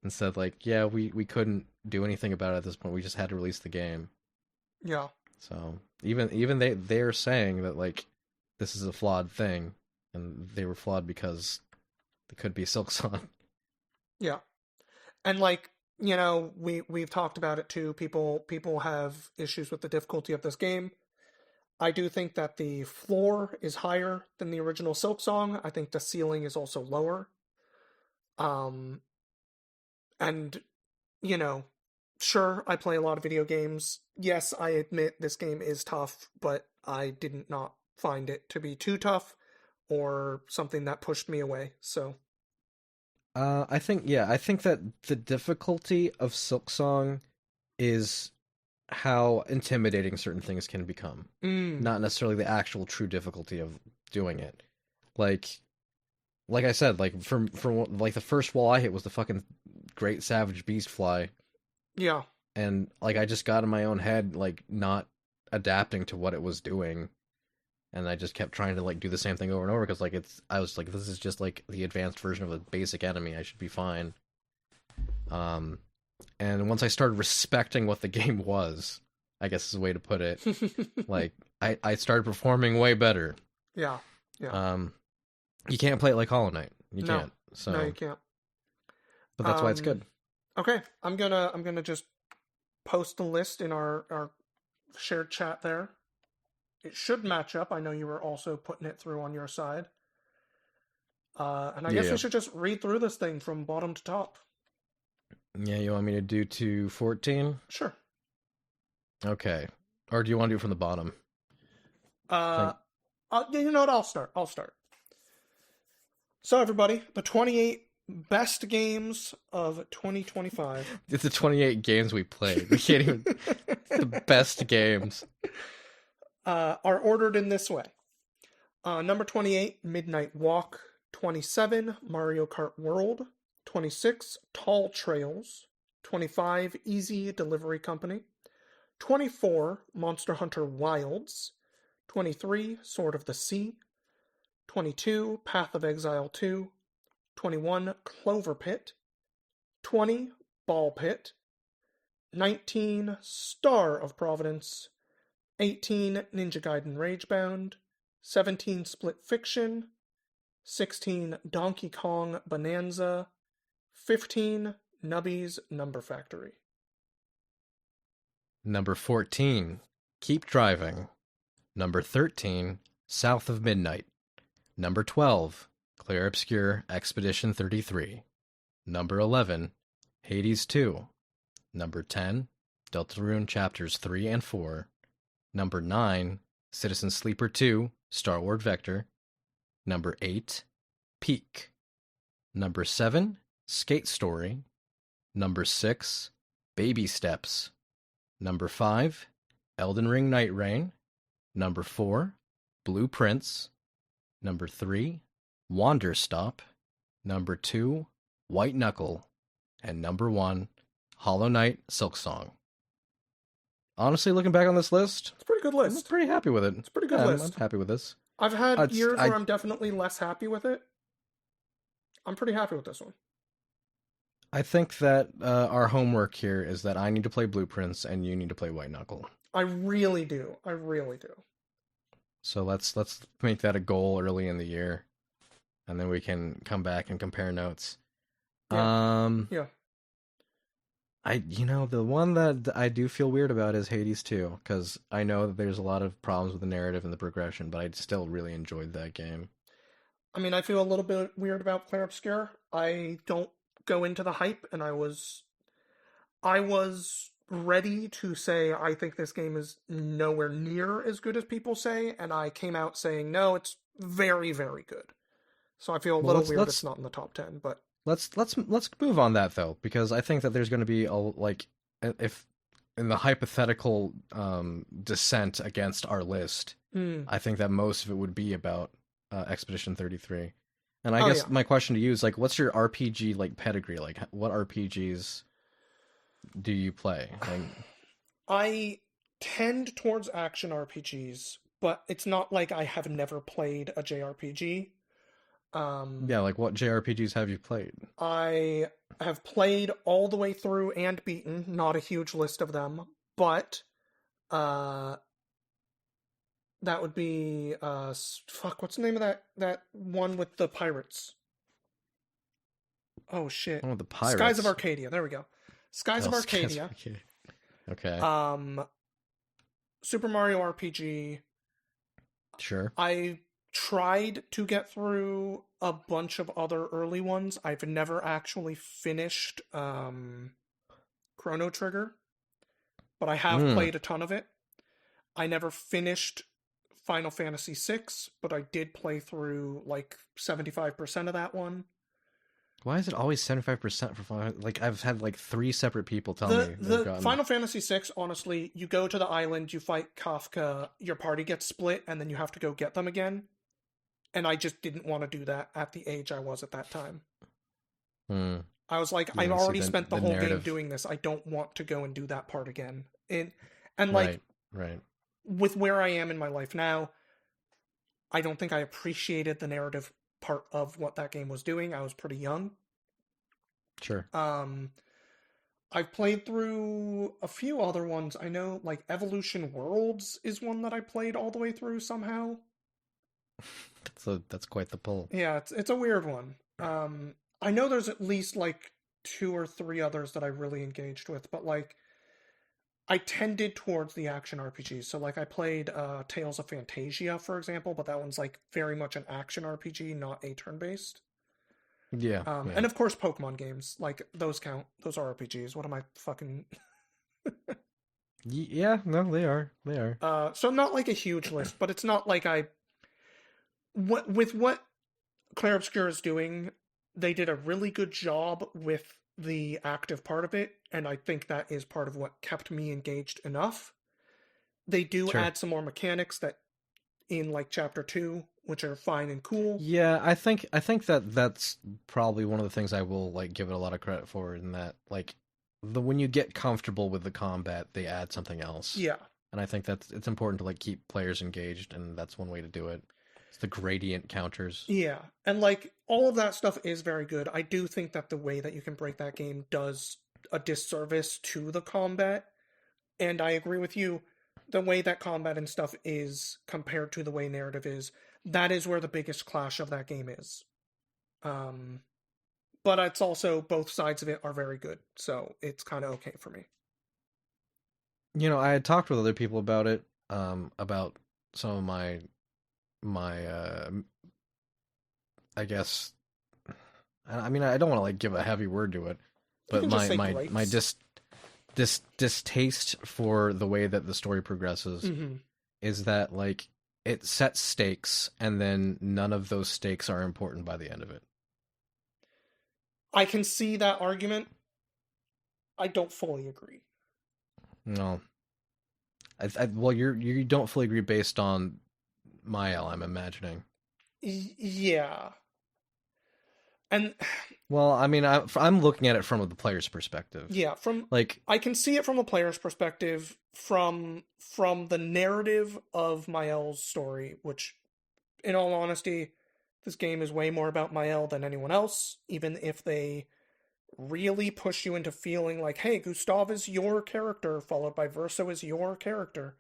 and said like, yeah, we couldn't do anything about it at this point. We just had to release the game. Yeah. So even they're saying that like this is a flawed thing, and they were flawed because they could be Silksong. Yeah. And like, you know, we've talked about it too. People have issues with the difficulty of this game. I do think that the floor is higher than the original Silksong. I think the ceiling is also lower. And you know, sure, I play a lot of video games. Yes, I admit this game is tough, but I did not find it to be too tough or something that pushed me away. So I think that the difficulty of Silksong is how intimidating certain things can become. Not necessarily the actual true difficulty of doing it. Like I said, like from like the first wall I hit was the fucking Great Savage Beast Fly. Yeah. And like I just got in my own head, like not adapting to what it was doing. And I just kept trying to like do the same thing over and over because like I was like, this is just like the advanced version of a basic enemy. I should be fine. And once I started respecting what the game was, I guess is a way to put it, like I started performing way better. Yeah. Yeah. You can't play it like Hollow Knight. You No. can't. So No, you can't. But that's why it's good. Okay. I'm gonna just post the list in our shared chat there. It should match up. I know you were also putting it through on your side. And I guess we should just read through this thing from bottom to top. Yeah, you want me to do to 14? Sure. Okay. Or do you want to do it from the bottom? You know what? I'll start. So, everybody, the 28 best games of 2025. It's the 28 games we played. We can't even... the best games. Are ordered in this way. Number 28, Midnight Walk. 27, Mario Kart World. 26, Tall Trails. 25, Easy Delivery Company. 24, Monster Hunter Wilds. 23, Sword of the Sea. 22, Path of Exile 2. 21, Clover Pit. 20, Ball Pit. 19, Star of Providence. 18, Ninja Gaiden Ragebound. 17, Split Fiction. 16, Donkey Kong Bonanza. 15, Nubby's Number Factory. Number 14, Keep Driving. Number 13, South of Midnight. Number 12, Clair Obscur Expedition 33. Number 11, Hades 2. Number 10, Deltarune Chapters 3 and 4. Number 9, Citizen Sleeper 2, Star Wars Vector. Number 8, Peak. Number 7, Skate Story. Number 6, Baby Steps. Number 5, Elden Ring Night Rain. Number 4, Blue Prince. Number 3, Wander Stop. Number 2, White Knuckle. And number 1, Hollow Knight Silksong. Honestly, looking back on this list, It's a pretty good list. I'm pretty happy with it. It's a pretty good list. I'm happy with this. I've had years where I'm definitely less happy with it. I'm pretty happy with this one. I think that our homework here is that I need to play Blueprints and you need to play White Knuckle. I really do. I really do. So let's make that a goal early in the year, and then we can come back and compare notes. Yeah. The one that I do feel weird about is Hades 2, because I know that there's a lot of problems with the narrative and the progression, but I still really enjoyed that game. I mean, I feel a little bit weird about Clair Obscur. I don't go into the hype, and I was ready to say I think this game is nowhere near as good as people say, and I came out saying no, it's very, very good. So I feel a little weird it's not in the top 10, but let's move on that though, because I think that there's going to be if in the hypothetical dissent against our list, I think that most of it would be about Expedition 33. And I guess my question to you is what's your RPG pedigree? What RPGs do you play? I tend towards action RPGs, but it's not like I have never played a JRPG. What JRPGs have you played? I have played all the way through and beaten, not a huge list of them, but that would be what's the name of that one with the pirates? Oh shit. Oh, the pirates. Skies of Arcadia. There we go. Skies of Arcadia. Okay. Super Mario RPG. Sure. I tried to get through a bunch of other early ones. I've never actually finished Chrono Trigger, but I have played a ton of it. I never finished Final Fantasy VI, but I did play through 75% of that one. Why is it always 75% for Final? I've had 3 separate people tell me. The Final Fantasy VI, honestly, you go to the island, you fight Kafka, your party gets split, and then you have to go get them again. And I just didn't want to do that at the age I was at that time. I was like, I've already spent the whole game doing this. I don't want to go and do that part again. Right. With where I am in my life now, I don't think I appreciated the narrative part of what that game was doing. I was pretty young. Sure. I've played through a few other ones. I know Evolution Worlds is one that I played all the way through somehow. That's quite the pull. Yeah, it's a weird one. I know there's at least 2 or 3 others that I really engaged with, but I tended towards the action RPGs. So I played Tales of Phantasia, for example, but that one's very much an action RPG, not a turn-based. Yeah. And of course Pokemon games, those count. Those are RPGs. What am I fucking... Yeah, no, they are. So not a huge list, but it's not with what Clair Obscur is doing, they did a really good job with the active part of it, and I think that is part of what kept me engaged enough. They do add some more mechanics that in Chapter 2 which are fine and cool. Yeah, I think that that's probably one of the things I will like give it a lot of credit for in that like the when you get comfortable with the combat, they add something else. Yeah. And I think that's it's important to like keep players engaged, and that's one way to do it. It's the gradient counters. Yeah. And like all of that stuff is very good. I do think that the way that you can break that game does a disservice to the combat. And I agree with you. The way that combat and stuff is compared to the way narrative is, that is where the biggest clash of that game is. Um, but it's also both sides of it are very good, so it's kind of okay for me. You know, I had talked with other people about some of my I guess I mean I don't want to like give a heavy word to it, You but can just say my gripes. distaste for the way that the story progresses Hmm. is that like it sets stakes and then none of those stakes are important by the end of it. I can see that argument. I don't fully agree. No, well you don't fully agree based on my L. I'm imagining. Yeah, and Well, I mean I'm looking at it from the player's perspective. yeah, from Like I can see it from a player's perspective, from the narrative of Mael's story, which, in all honesty, this game is way more about Mael than anyone else. Even if they really push you into feeling like, hey, Gustav is your character, followed by Verso is your character,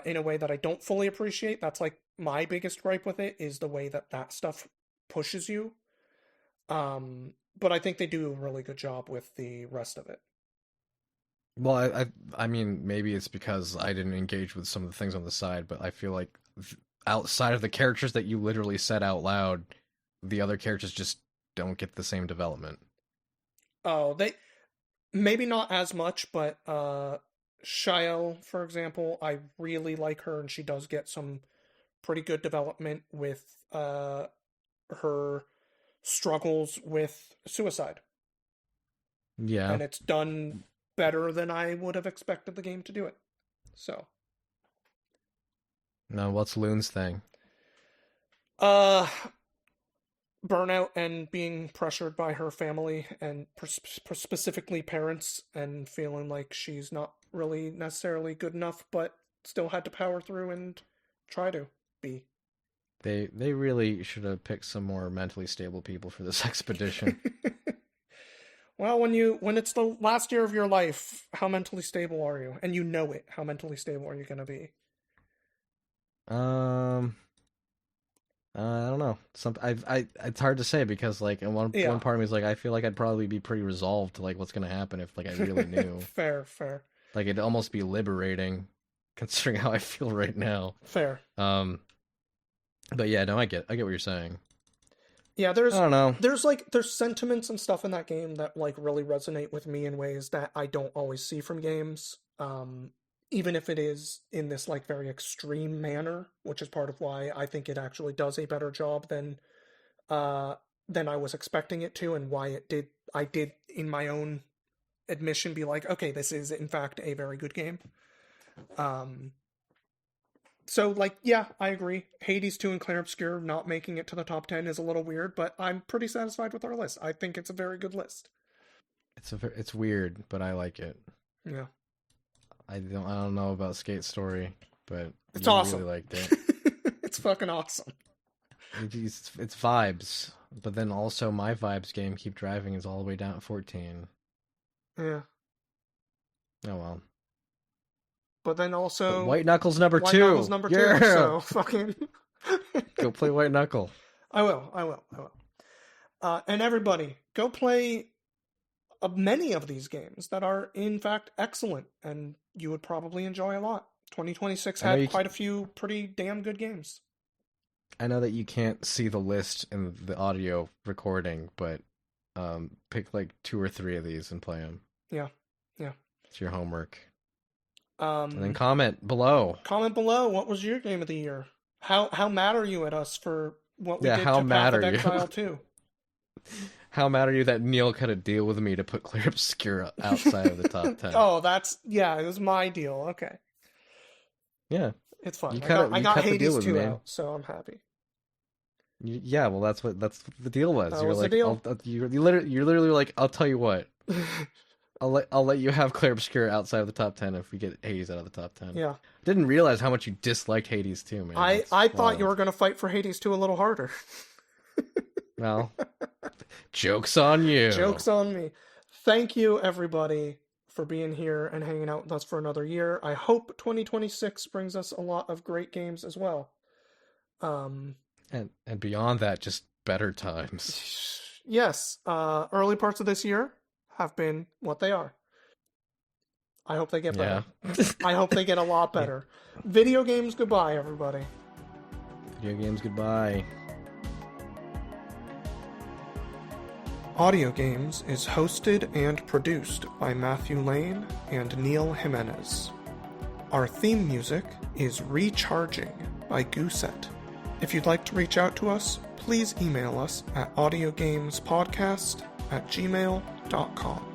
in a way that I don't fully appreciate. That's like my biggest gripe with it, is the way that that stuff pushes you. But I think they do a really good job with the rest of it. well, I mean, maybe it's because I didn't engage with some of the things on the side, but I feel like outside of the characters that you literally said out loud, the other characters just don't get the same development. Oh, they maybe not as much, but Shael, for example, I really like her, and she does get some pretty good development with her struggles with suicide, Yeah. and it's done better than I would have expected the game to do it. So, Now, what's Loon's thing? uh, burnout and being pressured by her family and specifically parents, and feeling like she's not really necessarily good enough, but still had to power through and try to be. They really should have picked some more mentally stable people for this expedition. Well, when it's the last year of your life, how mentally stable are you? And you know it. How mentally stable are you going to be? Um, I don't know. It's hard to say because like, and one Yeah. part of me is like, I feel like I'd probably be pretty resolved to like what's gonna happen if like I really knew. Fair, fair, Like it'd almost be liberating, considering how I feel right now. fair. Um, but yeah, no, I get what you're saying. Yeah, I don't know. there's sentiments and stuff in that game that like really resonate with me in ways that I don't always see from games. Even if it is in this like very extreme manner, which is part of why I think it actually does a better job uh than I was expecting it to, and why I did in my own admission be like, okay, this is in fact a very good game. Um so like, yeah, I agree. Hades 2 and Clair Obscur not making it to the top 10 is a little weird, but I'm pretty satisfied with our list. I think it's a very good list. It's weird, but I like it. Yeah. I don't know about Skate Story, but It's you really awesome. liked it. It's fucking awesome. It's vibes, but then also my vibes game Keep Driving is all the way down at 14. Yeah. Oh well. But then But also White Knuckles number White Knuckles two. number 2, Yeah. so fucking Go play White Knuckle. I will. And everybody, go play many of these games that are in fact excellent and you would probably enjoy a lot. 2026 I know had you. quite a few pretty damn good games. I know that you can't see the list in the audio recording, but pick like 2 or 3 of these and play them. Yeah. Yeah. It's your homework. And then Um comment below. Comment below, what was your game of the year? How mad are you at us for what we Yeah, did how to Path mad of are you? Exile 2? How mad are you that Neil cut a deal with me to put Clear Obscura outside of the top 10? Oh, yeah, it was my deal. Okay. Yeah, It's fine. you I got cut the deal Hades with 2 me. out, so I'm happy. Yeah, well, that's what the deal was. That You're was the like, deal. you're literally like, I'll tell you what, I'll let you have Clair Obscur outside of the top 10 if we get Hades out of the top 10. Yeah. Didn't realize how much you disliked Hades too, man. I That's thought you wild. were going to fight for Hades 2 a little harder. Well, joke's on you. Joke's on me. Thank you, everybody, for being here and hanging out with us for another year. I hope 2026 brings us a lot of great games as well. And beyond that, just better times. Yes, early parts of this year have been what they are. I hope they get better. Yeah. I hope they get a lot better. Video games, goodbye, everybody. Video games, goodbye. Audio Games is hosted and produced by Matthew Lane and Neil Jimenez. Our theme music is Recharging by Gooset. If you'd like to reach out to us, please email us at audiogamespodcast@gmail.com.